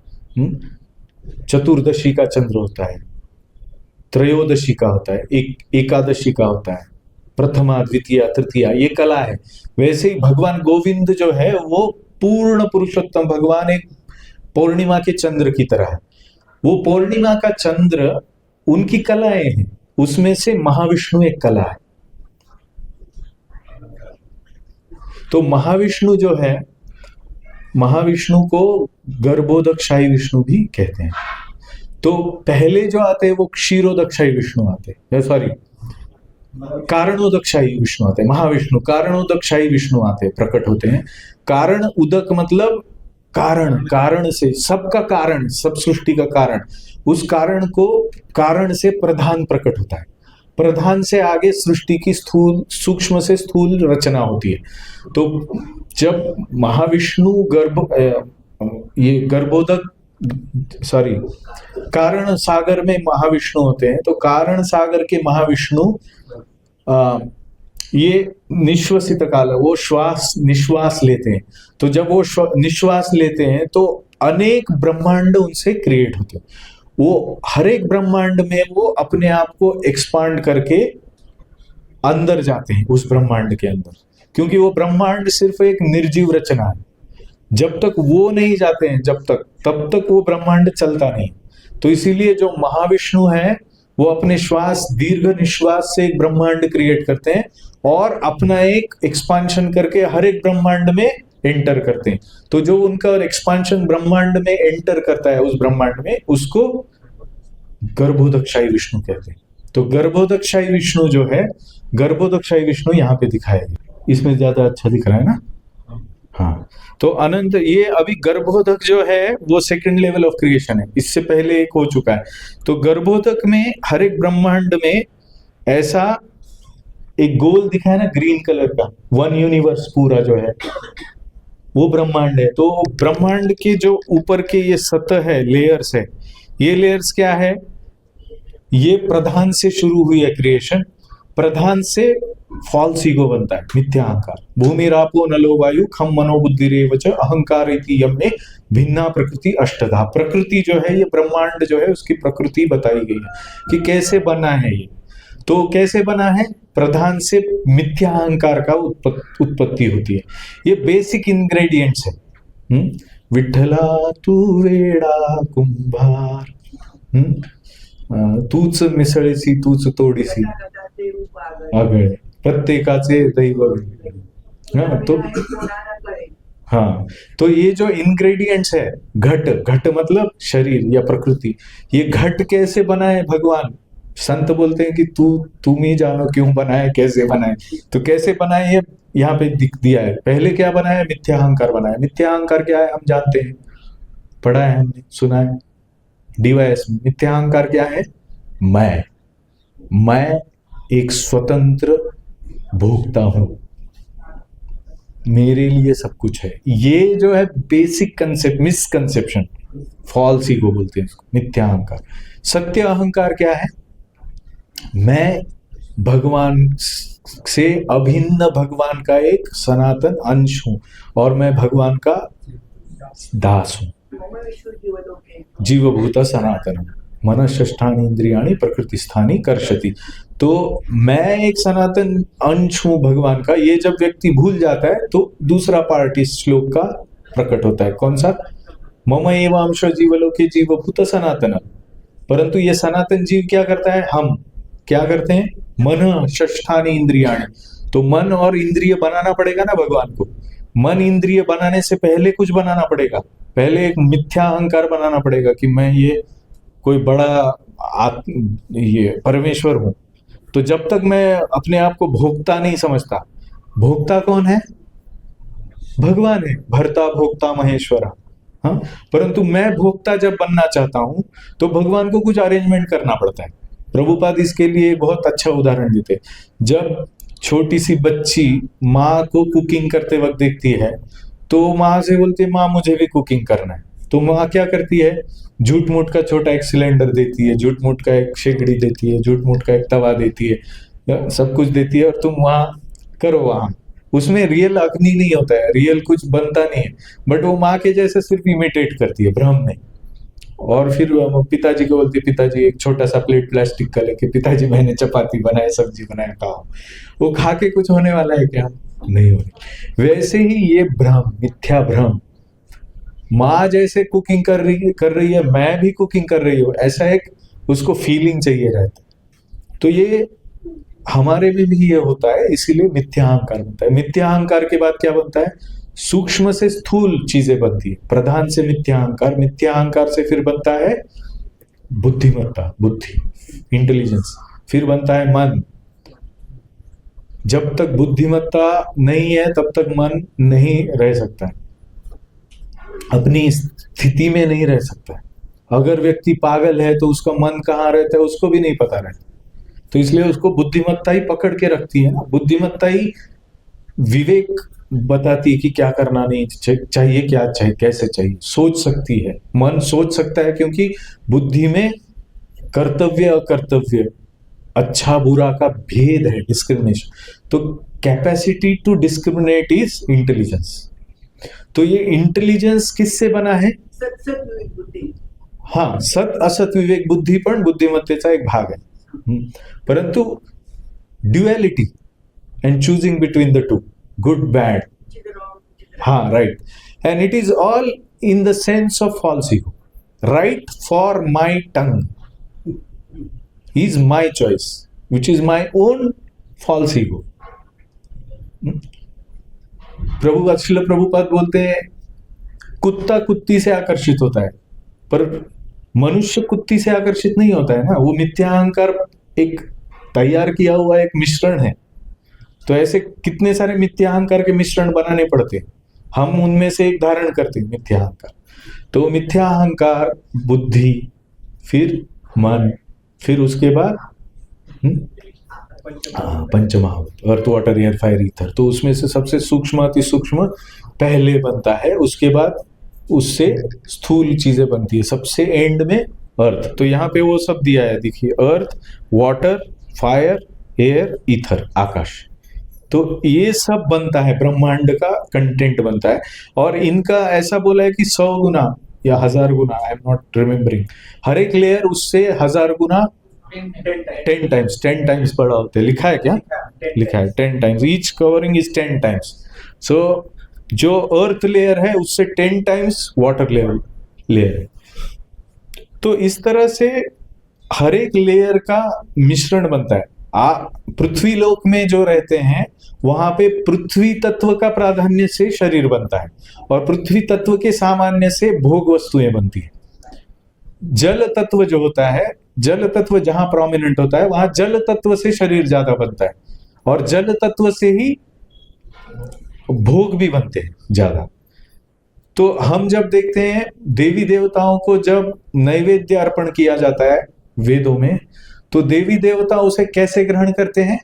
Speaker 1: चतुर्दशी का चंद्र होता है, त्रयोदशी का होता है, एकादशी का होता है, प्रथमा द्वितीया तृतीया, ये कला है। वैसे ही भगवान गोविंद जो है वो पूर्ण पुरुषोत्तम भगवान एक पूर्णिमा के चंद्र की तरह है। वो पूर्णिमा का चंद्र उनकी कलाएं हैं, उसमें से महाविष्णु एक कला है। तो महाविष्णु जो है, महाविष्णु को गर्भोदकशाही विष्णु भी कहते हैं। तो पहले जो आते हैं वो क्षीरोदकशाही विष्णु आते हैं, सॉरी कारणोदकशाही विष्णु आते हैं। महाविष्णु कारणोदकशाही विष्णु आते हैं, प्रकट होते हैं। कारण उदक मतलब कारण से, सबका कारण, सब सृष्टि का कारण, उस कारण को, कारण से प्रधान प्रकट होता है, प्रधान से आगे सृष्टि की स्थूल, सूक्ष्म से स्थूल रचना होती है। तो जब महाविष्णु ये गर्भोदक, सॉरी, कारण सागर में महाविष्णु होते हैं, तो कारण सागर के महाविष्णु ये निश्वसित काल, वो निश्वास लेते हैं। तो जब वो निश्वास लेते हैं तो अनेक ब्रह्मांड उनसे क्रिएट होते हैं। वो हर एक ब्रह्मांड में वो अपने आप को एक्सपांड करके अंदर जाते हैं, उस ब्रह्मांड के अंदर, क्योंकि वो ब्रह्मांड सिर्फ एक निर्जीव रचना है। जब तक वो नहीं जाते हैं, तब तक वो ब्रह्मांड चलता नहीं। तो इसीलिए जो महाविष्णु है वो अपने श्वास, दीर्घ निश्वास से एक ब्रह्मांड क्रिएट करते हैं और अपना एक एक्सपांशन करके हर एक ब्रह्मांड में एंटर करते हैं। तो जो उनका एक्सपांशन ब्रह्मांड में एंटर करता है, उस ब्रह्मांड में, उसको गर्भोदकशाही विष्णु कहते हैं। तो गर्भोदकशाही विष्णु जो है, गर्भोदकशाही विष्णु यहाँ पे दिखाया गया, इसमें ज्यादा अच्छा दिख रहा है ना। हाँ, तो अनंत, ये अभी गर्भोदक जो है वो सेकंड लेवल ऑफ क्रिएशन है, इससे पहले एक हो चुका है। तो गर्भोदक में हर एक ब्रह्मांड में ऐसा एक गोल दिखा है ना, ग्रीन कलर का, 1 यूनिवर्स पूरा जो है वो ब्रह्मांड है। तो ब्रह्मांड के जो ऊपर के ये सतह है, लेयर्स है, ये लेयर्स क्या है? ये प्रधान से शुरू हुई है क्रिएशन, प्रधान से फॉल्स ईगो बनता है, मिथ्या अहंकार। भूमि रापो नलो वायु खम मनोबुद्धिरेव च अहंकार इति यम में भिन्ना प्रकृति अष्टधा। प्रकृति जो है, ये ब्रह्मांड जो है, उसकी प्रकृति बताई गई है कि कैसे बना है ये। तो कैसे बना है? प्रधान से मिथ्या अहंकार का उत्पत्ति होती है। ये बेसिक इंग्रेडिएंट्स है। विठ्ठला तू वेडा कुंभार, तूच मिसळीसी तूच तोडीसी आगळे, प्रत्येकाचे दैव वेगळे। तो हाँ, तो ये जो इंग्रेडिएंट्स है, घट मतलब शरीर या प्रकृति, ये घट कैसे बना है भगवान? संत बोलते हैं कि तुम ही जानो क्यों बनाए, कैसे बनाए। तो कैसे बनाए ये यहाँ पे दिख दिया है। पहले क्या बनाया, मिथ्या अहंकार बनाया। मिथ्या अहंकार क्या है हम जानते हैं, पढ़ा है हमने, सुना है डीवाईएस में। मिथ्या अहंकार क्या है, मैं एक स्वतंत्र भोक्ता हूं, मेरे लिए सब कुछ है। ये जो है basic concept, misconception, false ego बोलते हैं इसको, मिथ्या अहंकार। सत्य अहंकार क्या है, मैं भगवान से अभिन्न, भगवान का एक सनातन अंश हूं और मैं भगवान का दास हूं।
Speaker 2: मम विश्व जीवलोके
Speaker 1: जीवभूत सनातन मनःष्ठानि इंद्रियाणि प्रकृतिस्थानि कर्षति। तो मैं एक सनातन अंश हूं भगवान का। ये जब व्यक्ति भूल जाता है तो दूसरा पार्ट इस श्लोक का प्रकट होता है। कौन सा, मम एव अंशो जीवलोके जीवभूत सनातन। परंतु ये सनातन जीव क्या करता है, हम क्या करते हैं, मन षष्ठानि इंद्रियाणि। तो मन और इंद्रिय बनाना पड़ेगा ना भगवान को। मन इंद्रिय बनाने से पहले कुछ बनाना पड़ेगा, पहले एक मिथ्या अहंकार बनाना पड़ेगा कि मैं ये कोई बड़ा ये परमेश्वर हूं। तो जब तक मैं अपने आप को भोक्ता नहीं समझता, भोक्ता कौन है, भगवान है, भर्ता भोक्ता महेश्वरा। हाँ, परंतु मैं भोक्ता जब बनना चाहता हूं तो भगवान को कुछ अरेंजमेंट करना पड़ता है। प्रभुपाद इसके लिए बहुत अच्छा उदाहरण देते हैं। जब छोटी सी बच्ची माँ को कुकिंग करते वक्त देखती है तो माँ से बोलती है, माँ मुझे भी कुकिंग करना है। तो माँ क्या करती है, झूठ मूठ का छोटा एक सिलेंडर देती है, झूठ मूठ का एक शेगड़ी देती है, झूठ मूठ का एक तवा देती है, सब कुछ देती है, और तुम वहां करो। वहां उसमें रियल अग्नि नहीं होता है, रियल कुछ बनता नहीं है, बट वो माँ के जैसे सिर्फ इमिटेट करती है भ्रम में। और फिर पिताजी को बोलती है, पिताजी एक छोटा सा प्लेट प्लास्टिक का लेके, पिताजी मैंने चपाती बनाए, सब्जी बनाए, खाओ। वो खा के कुछ होने वाला है क्या, नहीं होने। वैसे ही ये भ्रम, मिथ्या भ्रम, माँ जैसे कुकिंग कर रही है, मैं भी कुकिंग कर रही हूँ, ऐसा एक उसको फीलिंग चाहिए रहता है। तो ये हमारे में भी ये होता है, इसीलिए मिथ्या अहंकार बनता है। मिथ्या अहंकार के बाद क्या बनता है, सूक्ष्म से स्थूल चीजें बनती है। प्रधान से मिथ्या अहंकार, मिथ्या अहंकार से फिर बनता है बुद्धिमत्ता, बुद्धि, इंटेलिजेंस, फिर बनता है मन। जब तक बुद्धिमत्ता नहीं है तब तक मन नहीं रह सकता है, अपनी स्थिति में नहीं रह सकता है। अगर व्यक्ति पागल है तो उसका मन कहाँ रहता है उसको भी नहीं पता रहता। तो इसलिए उसको बुद्धिमत्ता ही पकड़ के रखती है ना। बुद्धिमत्ता ही विवेक बताती है कि क्या करना नहीं चाहिए, क्या चाहिए, कैसे चाहिए, सोच सकती है। मन सोच सकता है क्योंकि बुद्धि में कर्तव्य अकर्तव्य, अच्छा बुरा का भेद है, डिस्क्रिमिनेशन। तो capacity to discriminate is intelligence. तो ये इंटेलिजेंस किससे बना है,
Speaker 2: सत विवेक बुद्धी।
Speaker 1: हाँ, सत असत विवेक बुद्धी पण बुद्धिमत्तेचा एक भाग आहे। परंतु duality and choosing between the two, good bad, हाँ, right, and it is all in the sense of false ego. Right for my tongue is my choice, which is my own false ego. Srila Prabhupada बोलते हैं, कुत्ता कुत्ती से आकर्षित होता है पर मनुष्य कुत्ती से आकर्षित नहीं होता है ना। वो मिथ्या अहंकार एक तैयार किया हुआ एक मिश्रण है। तो ऐसे कितने सारे मिथ्या अहंकार के मिश्रण बनाने पड़ते हैं, हम उनमें से एक धारण करते हैं, मिथ्या अहंकार। तो मिथ्या अहंकार, बुद्धि, फिर मन, फिर उसके बाद पंचमहाभूत, earth water air fire ether. तो उसमें से सबसे सूक्ष्म अति सूक्ष्म पहले बनता है, उसके बाद उससे स्थूल चीजें बनती है, सबसे एंड में अर्थ। तो यहाँ पे वो सब दिया है, देखिए, अर्थ, वाटर, फायर, एयर, ईथर, आकाश। तो ये सब बनता है, ब्रह्मांड का कंटेंट बनता है। और इनका ऐसा बोला है कि 100 गुना या 1000 गुना, आई एम नॉट रिमेम्बरिंग, हर एक लेयर उससे 1000 गुना 10 टाइम्स बड़ा होता है। लिखा है क्या, लिखा है 10 times, each covering is 10 times. So जो अर्थ लेयर है उससे 10 टाइम्स वाटर लेयर है। तो इस तरह से हर एक लेयर का मिश्रण बनता है। पृथ्वी लोक में जो रहते हैं वहां पे पृथ्वी तत्व का प्राधान्य से शरीर बनता है और पृथ्वी तत्व के सामान्य से भोग वस्तुएं बनती है। जल तत्व जो होता है, जल तत्व जहां प्रोमिनेंट होता है वहां जल तत्व से शरीर ज्यादा बनता है, और जल तत्व से ही भोग भी बनते हैं ज्यादा। तो हम जब देखते हैं देवी देवताओं को जब नैवेद्य अर्पण किया जाता है वेदों में, तो देवी देवता उसे कैसे ग्रहण करते हैं?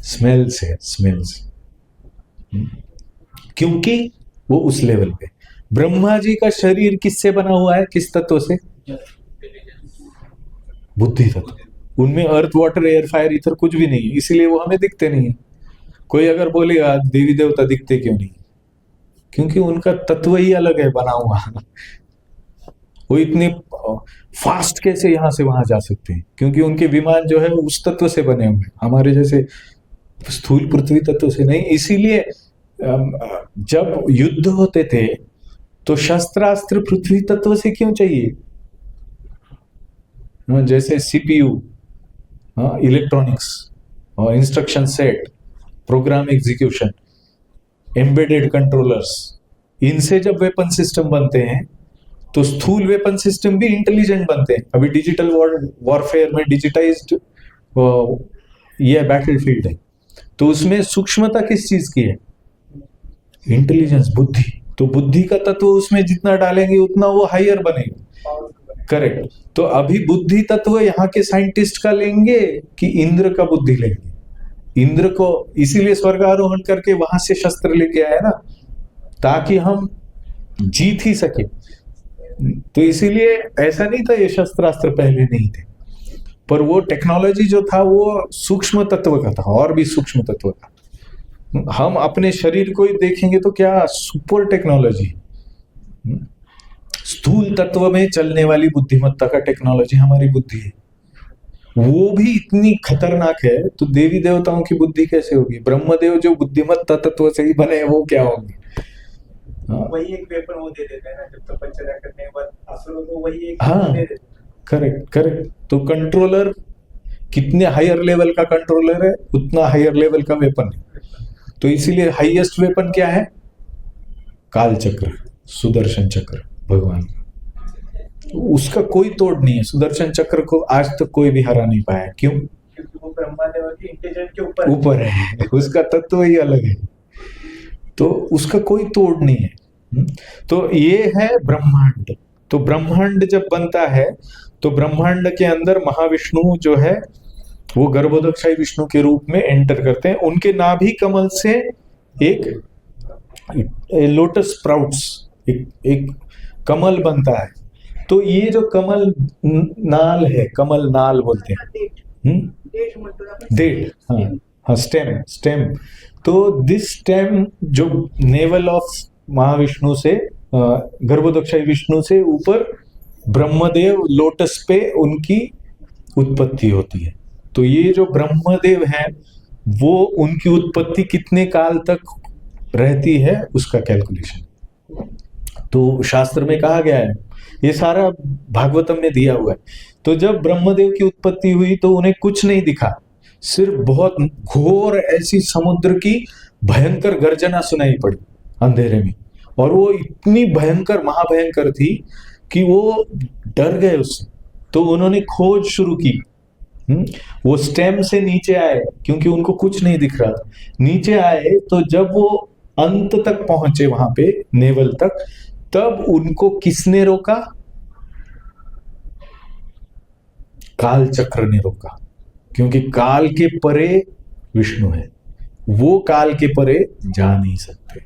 Speaker 1: स्मेल से, स्मेल से। क्योंकि वो उस लेवल पे। ब्रह्मा जी का शरीर किससे बना हुआ है, किस तत्व से? बुद्धि तत्व। उनमें अर्थ, वाटर, एयर, फायर, इथर कुछ भी नहीं है, इसीलिए वो हमें दिखते नहीं है। कोई अगर बोलेगा देवी देवता दिखते क्यों नहीं, क्योंकि उनका तत्व ही अलग है बना हुआ। वो इतने फास्ट कैसे यहां से वहां जा सकते हैं, क्योंकि उनके विमान जो है उस तत्व से बने हुए, हमारे जैसे स्थूल पृथ्वी तत्व से नहीं। इसीलिए जब युद्ध होते थे तो शस्त्रास्त्र पृथ्वी तत्व से क्यों चाहिए? जैसे सीपीयू, इलेक्ट्रॉनिक्स और instruction set, program execution, embedded controllers, इनसे जब वेपन सिस्टम बनते हैं तो स्थूल वेपन सिस्टम भी इंटेलिजेंट बनते हैं। अभी डिजिटल वॉरफेयर में डिजिटाइज्ड ये बैटलफील्ड है, तो उसमें सूक्ष्मता किस चीज की है? इंटेलिजेंस, बुद्धि। तो बुद्धि का तत्व उसमें जितना डालेंगे उतना वो हायर बनेगा। करेक्ट। तो अभी बुद्धि तत्व यहाँ के साइंटिस्ट का लेंगे कि इंद्र का बुद्धि लेंगे? इंद्र को इसीलिए स्वर्गारोहण करके वहां से शस्त्र लेके आया ना, ताकि हम जीत ही सके। तो इसीलिए ऐसा नहीं था ये शस्त्रास्त्र पहले नहीं थे, पर वो टेक्नोलॉजी जो था वो सूक्ष्म तत्व का था, और भी सूक्ष्म तत्व का। हम अपने शरीर को ही देखेंगे तो क्या सुपर टेक्नोलॉजी, स्थूल तत्व में चलने वाली बुद्धिमत्ता का टेक्नोलॉजी हमारी बुद्धि है, वो भी इतनी खतरनाक है। तो देवी देवताओं की बुद्धि कैसे होगी? ब्रह्मदेव जो बुद्धिमत्ता तत्व से ही बने वो क्या होंगे?
Speaker 5: वही एक वेपन वो दे देते हैं ना, जब तपस्या करने के बाद असुरों को वही एक
Speaker 1: हाँ,
Speaker 5: दे देते हैं।
Speaker 1: Correct correct. तो कंट्रोलर कितने हायर लेवल का कंट्रोलर है उतना हायर लेवल का वेपन है। तो इसीलिए हाईएस्ट वेपन क्या है? काल चक्र, सुदर्शन चक्र भगवान। उसका कोई तोड़ नहीं है। सुदर्शन चक्र को आज तक कोई भी हरा नहीं पाया। क्यों?
Speaker 5: क्योंकि वो ब्रह्मा देव के इंटेलिजेंट के
Speaker 1: ऊपर है, उसका तत्व ही अलग है, तो उसका कोई तोड़ नहीं है। तो ये है ब्रह्मांड। तो ब्रह्मांड जब बनता है तो ब्रह्मांड के अंदर महाविष्णु जो है वो गर्भोदक्षाई विष्णु के रूप में एंटर करते हैं। उनके नाभि कमल से एक लोटस स्प्राउट्स, एक कमल बनता है। तो ये जो कमल नाल है, कमल नाल बोलते हैं,
Speaker 2: देश म्हणतो ना आपण.
Speaker 1: डेट, हाँ स्टेम। तो दिस स्टेम जो नेवल ऑफ महाविष्णु से, गर्भोदक्षाई विष्णु से ऊपर ब्रह्मदेव लोटस पे उनकी उत्पत्ति होती है। तो ये जो ब्रह्मदेव है वो उनकी उत्पत्ति कितने काल तक रहती है उसका कैलकुलेशन तो शास्त्र में कहा गया है। ये सारा भागवतम में दिया हुआ है। तो जब ब्रह्मदेव की उत्पत्ति हुई तो उन्हें कुछ नहीं दिखा, सिर्फ बहुत घोर ऐसी समुद्र की भयंकर गर्जना सुनाई पड़ी अंधेरे में, और वो इतनी भयंकर, महाभयंकर थी कि वो डर गए उससे। तो उन्होंने खोज शुरू की। वो स्टेम से नीचे आए क्योंकि उनको कुछ नहीं दिख रहा था। नीचे आए तो जब वो अंत तक पहुंचे वहां पे, नेवल तक, तब उनको किसने रोका? काल चक्र ने रोका, क्योंकि काल के परे विष्णु है, वो काल के परे जा नहीं सकते।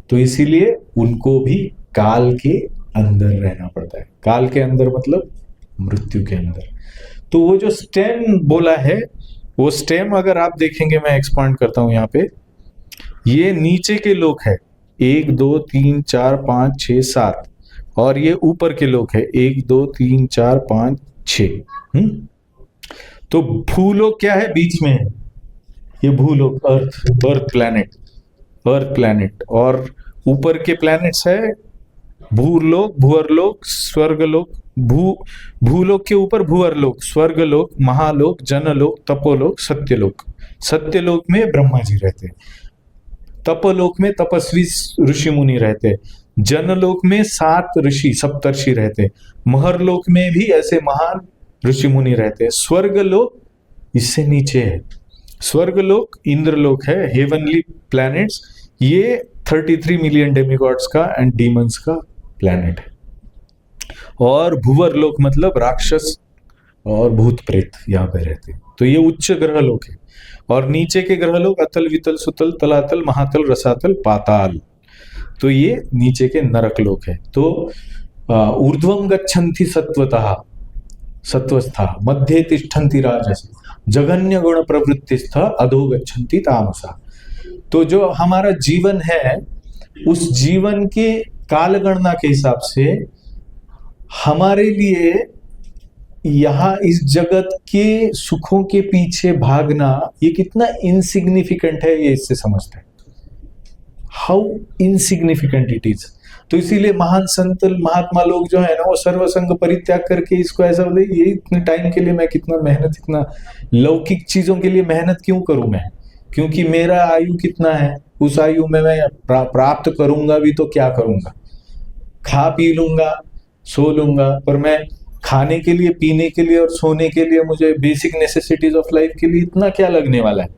Speaker 1: तो इसीलिए उनको भी काल के अंदर रहना पड़ता है। काल के अंदर मतलब मृत्यु के अंदर। तो वो जो स्टेम बोला है, वो स्टेम अगर आप देखेंगे, मैं एक्सपांड करता हूं यहाँ पे, ये नीचे के लोक है 1 2 3 4 5 6 7, और ये ऊपर के लोक है 1 2 3 4 5 6। तो भूलोक क्या है? बीच में है ये भूलोक, अर्थ प्लैनेट, और ऊपर के प्लैनेट्स है भूलोक, भुअरलोक, स्वर्गलोक। भूलोक के ऊपर भुअरलोक, स्वर्गलोक, महालोक, जनलोक, तपोलोक, सत्यलोक। सत्यलोक में ब्रह्मा जी रहते हैं। तपलोक में तपस्वी ऋषि मुनि रहते, जनलोक में 7 ऋषि सप्तर्षि रहते, महरलोक में भी ऐसे महान ऋषि मुनि रहते। स्वर्गलोक इससे नीचे है। स्वर्गलोक इंद्रलोक है, हेवनली प्लैनेट्स, ये 33 मिलियन डेमिगॉड्स का एंड डीमंस का प्लैनेट है। और भूवरलोक मतलब राक्षस और भूत प्रेत यहाँ पे रहते हैं। तो ये उच्च ग्रह लोक है। और नीचे के ग्रह लोक अतल वितल सुतल तलातल महातल रसातल पाताल, तो ये नीचे के नरक लोक है। तो ऊर्ध्वम गच्छन्ति सत्वतः सत्वस्था, मध्ये तिष्ठन्ति राजसी, जघन्य गुण प्रवृत्तिस्थ अधो गच्छन्ति तामसा। तो जो हमारा जीवन है, उस जीवन के कालगणना के हिसाब से हमारे लिए यहाँ इस जगत के सुखों के पीछे भागना ये कितना इनसिग्निफिकेंट है, ये इससे समझते हैं हाउ इनसिग्निफिकेंट इट इज। तो इसीलिए महान संत महात्मा लोग जो है ना, वो सर्वसंग परित्याग करके इसको ऐसा बोले, ये इतने टाइम के लिए मैं कितना मेहनत, इतना लौकिक चीजों के लिए मेहनत क्यों करूं मैं, क्योंकि मेरा आयु कितना है, उस आयु में मैं प्राप्त करूंगा भी तो क्या करूंगा, खा पी लूंगा सो लूंगा, पर मैं खाने के लिए पीने के लिए और सोने के लिए मुझे बेसिक नेसेसिटीज ऑफ लाइफ के लिए इतना क्या लगने वाला है,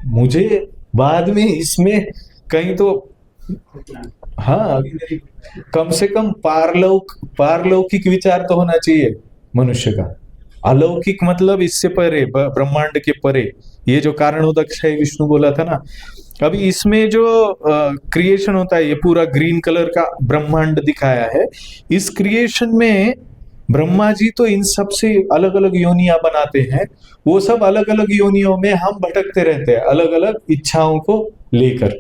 Speaker 1: मुझे बाद में इसमें कहीं तो हाँ कम से कम पारलौकिक विचार तो होना चाहिए मनुष्य का। अलौकिक मतलब इससे परे, ब्रह्मांड के परे, ये जो कारणोदक है विष्णु बोला था ना। अभी इसमें जो क्रिएशन होता है, ये पूरा ग्रीन कलर का ब्रह्मांड दिखाया है। इस क्रिएशन में ब्रह्मा जी तो इन सब से अलग अलग योनियां बनाते हैं, वो सब अलग अलग योनियों में हम भटकते रहते हैं, अलग अलग इच्छाओं को लेकर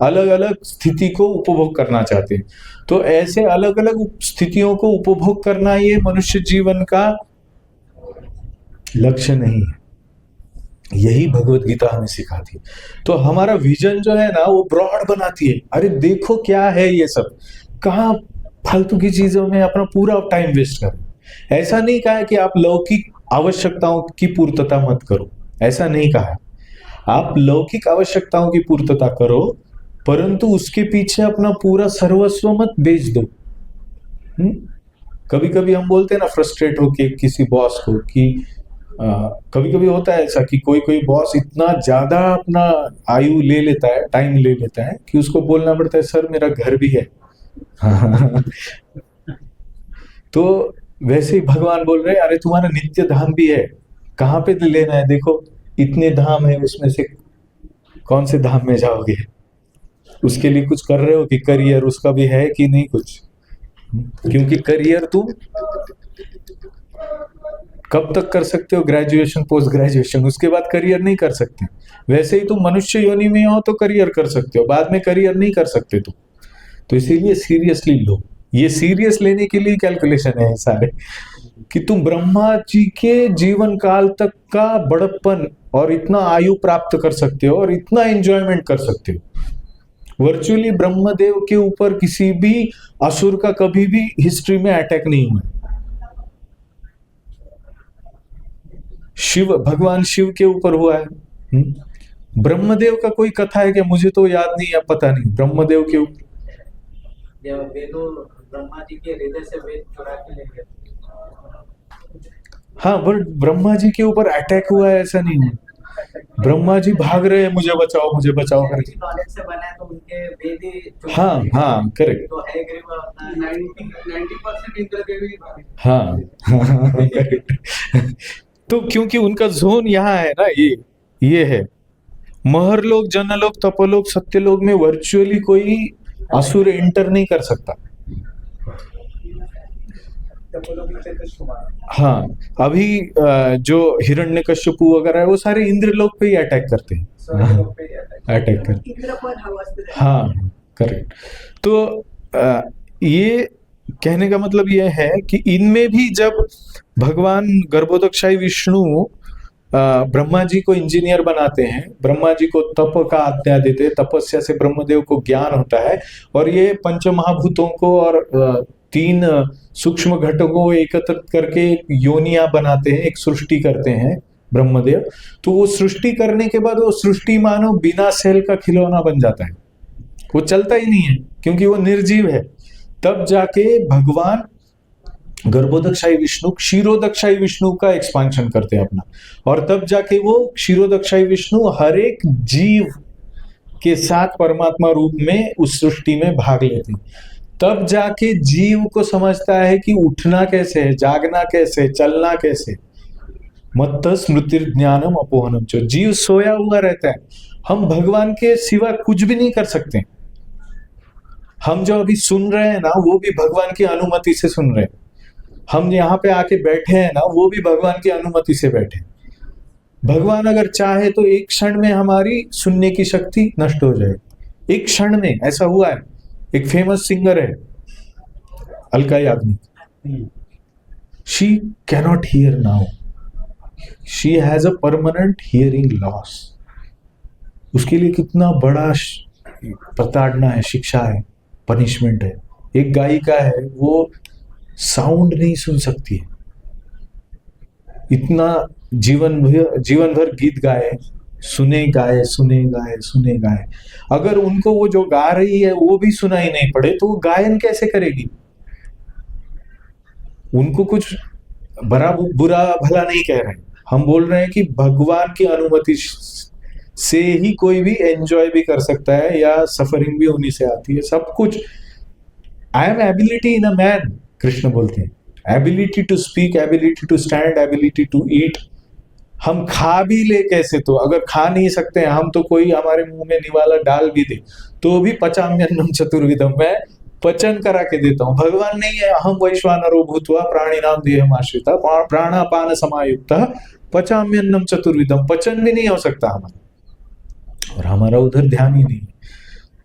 Speaker 1: अलग अलग स्थिति को उपभोग करना चाहते हैं। तो ऐसे अलग अलग स्थितियों को उपभोग करना ये मनुष्य जीवन का लक्ष्य नहीं है, यही भगवत गीता हमें सिखाती है। तो हमारा विजन जो है ना, वो ब्रॉड बनाती है। अरे देखो क्या है ये सब, कहाँ फालतू की चीजों में अपना पूरा टाइम वेस्ट करें। ऐसा नहीं कहा है कि आप लौकिक आवश्यकताओं की पूर्तता मत करो, ऐसा नहीं कहा है। आप लौकिक आवश्यकताओं की पूर्तता करो, परंतु उसके पीछे अपना पूरा सर्वस्व मत बेच दो। कभी कभी हम बोलते हैं ना फ्रस्ट्रेट होके किसी बॉस को कि कभी कभी होता है ऐसा कि कोई बॉस इतना ज्यादा अपना आयु ले लेता है, टाइम ले लेता है कि उसको बोलना पड़ता है सर मेरा घर भी है। तो वैसे ही भगवान बोल रहे हैं अरे तुम्हारा नित्य धाम भी है, कहाँ पे लेना है, देखो इतने धाम है, उसमें से कौन से धाम में जाओगे, उसके लिए कुछ कर रहे हो कि करियर उसका भी है कि नहीं कुछ, क्योंकि करियर तुम कब तक कर सकते हो, ग्रेजुएशन पोस्ट ग्रेजुएशन, उसके बाद करियर नहीं कर सकते। वैसे ही तुम मनुष्य योनि में हो तो करियर कर सकते हो, बाद में करियर नहीं कर सकते तुम। तो इसीलिए सीरियसली लो, ये सीरियस लेने के लिए कैलकुलेशन है सारे, कि तुम ब्रह्मा जी के जीवन काल तक का बड़प्पन और इतना आयु प्राप्त कर सकते हो और इतना एंजॉयमेंट कर सकते हो। वर्चुअली ब्रह्मदेव के ऊपर किसी भी असुर का कभी भी हिस्ट्री में अटैक नहीं हुआ। शिव, भगवान शिव के ऊपर हुआ है। ब्रह्मदेव का कोई कथा है क्या, मुझे तो याद नहीं है, पता नहीं। ब्रह्मदेव के ऊपर
Speaker 4: वेदों ब्रह्मा जी के हृदय से वेद चुरा के ले गए।
Speaker 1: हाँ, बट ब्रह्मा जी के ऊपर अटैक हुआ है ऐसा नहीं है। ब्रह्मा जी भाग रहे हैं मुझे बचाओ करके।
Speaker 4: नॉलेज से बना है तो उनके वेद ही
Speaker 1: हाँ करेक्ट।
Speaker 4: तो है ग्रीव अपना
Speaker 3: 90% इंद्रदेव ही भागे।
Speaker 1: हाँ करेक्ट। तो क्योंकि उनका जोन यहाँ है ना, ये है महरलोक, जनलोक, तपोलोक, सत्यलोक में वर्चुअली कोई असुर एंटर नहीं कर सकता। हाँ, अभी जो हिरण्यकश्यपु वगैरह है वो सारे इंद्रलोक पे ही अटैक करते हैं, अटैक करते
Speaker 2: इंद्र पर हवस है।
Speaker 1: हाँ करेक्ट। तो ये कहने का मतलब ये है कि इनमें भी जब भगवान गर्भोदकशाही विष्णु ब्रह्मा जी को इंजीनियर बनाते हैं, ब्रह्मा जी को तप का आज्ञा देते हैं, तपस्या से ब्रह्मदेव को ज्ञान होता है और ये पंच महाभूतों को और 3 सूक्ष्म घटकों को एकत्रित करके एक योनिया बनाते हैं, एक सृष्टि करते हैं ब्रह्मदेव, तो वो सृष्टि करने के बाद वो सृष्टि मानो बिना सेल का खिलौना बन जाता है, वो चलता ही नहीं है क्योंकि वो निर्जीव है। तब जाके भगवान गर्भोदकशाही विष्णु क्षीरोदकशाही विष्णु का एक्सपांशन करते हैं अपना, और तब जाके वो क्षीरोदकशाही विष्णु हर एक जीव के साथ परमात्मा रूप में उस सृष्टि में भाग लेते हैं। तब जाके जीव को समझता है कि उठना कैसे है, जागना कैसे है, चलना कैसे। मत्त स्मृतिर्ज्ञानम अपोहनम, जो जीव सोया हुआ रहता है, हम भगवान के सिवा कुछ भी नहीं कर सकते। हम जो अभी सुन रहे हैं ना, वो भी भगवान की अनुमति से सुन रहे हैं। हम यहाँ पे आके बैठे हैं ना, वो भी भगवान की अनुमति से बैठे। भगवान अगर चाहे तो एक क्षण में हमारी सुनने की शक्ति नष्ट हो जाए, एक क्षण में। ऐसा हुआ है, एक फेमस सिंगर है Alka Yagnik, she cannot here now, she has a permanent hearing loss. उसके लिए कितना बड़ा प्रताड़ना है, शिक्षा है, पनिशमेंट है। एक गायिका है, वो साउंड नहीं सुन सकती है, इतना जीवन भर गीत गाए, सुने गाए, सुने गाए, सुने गाए। अगर उनको वो जो गा रही है वो भी सुनाई नहीं पड़े तो वो गायन कैसे करेगी? उनको कुछ बुरा भला नहीं कह रहे हैं, हम बोल रहे हैं कि भगवान की अनुमति से ही कोई भी एंजॉय भी कर सकता है, या सफरिंग भी उन्हीं से आती है, सब कुछ। I am ability in a man, Krishna बोलते हैं, ability to speak, ability to stand, ability to eat. हम खा भी ले कैसे? तो अगर खा नहीं सकते हैं हम, तो कोई हमारे मुंह में निवाला डाल भी दे तो भी पचाम्यन्नम चतुर्विधम, मैं पचन करा के देता हूँ। भगवान नहीं है, अहम वैश्वानरो भूत्वा प्राणिनाम देहम आश्रिता प्राणापान समायुक्ता पचाम्यन्नम चतुर्विधम, पचन भी नहीं हो सकता हमारा, और हमारा उधर ध्यान ही नहीं।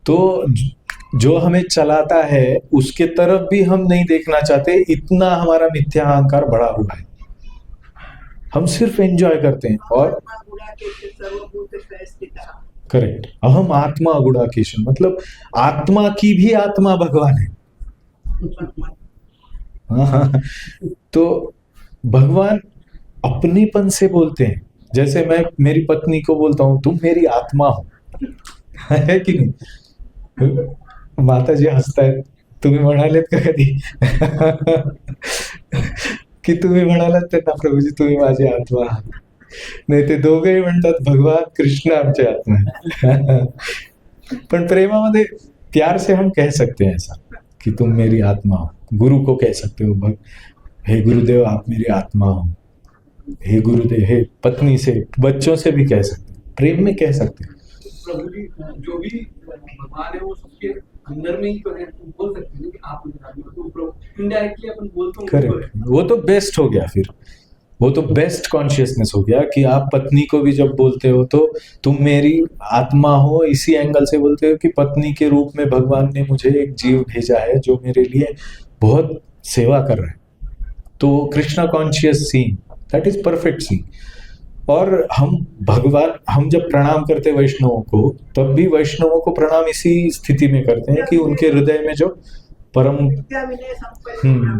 Speaker 1: तो जो हमें चलाता है उसके तरफ भी हम नहीं देखना चाहते, इतना हमारा मिथ्या अहंकार बढ़ा हुआ है। हम सिर्फ एंजॉय करते हैं। और करेक्ट, अहम आत्मा गुणाकेशन, मतलब आत्मा की भी आत्मा भगवान है। हाँ, तो भगवान अपनेपन से बोलते हैं। जैसे मैं मेरी पत्नी को बोलता हूं तुम मेरी आत्मा हो, है कि नहीं? माता जी हसता है, तुम्ही म्हणालेत का कधी की तुम्ही म्हणालात त्यांना प्रभूजी तुम्ही माझी आत्मा आहात? नाही, ते दोघेही म्हणतात भगवान कृष्ण आमची आत्मा है। पण प्रेमामध्ये प्यार से हम कह सकते हैं ऐसा कि तुम मेरी आत्मा हो। गुरु को कह सकते हो, हे गुरुदेव आप मेरी आत्मा हो, हे गुरुदेव, हे पत्नी से, बच्चों से भी कह सकते हैं, प्रेम में कह सकते हैं।
Speaker 3: प्रभु जी, जो भी भगवान है वो सबके अंदर में ही तो है, तुम बोल सकते हैं कि आप इनडायरेक्टली अपन बोलते हैं।
Speaker 1: करेक्ट, वो तो बेस्ट हो गया, फिर वो तो बेस्ट कॉन्शियसनेस हो गया कि आप पत्नी को भी जब बोलते हो तो तुम मेरी आत्मा हो, इसी एंगल से बोलते हो कि पत्नी के रूप में भगवान ने मुझे एक जीव भेजा है जो मेरे लिए बहुत सेवा कर रहा है। तो Krishna conscious seeing, that is perfect seeing. और हम जब प्रणाम करते हैं वैष्णवों को, तब भी वैष्णवों को प्रणाम इसी स्थिति में करते हैं कि उनके हृदय में जो परम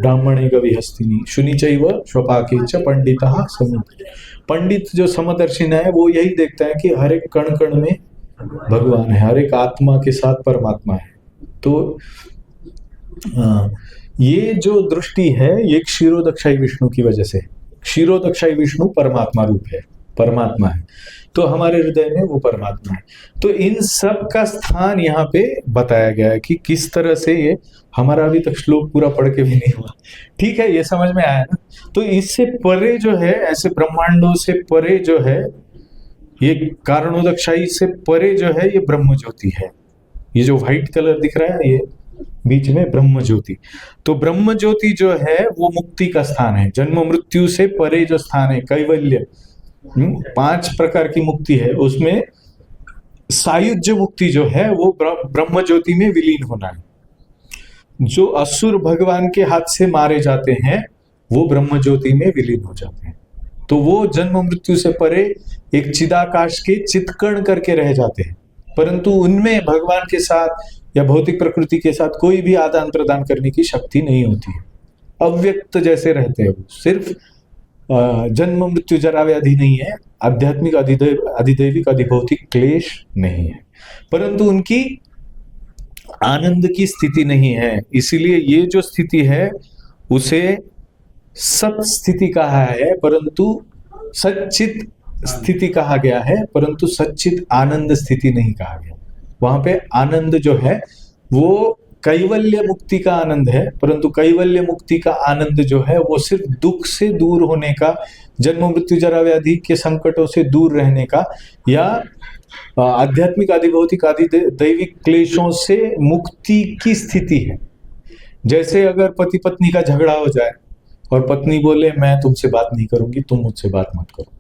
Speaker 1: ब्राह्मणे गविहस्तिनी शुनिचैव स्वपाकेच पंडितः समुद्र, पंडित जो समदर्शिन है वो यही देखता है कि हर एक कण कण में भगवान है, हर एक आत्मा के साथ परमात्मा है। तो ये जो दृष्टि है ये क्षीरोदकशाही विष्णु की वजह से। क्षीरोदकशाही विष्णु परमात्मा रूप है, परमात्मा है, तो हमारे हृदय में वो परमात्मा है। तो इन सब का स्थान यहाँ पे बताया गया है कि किस तरह से ये, हमारा अभी तक श्लोक पूरा पढ़ के भी नहीं हुआ, ठीक है, ये समझ में आया ना? तो इससे परे जो है, ऐसे ब्रह्मांडों से परे जो है, ये कारणोदकशाही से परे जो है, ये ब्रह्म ज्योति है। ये जो व्हाइट कलर दिख रहा है, ये बीच में ब्रह्म ज्योति। तो ब्रह्म ज्योति जो है वो मुक्ति का स्थान है, जन्म मृत्यु से परे जो स्थान है, कैवल्य, 5 प्रकार की मुक्ति है, उसमें सायुज्य मुक्ति जो है वो ब्रह्म ज्योति में विलीन होना है। जो असुर भगवान के हाथ से मारे जाते हैं वो ब्रह्म ज्योति में विलीन हो जाते हैं। तो वो जन्म मृत्यु से परे एक चिदाकाश के चित्कण करके रह जाते हैं, परंतु उनमें भगवान के साथ या भौतिक प्रकृति के साथ कोई भी आदान प्रदान करने की शक्ति नहीं होती है। अव्यक्त जैसे रहते हैं वो, सिर्फ जन्म मृत्यु जरा व्याधि नहीं है, आध्यात्मिक अधिदैविक अधिभौतिक क्लेश नहीं है, परंतु उनकी आनंद की स्थिति नहीं है। इसीलिए ये जो स्थिति है उसे सत स्थिति कहा है, परंतु सच्चित स्थिति कहा गया है, परंतु सच्चित आनंद स्थिति नहीं कहा गया। वहां पे आनंद जो है वो कैवल्य मुक्ति का आनंद है, परंतु कैवल्य मुक्ति का आनंद जो है वो सिर्फ दुख से दूर होने का, जन्म मृत्यु जरा व्याधि के संकटों से दूर रहने का, या आध्यात्मिक अधिभौतिक आदि दैविक क्लेशों से मुक्ति की स्थिति है। जैसे अगर पति पत्नी का झगड़ा हो जाए और पत्नी बोले मैं तुमसे बात नहीं करूंगी, तुम मुझसे बात मत करो,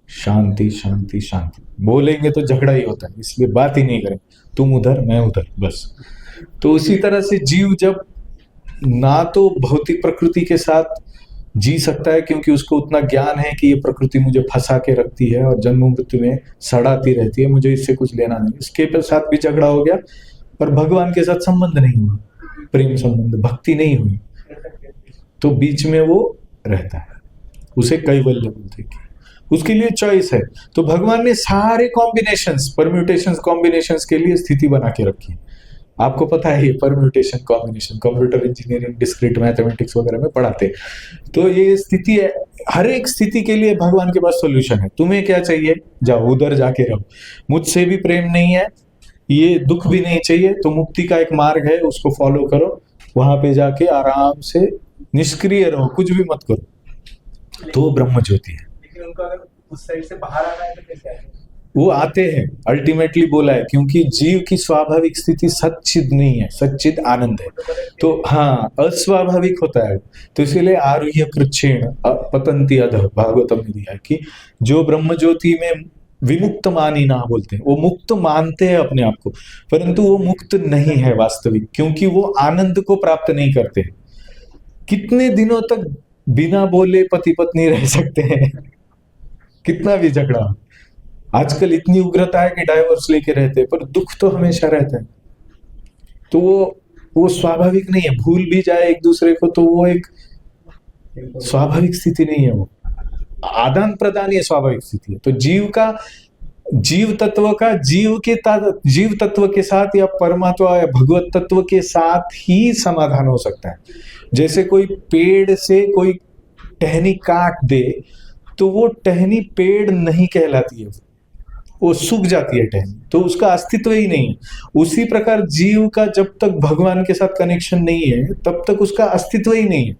Speaker 1: शांति शांति शांति, बोलेंगे तो झगड़ा ही होता है, इसलिए बात ही नहीं करें, तुम उधर मैं उधर, बस। तो उसी तरह से जीव जब ना तो भौतिक प्रकृति के साथ जी सकता है, क्योंकि उसको उतना ज्ञान है कि ये प्रकृति मुझे फंसा के रखती है और जन्म मृत्यु में सड़ाती रहती है, मुझे इससे कुछ लेना नहीं, इसके साथ भी झगड़ा हो गया, और भगवान के साथ संबंध नहीं हुआ, प्रेम संबंध, भक्ति नहीं हुई, तो बीच में वो रहता है, उसे कैवल्य बोलते हैं। उसके लिए चॉइस है। तो भगवान ने सारे कॉम्बिनेशंस, परम्यूटेशंस, कॉम्बिनेशंस के लिए स्थिति बना के रखी है। आपको पता है ये permutation, combination, computer engineering, discrete mathematics वगैरह में पढ़ाते हैं। तो ये स्थिति है, हर एक स्थिति के लिए भगवान के पास सॉल्यूशन है। तुम्हें क्या चाहिए, जाओ उधर जाके रहो, मुझसे भी प्रेम नहीं है, ये दुख भी नहीं चाहिए, तो मुक्ति का एक मार्ग है, उसको फॉलो करो, वहां पे जाके आराम से निष्क्रिय रहो, कुछ भी मत करो, तो ब्रह्म ज्योति है।
Speaker 5: लेकिन उनको अगर उस साइड से बाहर आना है तो कैसे आएंगे?
Speaker 1: वो आते हैं, अल्टीमेटली बोला है, क्योंकि जीव की स्वाभाविक स्थिति सच्चिद नहीं है, सच्चिद आनंद है। तो हाँ, अस्वाभाविक होता है, तो इसीलिए आरुह्य कृच्छेण पतंती अधः, भागवतम में दिया है कि जो ब्रह्म ज्योति में विमुक्त मानी ना बोलते हैं, वो मुक्त मानते हैं अपने आप को, परंतु वो मुक्त नहीं है वास्तविक, क्योंकि वो आनंद को प्राप्त नहीं करते। कितने दिनों तक बिना बोले पति पत्नी रह सकते हैं, कितना भी झगड़ा, आजकल इतनी उग्रता है कि डाइवोर्स लेके रहते हैं, पर दुख तो हमेशा रहता है। तो वो स्वाभाविक नहीं है, भूल भी जाए एक दूसरे को तो वो एक स्वाभाविक स्थिति नहीं है, वो आदान प्रदान ये स्वाभाविक स्थिति है। तो जीव तत्व के साथ या परमात्मा या भगवत तत्व के साथ ही समाधान हो सकता है। जैसे कोई पेड़ से कोई टहनी काट दे तो वो टहनी पेड़ नहीं कहलाती है, वो सूख जाती है टहनी, तो उसका अस्तित्व ही नहीं है। उसी प्रकार जीव का जब तक भगवान के साथ कनेक्शन नहीं है तब तक उसका अस्तित्व ही नहीं है।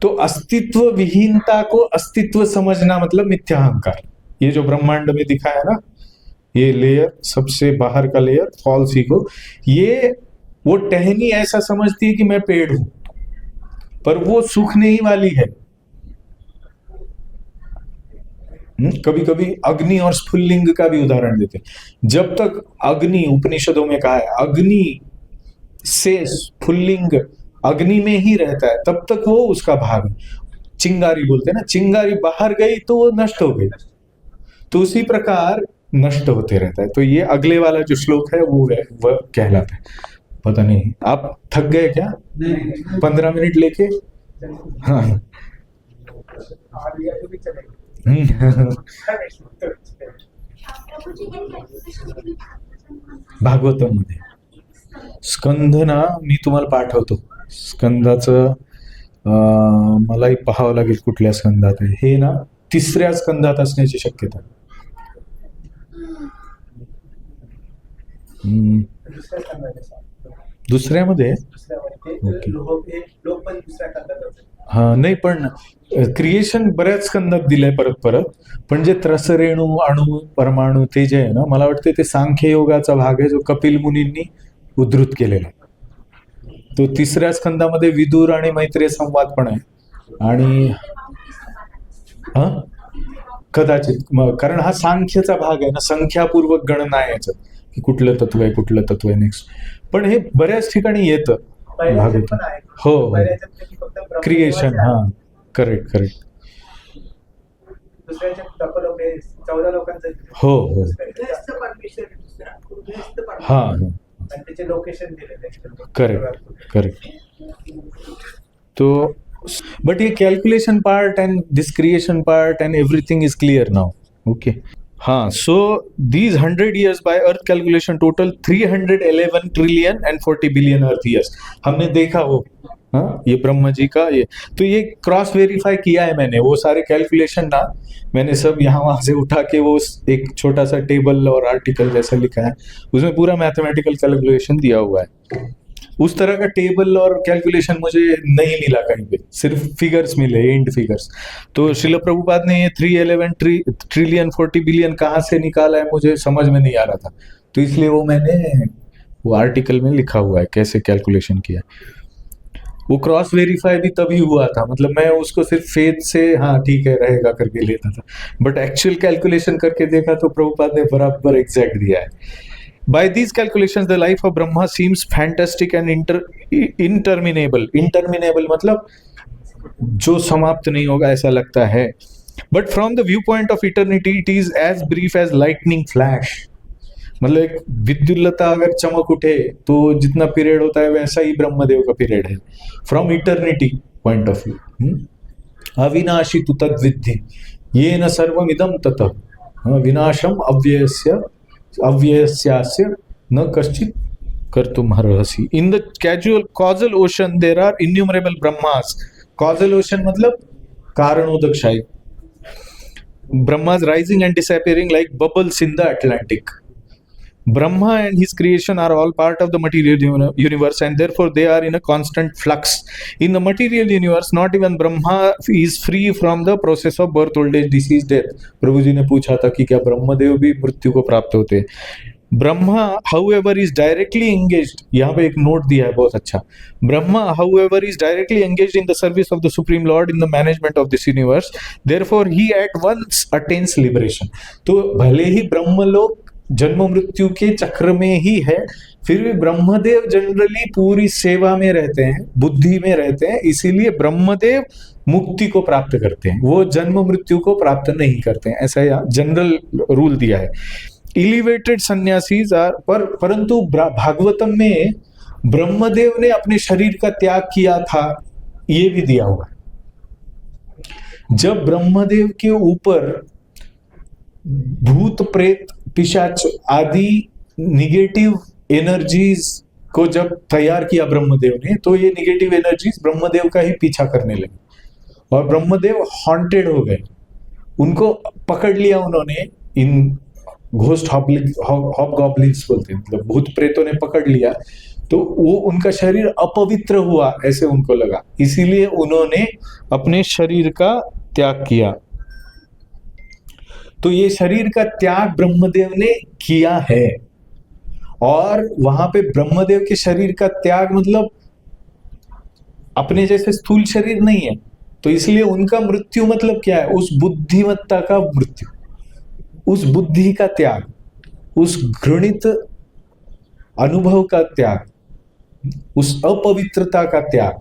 Speaker 1: तो अस्तित्व विहीनता को अस्तित्व समझना मतलब मिथ्याहंकार। ये जो ब्रह्मांड में दिखा है ना, ये लेयर, सबसे बाहर का लेयर फॉल्स ईगो, ये वो टहनी ऐसा समझती है कि मैं पेड़ हूं, पर वो सूखने ही वाली है। कभी कभी अग्नि और स्फुल्लिंग का भी उदाहरण देते हैं। जब तक अग्नि, उपनिषदों में कहा है, अग्नि से स्फुल्लिंग अग्नि में ही रहता है, तब तक वो उसका भाग है। चिंगारी बोलते हैं ना, चिंगारी बाहर गई तो वो नष्ट हो गई, तो उसी प्रकार नष्ट होते रहता है। तो ये अगले वाला जो श्लोक है वो कहलाता है। पता नहीं आप थक गए क्या? 15 मिनट लेके? हाँ भागवतम मध्ये स्कंध ना, मी तुम्हाला पाठवतो स्कंदाचं, मलाही पाहावं लागेल कुठल्या स्कंदात आहे हे ना, 3ऱ्या स्कंदात असण्याची शक्यता आहे। दुसऱ्यामध्ये हा नाही, पण क्रिएशन बऱ्याच स्कंदात दिलंय परत, पण जे त्रसरेणू, अणु, परमाणु ते जे आहे ना, मला वाटतं ते सांख्य योगाचा भाग आहे जो कपिल मुनींनी उद्धृत केलेला आहे। तो 3ऱ्या स्कंदामध्ये विदुर आणि मैत्रेय संवाद पण आहे। आणि कदाचित, कारण हा सांख्यचा भाग आहे ना, संख्यापूर्वक गणना आहे याच्यात की कुठलं तत्व आहे, कुठलं तत्व आहे नेक्स्ट, पण हे बऱ्याच ठिकाणी येतं भागवत। हो, क्रिएशन, हा करेक्ट। हो हो, हा करेक्ट। तो But ये calculation part and this creation part and everything is clear now. Okay. हाँ, so these 100 years by Earth calculation total 311 trillion and 40 billion Earth years. हमने देखा वो, हाँ, ये ब्रह्मा जी का ये, तो ये क्रॉस वेरीफाई किया है मैंने, वो सारे कैलकुलेशन ना मैंने सब यहाँ वहां से उठा के वो एक छोटा सा टेबल और आर्टिकल जैसा लिखा है, उसमें पूरा मैथमेटिकल कैलकुलेशन दिया हुआ है। उस तरह का टेबल और कैलकुलेशन मुझे नहीं मिला कहीं पे, सिर्फ फिगर्स मिले, एंड फिगर्स। तो श्रील प्रभुपाद ने ये 311 ट्रिलियन 40 बिलियन कहाँ से निकाला है मुझे समझ में नहीं आ रहा था, तो इसलिए वो मैंने वो आर्टिकल में लिखा हुआ है कैसे कैलकुलेशन किया। वो क्रॉस वेरीफाई भी तभी हुआ था, मतलब मैं उसको सिर्फ फेथ से हाँ ठीक है रहेगा करके लेता था, बट एक्चुअल कैलकुलेशन करके देखा तो प्रभुपाद ने बराबर एग्जैक्ट दिया है। By these calculations, the life of Brahma seems fantastic and interminable. Interminable मतलब जो समाप्त नहीं होगा ऐसा लगता है। But from the viewpoint of eternity, it is as brief as lightning flash. मतलब एक विद्युल्लता अगर चमक उठे तो जितना पीरियड होता है वैसा ही ब्रह्मदेव का पीरियड है। From eternity point of view, अविनाशी तु तद्विद्धि येन सर्वमिदं ततः विनाशम अव्ययस्यास्य न कश्चित् कर्तुम अर्हसि। In the causal ocean there are innumerable Brahmas. Causal ocean मतलब कारणोदकशाही। Brahmas rising and disappearing like bubbles in the Atlantic. Brahma and his creation are all part of the material universe and therefore they are in a constant flux. In the material universe, not even Brahma is free from the process of birth, old age, disease, death. प्रभु जी ने पूछा था कि क्या ब्रह्मदेव भी मृत्यु को प्राप्त होते हैं? Brahma, however, is directly engaged. यहाँ पे एक नोट दिया है बहुत अच्छा। Brahma, however, is directly engaged in the service of the Supreme Lord in the management of this universe. Therefore, he at once attains liberation. तो भले ही ब्रह्मलोक जन्म मृत्यु के चक्र में ही है, फिर भी ब्रह्मदेव जनरली पूरी सेवा में रहते हैं, बुद्धि में रहते हैं, इसीलिए ब्रह्मदेव मुक्ति को प्राप्त करते हैं, वो जन्म मृत्यु को प्राप्त नहीं करते हैं, ऐसा जनरल रूल दिया है। एलिवेटेड सन्यासीज आर परंतु भागवतम में ब्रह्मदेव ने अपने शरीर का त्याग किया था, ये भी दिया हुआ है। जब ब्रह्मदेव के ऊपर भूत प्रेत पिशाच आदि निगेटिव एनर्जीज को जब तैयार किया ब्रह्मदेव ने, तो ये निगेटिव एनर्जीज ब्रह्मदेव का ही पीछा करने लगी और ब्रह्मदेव हॉन्टेड हो गए, उनको पकड़ लिया उन्होंने। इन घोस्ट हॉबगॉब्लिन्स बोलते हैं, मतलब भूत प्रेतों ने पकड़ लिया, तो वो उनका शरीर अपवित्र हुआ ऐसे उनको लगा, इसीलिए उन्होंने अपने शरीर का त्याग किया। तो ये शरीर का त्याग ब्रह्मदेव ने किया है, और वहां पे ब्रह्मदेव के शरीर का त्याग मतलब अपने जैसे स्थूल शरीर नहीं है, तो इसलिए उनका मृत्यु मतलब क्या है? उस बुद्धिमत्ता का मृत्यु, उस बुद्धि का त्याग, उस घृणित अनुभव का त्याग, उस अपवित्रता का त्याग,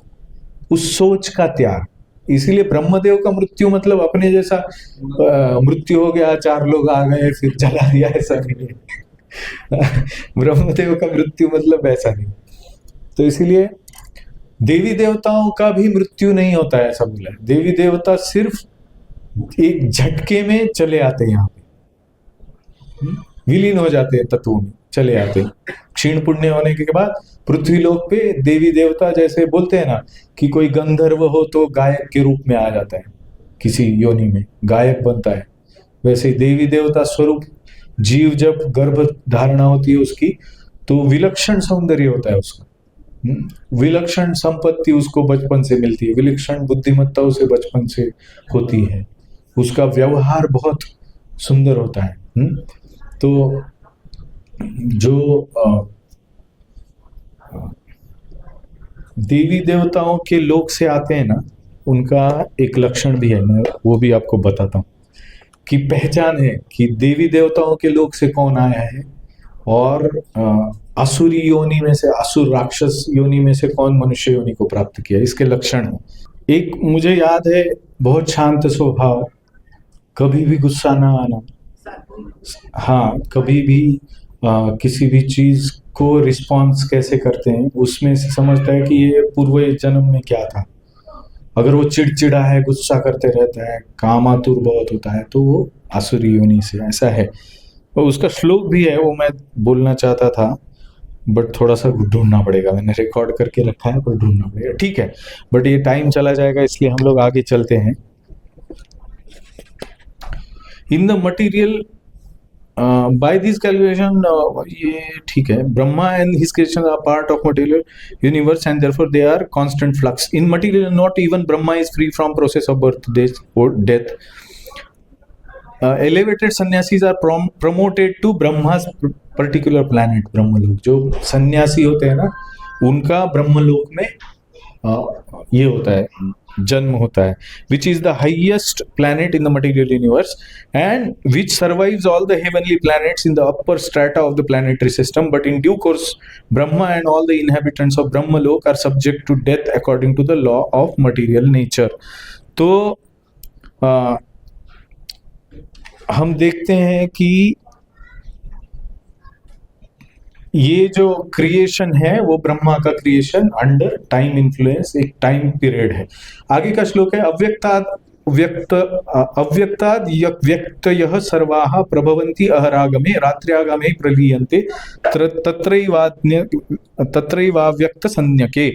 Speaker 1: उस सोच का त्याग। इसीलिए ब्रह्मदेव का मृत्यु मतलब अपने जैसा मृत्यु हो गया, 4 लोग आ गए फिर जला दिया, ऐसा नहीं है। ब्रह्मदेव का मृत्यु मतलब ऐसा नहीं। तो इसीलिए देवी देवताओं का भी मृत्यु नहीं होता है, ऐसा बोला है। देवी देवता सिर्फ एक झटके में चले आते हैं, यहाँ पे विलीन हो जाते हैं, तत्वों में चले आते हैं। क्षीण पुण्य होने के बाद पृथ्वी लोक पे देवी देवता, जैसे बोलते हैं ना कि कोई गंधर्व हो तो गायक के रूप में आ जाता है, किसी योनि में गायक बनता है, वैसे देवी देवता स्वरूप जीव जब गर्भ धारणा होती है उसकी, तो विलक्षण सौंदर्य होता है उसका, विलक्षण संपत्ति उसको बचपन से मिलती है, विलक्षण बुद्धिमत्ता उसे बचपन से होती है, उसका व्यवहार बहुत सुंदर होता है। तो जो देवी देवताओं के लोक से आते हैं ना, उनका एक लक्षण भी है, मैं वो भी आपको बताता हूँ कि पहचान है कि देवी देवताओं के लोक से कौन आया है, और असुरी योनि में से, असुर राक्षस योनि में से कौन मनुष्य योनि को प्राप्त किया, इसके लक्षण है। एक मुझे याद है, बहुत शांत स्वभाव, कभी भी गुस्सा ना आना, हाँ, कभी भी किसी भी चीज को रिस्पॉन्स कैसे करते हैं, उसमें से समझता है कि ये पूर्व जन्म में क्या था, अगर वो चिड़चिड़ा है, गुस्सा करते रहता है, कामातुर बहुत होता है, तो वो आसुरी योनि से, ऐसा है। और उसका श्लोक भी है, वो मैं बोलना चाहता था बट थोड़ा सा ढूंढना पड़ेगा, मैंने रिकॉर्ड करके रखा है पर ढूंढना पड़ेगा, ठीक है। बट ये टाइम चला जाएगा, इसलिए हम लोग आगे चलते हैं। In the material by this calculation, ये ठीक है, Brahma and his creation are part of material universe and therefore they are constant flux. In material, not even Brahma is free from process of birth, death or death. Elevated sannyasis are promoted to Brahma's particular planet, ब्रह्मलोक। जो सन्यासी होते हैं ना, उनका ब्रह्मलोक में ये होता है, जन्म होता है, which is the highest planet in the material universe and which survives all the heavenly planets in the upper strata of the planetary system. But in due course, Brahma and all the inhabitants of Brahmalok are subject to death according to the law of material nature. तो हम देखते हैं कि ये जो क्रिएशन है वो ब्रह्मा का क्रिएशन अंडर टाइम इन्फ्लुएंस, एक टाइम पीरियड है। आगे का श्लोक है, अव्यक्ताद व्यक्तयः सर्वाः प्रभवन्ति अहरागमे रात्र्यागमे प्रलीयन्ते तत्रैवाव्यक्त संज्ञके।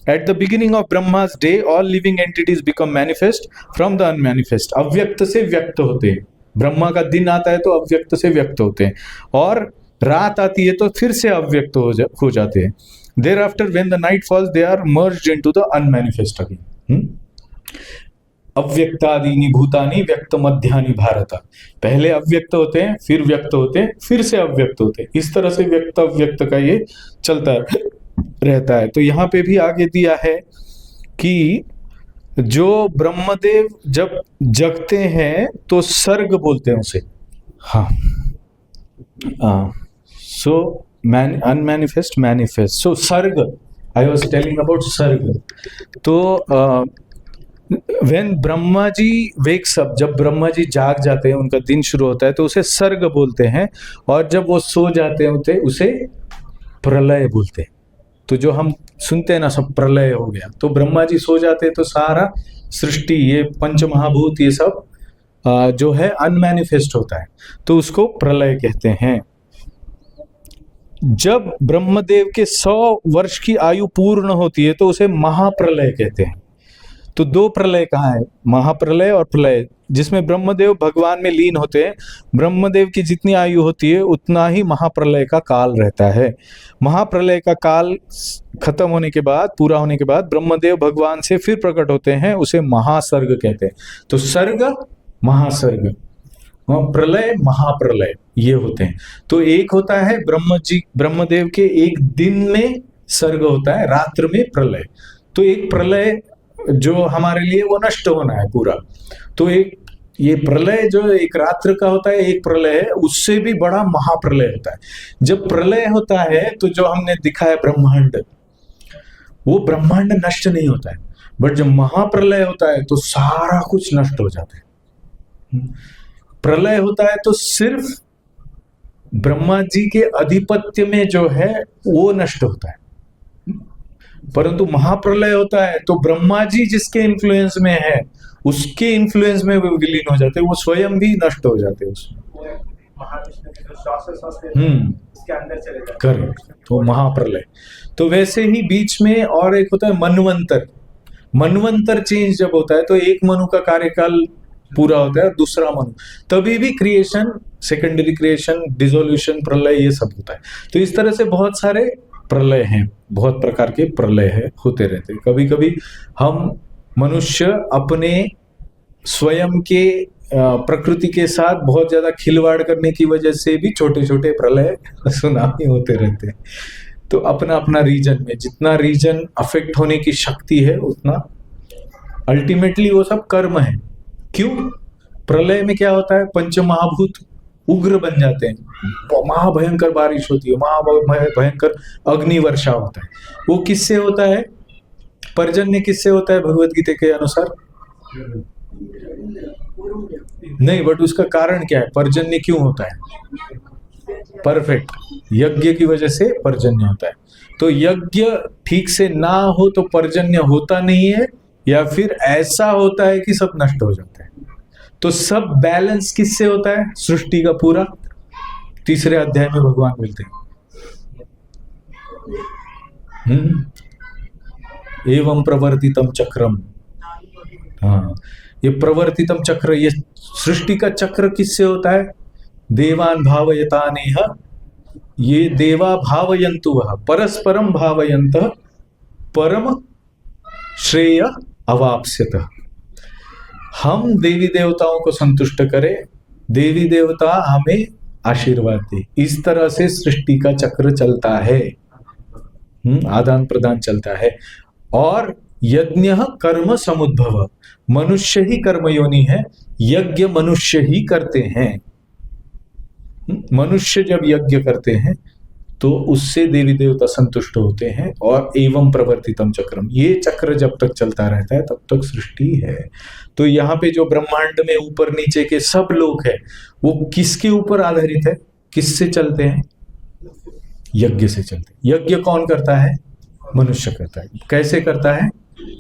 Speaker 1: At the beginning of Brahma's day, all living entities become manifest from the unmanifest. अव्यक्त से व्यक्त होते हैं, ब्रह्मा का दिन आता है तो अव्यक्त से व्यक्त होते हैं, और रात आती है तो फिर से अव्यक्त हो जाते हैं। Thereafter, when the night falls, they are merged into the unmanifest again. अव्यक्तादीनि भूतानि व्यक्त मध्यानि भारत। पहले अव्यक्त होते हैं, फिर व्यक्त होते हैं, फिर से अव्यक्त होते हैं। इस तरह से व्यक्त अव्यक्त का ये चलता रहता है। तो यहाँ पे भी आगे दिया है कि जो ब्रह्मदेव जब जगते हैं तो सर्ग बोलते हैं उसे। हाँ, so unmanifest manifest, so sarg, I was telling about sarg. तो when Brahma ji wakes up, जब ब्रह्मा जी जाग जाते हैं, उनका दिन शुरू होता है, तो उसे सर्ग बोलते हैं, और जब वो सो जाते हैं उसे प्रलय बोलते हैं। तो जो हम सुनते हैं ना, सब प्रलय हो गया, तो ब्रह्मा जी सो जाते हैं तो सारा सृष्टि, ये पंच महाभूत, ये सब जो है अनमैनिफेस्ट होता है, तो उसको प्रलय कहते हैं। जब ब्रह्मदेव के 100 वर्ष की आयु पूर्ण होती है तो उसे महाप्रलय कहते हैं। तो दो प्रलय कहाँ है, महाप्रलय और प्रलय, जिसमें ब्रह्मदेव भगवान में लीन होते हैं। ब्रह्मदेव की जितनी आयु होती है उतना ही महाप्रलय का काल रहता है। महाप्रलय का काल खत्म होने के बाद, पूरा होने के बाद ब्रह्मदेव भगवान से फिर प्रकट होते हैं, उसे महासर्ग कहते हैं। तो सर्ग, महासर्ग, प्रलय, महाप्रलय, ये होते हैं। तो एक होता है ब्रह्मदेव के एक दिन में सर्ग होता है, रात्र में प्रलय। तो एक प्रलय जो हमारे लिए वो नष्ट होना है पूरा, तो एक ये प्रलय जो एक रात्र का होता है, एक प्रलय है, उससे भी बड़ा महाप्रलय होता है। जब प्रलय होता है तो जो हमने दिखा है ब्रह्मांड, वो ब्रह्मांड नष्ट नहीं होता है, बट जब महाप्रलय होता है तो सारा कुछ नष्ट हो जाता है। प्रलय होता है तो सिर्फ ब्रह्मा जी के अधिपत्य में जो है वो नष्ट होता है, परंतु महाप्रलय होता है तो ब्रह्मा जी जिसके इन्फ्लुएंस में है उसके इन्फ्लुएंस में वो विलीन हो जाते हैं, वो स्वयं भी नष्ट हो जाते हैं उसमें।
Speaker 5: महाविष्णु के जो श्वासोच्छ्वास है उसके अंदर चले जाते हैं।
Speaker 1: करेक्ट, तो महाप्रलय। तो वैसे ही बीच में और एक होता है मनवंतर। मनवंतर चेंज जब होता है तो एक मनु का कार्यकाल पूरा होता है, दूसरा मनु, तभी भी क्रिएशन, सेकेंडरी क्रिएशन, डिसोल्यूशन, प्रलय, ये सब होता है। तो इस तरह से बहुत सारे प्रलय हैं, बहुत प्रकार के प्रलय है, होते रहते हैं। कभी कभी हम मनुष्य अपने स्वयं के प्रकृति के साथ बहुत ज्यादा खिलवाड़ करने की वजह से भी छोटे छोटे प्रलय, सुनामी होते रहते हैं। तो अपना अपना रीजन में जितना रीजन अफेक्ट होने की शक्ति है उतना अल्टीमेटली वो सब कर्म है। क्यों? प्रलय में क्या होता है, पंच महाभूत उग्र बन जाते हैं, महाभयंकर बारिश होती है, महाभयंकर अग्नि वर्षा होता है। वो किससे होता है? पर्जन्य किससे होता है भगवत गीता के अनुसार? नहीं, बट उसका कारण क्या है? पर्जन्य क्यों होता है? परफेक्ट, यज्ञ की वजह से पर्जन्य होता है। तो यज्ञ ठीक से ना हो तो पर्जन्य होता नहीं है, या फिर ऐसा होता है कि सब नष्ट हो जाता है। तो सब बैलेंस किससे होता है? सृष्टि का पूरा। तीसरे अध्याय में भगवान बोलते हैं एवं प्रवर्तितम चक्रम। हाँ, ये प्रवर्तितम चक्र, ये सृष्टि का चक्र किससे होता है? देवान भावयतानेह, ये देवा भावयन्तु वह परस्परम भावयन्त परम श्रेय अवाप्स्यत। हम देवी देवताओं को संतुष्ट करें, देवी देवता हमें आशीर्वाद दे। इस तरह से सृष्टि का चक्र चलता है, आदान प्रदान चलता है। और यज्ञ कर्म समुद्भव, मनुष्य ही कर्मयोनि है, यज्ञ मनुष्य ही करते हैं। मनुष्य जब यज्ञ करते हैं तो उससे देवी देवता संतुष्ट होते हैं। और एवं प्रवर्तितम चक्रम, ये चक्र जब तक चलता रहता है तब तक सृष्टि है। तो यहाँ पे जो ब्रह्मांड में ऊपर नीचे के सब लोग हैं वो किसके ऊपर आधारित है? किससे चलते हैं? यज्ञ से चलते हैं। यज्ञ कौन करता है? मनुष्य करता है। कैसे करता है?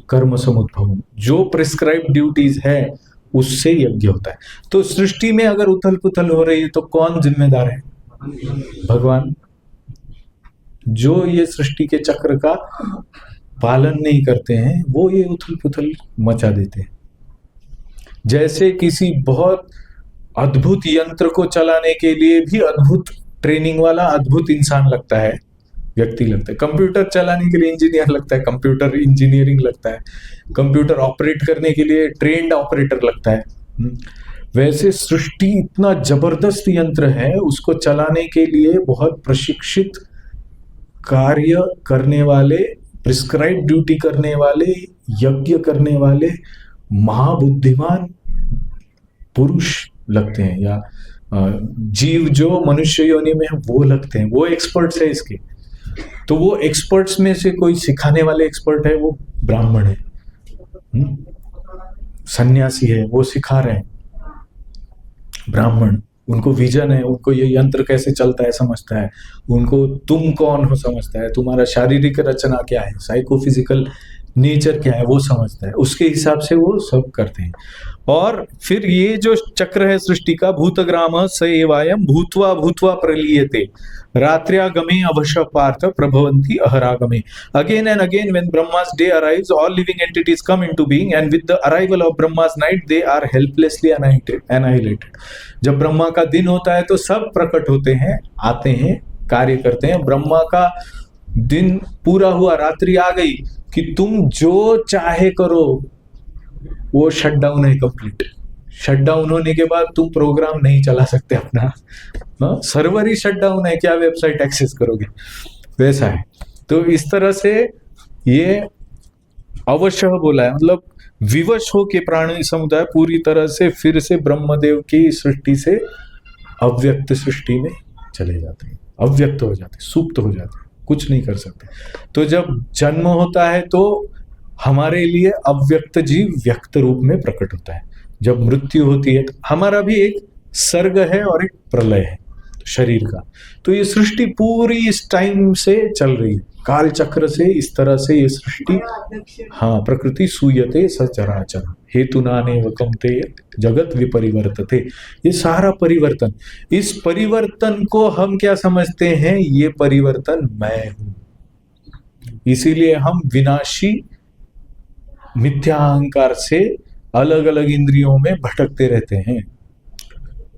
Speaker 1: कर्म समुद्भव, जो प्रिस्क्राइब ड्यूटीज है उससे यज्ञ होता है। तो सृष्टि में अगर उथल पुथल हो रही है तो कौन जिम्मेदार है? भगवान। जो ये सृष्टि के चक्र का पालन नहीं करते हैं वो ये उथल पुथल मचा देते हैं। जैसे किसी बहुत अद्भुत यंत्र को चलाने के लिए भी अद्भुत ट्रेनिंग वाला अद्भुत इंसान लगता है, व्यक्ति लगता है। कंप्यूटर चलाने के लिए इंजीनियर लगता है, कंप्यूटर इंजीनियरिंग लगता है। कंप्यूटर ऑपरेट करने के लिए ट्रेन्ड ऑपरेटर लगता है। वैसे सृष्टि इतना जबरदस्त यंत्र है, उसको चलाने के लिए बहुत प्रशिक्षित कार्य करने वाले, प्रिस्क्राइब ड्यूटी करने वाले, यज्ञ करने वाले महाबुद्धिमान पुरुष लगते हैं, या जीव जो मनुष्य योनि में है वो लगते हैं। वो एक्सपर्ट्स है इसके। तो वो एक्सपर्ट्स में से कोई सिखाने वाले एक्सपर्ट है, वो ब्राह्मण है, सन्यासी है, वो सिखा रहे हैं। ब्राह्मण, उनको विजन है, उनको ये यंत्र कैसे चलता है समझता है, उनको तुम कौन हो समझता है, तुम्हारा शारीरिक रचना क्या है, साइकोफिजिकल नेचर क्या है वो समझता है। उसके हिसाब से वो सब करते हैं। और फिर ये जो चक्र है सृष्टि का, भूतग्राम स एवायम भूत्वा भूत्वा प्रलीयते रात्र्यागमे अवश्य पार्थ प्रभवन्ति अहरागमे। Again and again when Brahma's day arrives, all living entities come into being, and with the arrival of Brahma's night they are helplessly annihilated. जब ब्रह्मा का दिन होता है तो सब प्रकट होते हैं, आते हैं, कार्य करते हैं। ब्रह्मा का दिन पूरा हुआ, रात्रि आ गई कि तुम जो चाहे करो, वो शटडाउन है कंप्लीट। शटडाउन होने के बाद तुम प्रोग्राम नहीं चला सकते अपना, सर्वर ही शटडाउन है, क्या वेबसाइट एक्सेस करोगे, वैसा है। तो इस तरह से ये अवश्य बोला है, मतलब विवश हो के प्राणी समुदाय पूरी तरह से फिर से ब्रह्मदेव की सृष्टि से अव्यक्त सृष्टि में चले जाते हैं, अव्यक्त हो जाते हैं, सुप्त हो जाते हैं, कुछ नहीं कर सकते। तो जब जन्म होता है तो हमारे लिए अव्यक्त जीव व्यक्त रूप में प्रकट होता है। जब मृत्यु होती है, हमारा भी एक सर्ग है और एक प्रलय है शरीर का। तो ये सृष्टि पूरी इस टाइम से चल रही है, काल चक्र से। इस तरह से ये सृष्टि, हाँ, प्रकृति सूयते सचराचर हेतुनानेव कम्ते जगत विपरिवर्तते। ये सारा परिवर्तन, इस परिवर्तन को हम क्या समझते हैं? ये परिवर्तन मैं हूं। इसीलिए हम विनाशी मिथ्या अहंकार से अलग अलग इंद्रियों में भटकते रहते हैं।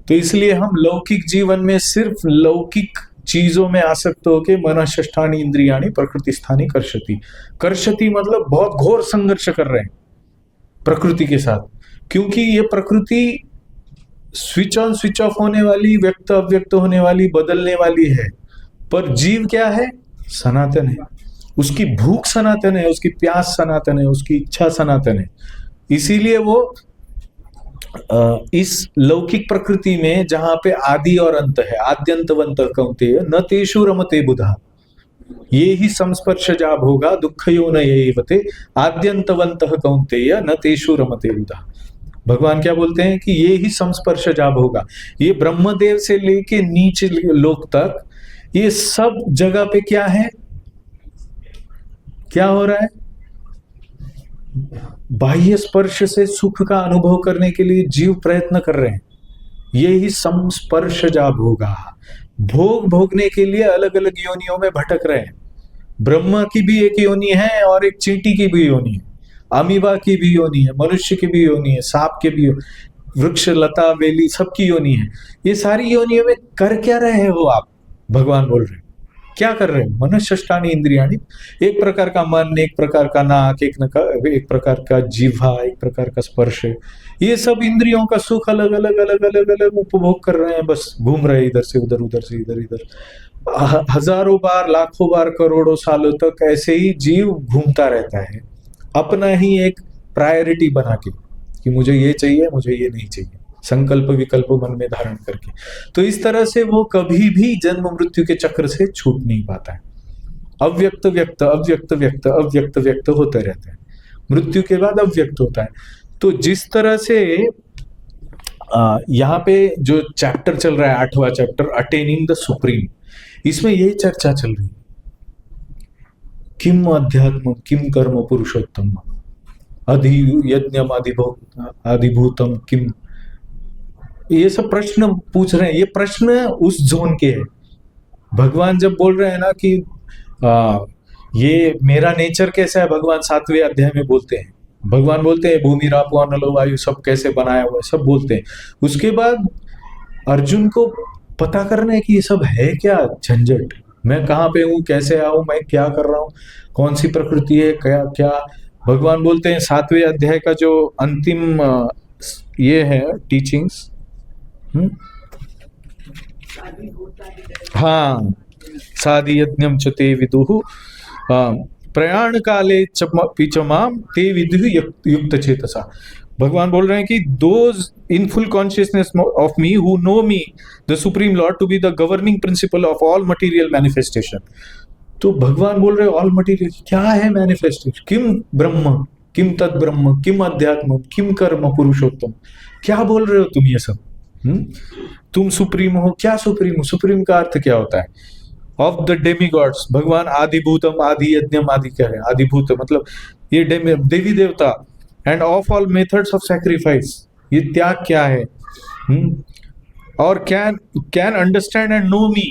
Speaker 1: तो इसलिए हम लौकिक जीवन में सिर्फ लौकिक चीजों में आसक्त होकर मनःष्ठानि इंद्रियाणि प्रकृति स्थानी कर्षति। कर्षति मतलब बहुत घोर संघर्ष कर रहे हैं प्रकृति के साथ, क्योंकि ये प्रकृति स्विच ऑन स्विच ऑफ होने वाली, व्यक्त अव्यक्त होने वाली, बदलने वाली है। पर जीव क्या है? सनातन है। उसकी भूख सनातन है, उसकी प्यास सनातन है, उसकी इच्छा सनातन है। इसीलिए वो इस लौकिक प्रकृति में जहां पे आदि और अंत है, आद्यंतवंत कौन्तेय न तेषु रमते बुधा, ये ही संस्पर्शजा भोगा दुःखयो न येवते आद्यंतवंतः कौन्तेय न तेषु रमते बुधा। भगवान क्या बोलते हैं कि ये ही संस्पर्शजा भोगा, ये ब्रह्मदेव से लेके नीचे लोक तक ये सब जगह पे क्या है, क्या हो रहा है? बाह्य स्पर्श से सुख का अनुभव करने के लिए जीव प्रयत्न कर रहे हैं, ये ही संस्पर्शजा भोगा। भोग भोगने के लिए अलग अलग योनियों में भटक रहे हैं। ब्रह्मा की भी एक योनि है और एक चींटी की भी योनि है, अमीबा की भी योनि है, मनुष्य की भी योनि है, सांप के भी, वृक्ष लता बेली सबकी योनि है। ये सारी योनियों में कर क्या रहे हो आप? भगवान बोल रहे हैं क्या कर रहे हैं? मनुष्यष्टानि इंद्रियाणि, एक प्रकार का मन, एक प्रकार का नाक, एक प्रकार का जीवा, एक प्रकार का स्पर्श, ये सब इंद्रियों का सुख अलग अलग अलग अलग अलग उपभोग कर रहे हैं, बस घूम रहे हैं इधर से उधर, उधर से इधर, इधर हजारों बार, लाखों बार, करोड़ों सालों तक ऐसे ही जीव घूमता रहता है अपना ही एक प्रायोरिटी बना के कि मुझे ये चाहिए, मुझे ये नहीं चाहिए, संकल्प विकल्प मन में धारण करके। तो इस तरह से वो कभी भी जन्म मृत्यु के चक्र से छूट नहीं पाता है। अव्यक्त व्यक्त, अव्यक्त व्यक्त, अव्यक्त व्यक्त होते रहते हैं, मृत्यु के बाद अव्यक्त होता है। तो जिस तरह से यहाँ पे जो चैप्टर चल रहा है 8वां चैप्टर, अटेनिंग द सुप्रीम, इसमें यही चर्चा चल रही है, किम अध्यात्म किम कर्म पुरुषोत्तम अधि यज्ञम अधिभूतम किम, ये सब प्रश्न पूछ रहे हैं। ये प्रश्न उस जोन के है। भगवान जब बोल रहे हैं ना कि ये मेरा नेचर कैसा है, भगवान 7वें अध्याय में बोलते हैं। भगवान बोलते हैं भूमि रापो अनलो वायु सब कैसे बनाया हुआ है, सब बोलते हैं। उसके बाद अर्जुन को पता करना है कि ये सब है क्या झंझट, मैं कहाँ पे हूँ, कैसे आऊं, मैं क्या कर रहा हूँ, कौन सी प्रकृति है, क्या क्या। भगवान बोलते हैं 7वें अध्याय का जो अंतिम ये है टीचिंग्स, हाँ, साधि यज्ञम च ते विदुः प्रयाण काले पिचमाम ते विदुः युक्त चेतसा। भगवान बोल रहे हैं कि those in full consciousness of me who know me the supreme lord to be the governing principle of all material manifestation. तो भगवान बोल रहे हैं ऑल मटेरियल क्या है मैनिफेस्टेशन, किम ब्रह्म, किम तद ब्रह्म, किम अध्यात्म, किम कर्म पुरुषोत्तम, क्या बोल रहे हो तुम ये सब? तुम सुप्रीम हो, क्या सुप्रीम हो? सुप्रीम का अर्थ क्या होता है? ऑफ द डेमी गॉड्स, भगवान आदिभूतम, आदि यज्ञम, आदि क्या है? आदिभूत मतलब ये देवी देवता, end of all methods of sacrifice, ये त्याग क्या है? और can understand and know me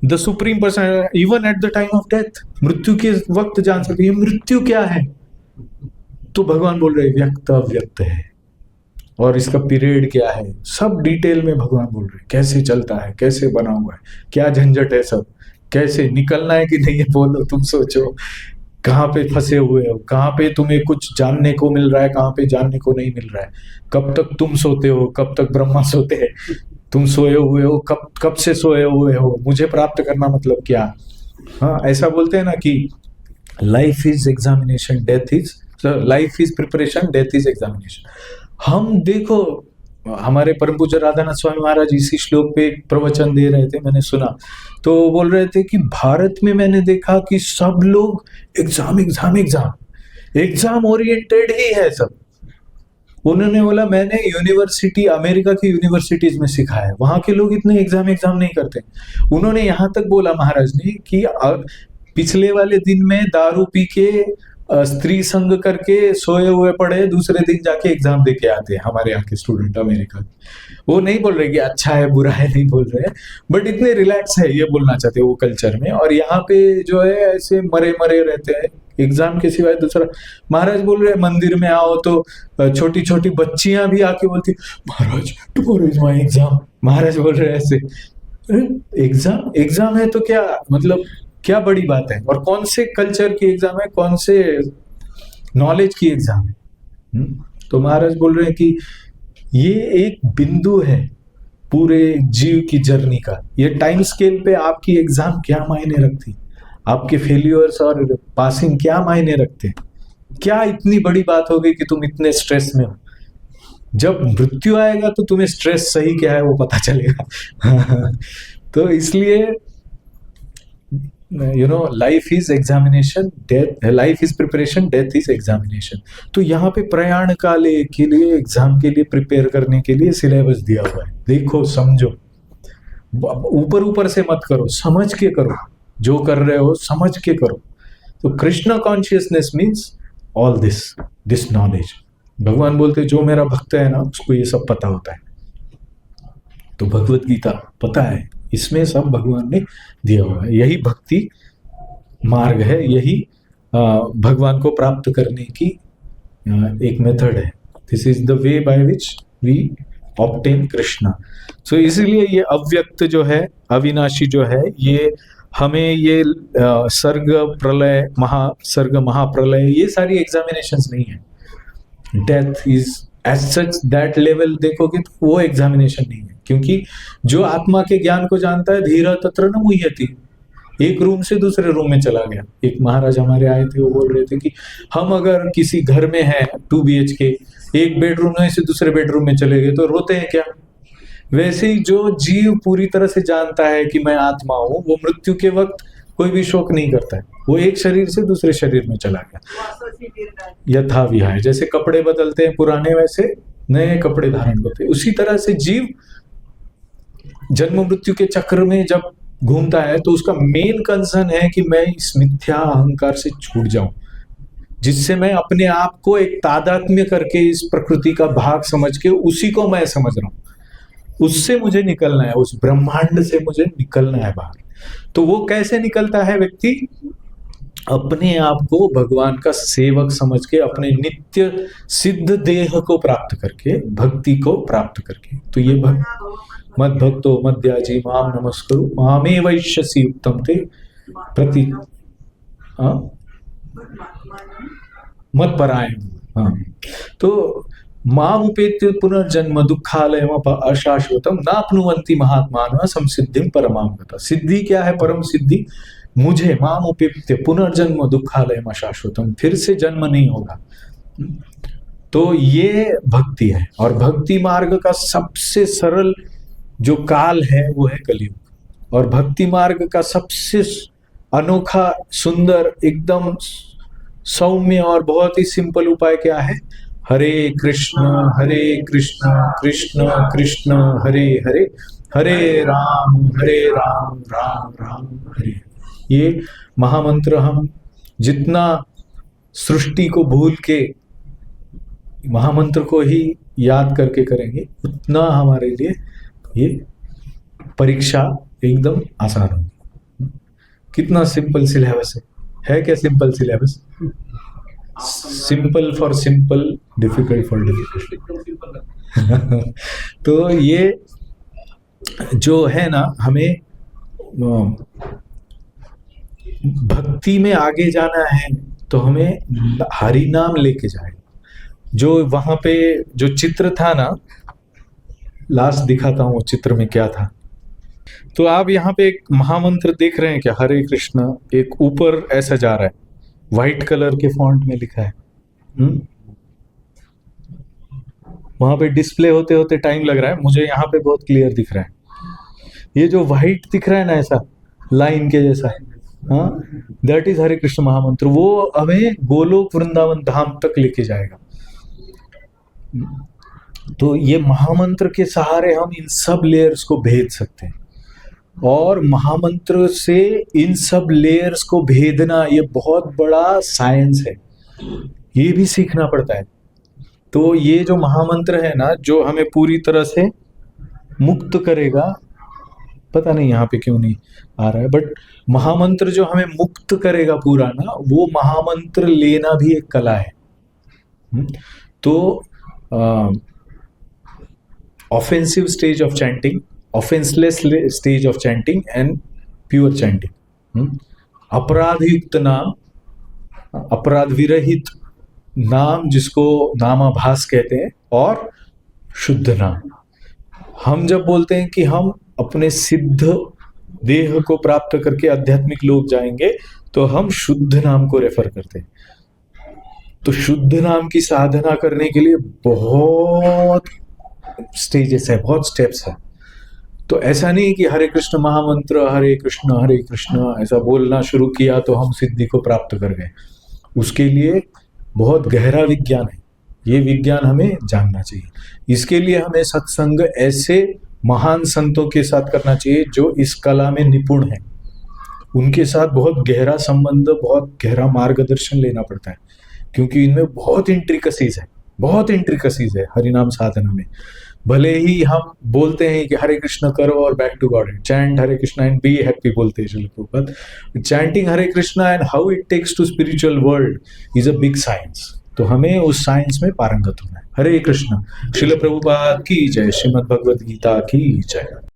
Speaker 1: the supreme person even at the time of death, मृत्यु के वक्त जान सकते ये मृत्यु क्या है। तो भगवान बोल रहे व्यक्त अव्यक्त है और इसका पीरियड क्या है, सब डिटेल में भगवान बोल रहे कैसे चलता है, कैसे बना हुआ है, क्या झंझट है, सब कैसे निकलना है कि नहीं है बोलो। तुम सोचो कहाँ पे फंसे हुए हो, कहाँ पे तुम्हें कुछ जानने को मिल रहा है, कहाँ पे जानने को नहीं मिल रहा है, कब तक तुम सोते हो, कब तक ब्रह्मा सोते हैं, तुम सोए हुए हो, कब से सोए हुए हो, मुझे प्राप्त करना मतलब क्या। हाँ, ऐसा बोलते हैं ना कि life is examination, death is life is preparation, death is examination. हम देखो हमारे परम पूज्य राधानाथ स्वामी महाराज इसी श्लोक पे एक प्रवचन दे रहे थे, मैंने सुना, तो बोल रहे थे कि भारत में मैंने देखा कि सब लोग exam exam exam exam oriented ही है सब। उन्होंने बोला मैंने यूनिवर्सिटी, अमेरिका की यूनिवर्सिटीज में सीखा है, वहां के लोग इतने एग्जाम नहीं करते। उन्होंने यहां तक बोला महाराज ने कि पिछले वाले दिन में दारू पी के स्त्री संग करके सोए हुए पड़े, दूसरे दिन जाके एग्जाम दे के आते हैं हमारे यहाँ के स्टूडेंट अमेरिका के। वो नहीं बोल रहे कि अच्छा है बुरा है, नहीं बोल रहे, बट इतने रिलैक्स है ये बोलना चाहते हैं वो कल्चर में। और यहाँ पे जो है ऐसे मरे मरे रहते हैं, एग्जाम के सिवाय दूसरा। महाराज बोल रहे मंदिर में आओ तो छोटी छोटी बच्चियां भी आके बोलती महाराज टुमारो इज माय एग्जाम। महाराज बोल रहे ऐसे एग्जाम है तो क्या मतलब, क्या बड़ी बात है, और कौन से कल्चर की एग्जाम है, कौन से नॉलेज की एग्जाम है। तो महाराज बोल रहे हैं कि ये एक बिंदु है पूरे जीव की जर्नी का। ये टाइम स्केल पे आपकी एग्जाम क्या मायने रखती, आपके फेल्यूर्स और पासिंग क्या मायने रखते, क्या इतनी बड़ी बात हो गई कि तुम इतने स्ट्रेस में हो। जब मृत्यु आएगा तो तुम्हें स्ट्रेस सही क्या है वो पता चलेगा। तो इसलिए life is examination, death, life is preparation, death is examination. तो यहाँ पे प्रयाण काले के लिए, एग्जाम के लिए प्रिपेयर करने के लिए सिलेबस दिया हुआ है। देखो समझो, ऊपर ऊपर से मत करो, समझ के करो, जो कर रहे हो समझ के करो। तो Krishna consciousness means all this knowledge. भगवान बोलते जो मेरा भक्त है ना उसको ये सब पता होता है। तो भगवत गीता पता है, इसमें सब भगवान ने दिया हुआ है। यही भक्ति मार्ग है, यही भगवान को प्राप्त करने की एक मेथड है। This is the way by which we obtain Krishna. So इसीलिए ये अव्यक्त जो है, अविनाशी जो है, ये हमें ये सर्ग प्रलय, महासर्ग, महाप्रलय, ये सारी एग्जामिनेशंस नहीं है। Death is as such that level देखोगे तो वो एग्जामिनेशन नहीं है, क्योंकि जो आत्मा के ज्ञान को जानता है, धीरा तत्र न मुह्यति, एक रूम से दूसरे रूम में चला गया। एक महाराज हमारे आए थे, वो बोल रहे थे कि हम अगर किसी घर में हैं 2 BHK, एक बेडरूम में से दूसरे बेडरूम में चले गए तो रोते हैं क्या? वैसे ही जो जीव पूरी तरह से जानता है कि मैं आत्मा हूं, वो मृत्यु के वक्त कोई भी शोक नहीं करता है। वो एक शरीर से दूसरे शरीर में चला गया।
Speaker 2: वासोसी निर्णय।
Speaker 1: यथा विहाय, जैसे कपड़े बदलते हैं पुराने, वैसे नए कपड़े धारण करते हैं। उसी तरह से जीव जन्म मृत्यु के चक्र में जब घूमता है तो उसका मेन कंसर्न है कि मैं इस मिथ्या अहंकार से छूट जाऊं, जिससे मैं अपने आप को एक तादात्म्य करके इस प्रकृति का भाग समझ के उसी को मैं समझ रहा हूं। उससे मुझे निकलना है, उस ब्रह्मांड से मुझे निकलना है बाहर। तो वो कैसे निकलता है व्यक्ति? अपने आप को भगवान का सेवक समझ के, अपने नित्य सिद्ध देह को प्राप्त करके, भक्ति को प्राप्त करके। तो ये मद भक्तो मद्याजी माम नमस्कुरु मामे वैश्यसि उत्तम ते प्रति मत परायण। हाँ, तो माम उपेत्य पुनर्जन्म दुखालयम अशाश्वतम नाप्नुवन्ति महात्मानः संसिद्धिं परमां गतः। सिद्धि क्या है? परम सिद्धि। मुझे माम उपेत्य पुनर्जन्म दुखालयम अशाश्वतम, फिर से जन्म नहीं होगा। तो ये भक्ति है। और भक्ति मार्ग का सबसे सरल जो काल है वो है कलयुग। और भक्ति मार्ग का सबसे अनोखा, सुंदर, एकदम सौम्य और बहुत ही सिंपल उपाय क्या है? हरे कृष्ण कृष्ण कृष्ण हरे हरे, हरे राम राम राम हरे। ये महामंत्र हम जितना सृष्टि को भूल के महामंत्र को ही याद करके करेंगे, उतना हमारे लिए ये परीक्षा एकदम आसान होगी। कितना सिंपल सिलेबस है क्या? Simple syllabus, simple for simple, difficult for difficult. तो ये जो है ना, हमें भक्ति में आगे जाना है तो हमें हरि नाम लेके जाए। जो वहां पे जो चित्र था ना, लास्ट दिखाता हूँ चित्र में क्या था। तो आप यहाँ पे एक महामंत्र देख रहे हैं क्या? हरे कृष्ण एक ऊपर ऐसा जा रहा है, व्हाइट कलर के फॉन्ट में लिखा है। वहां पे डिस्प्ले होते होते टाइम लग रहा है, मुझे यहाँ पे बहुत क्लियर दिख रहा है। ये जो व्हाइट दिख रहा है ना, ऐसा लाइन के जैसा, हाँ, दैट इज हरे कृष्ण महामंत्र। वो हमें गोलोक वृंदावन धाम तक लेके जाएगा। तो ये महामंत्र के सहारे हम इन सब लेयर्स को भेद सकते हैं। और महामंत्र से इन सब लेयर्स को भेदना ये बहुत बड़ा साइंस है, ये भी सीखना पड़ता है। तो ये जो महामंत्र है ना, जो हमें पूरी तरह से मुक्त करेगा, पता नहीं यहाँ पे क्यों नहीं आ रहा है, बट महामंत्र जो हमें मुक्त करेगा पूरा ना, वो महामंत्र लेना भी एक कला है। तो offensive stage of chanting, offenseless stage of chanting and pure chanting। अपराध युक्त नाम, अपराध विरहित नाम जिसको नामाभास कहते हैं, और शुद्ध नाम। हम जब बोलते हैं कि हम अपने सिद्ध देह को प्राप्त करके आध्यात्मिक लोक जाएंगे, तो हम शुद्ध नाम को रेफर करते हैं। तो शुद्ध नाम की साधना करने के लिए बहुत स्टेजेस है, बहुत स्टेप्स है। तो ऐसा नहीं कि हरे कृष्ण महामंत्र हरे कृष्ण ऐसा बोलना शुरू किया तो हम सिद्धि को प्राप्त कर गए। उसके लिए बहुत गहरा विज्ञान है, ये विज्ञान हमें जानना चाहिए। इसके लिए हमें सत्संग ऐसे महान संतों के साथ करना चाहिए जो इस कला में निपुण है। उनके साथ बहुत गहरा संबंध, बहुत गहरा मार्गदर्शन लेना पड़ता है। क्योंकि इनमें बहुत इंट्रिकसीज है हरिनाम साधना में। भले ही हम बोलते हैं कि हरे कृष्ण करो और back to God, chant Hare Krishna and be happy बोलते हैं Srila Prabhupada. Chanting Hare Krishna and how it takes to spiritual world is a big science. तो हमें उस साइंस में पारंगत होना है। हरे कृष्ण। श्रील प्रभुपाद की जय। श्रीमद् भगवद गीता की जय।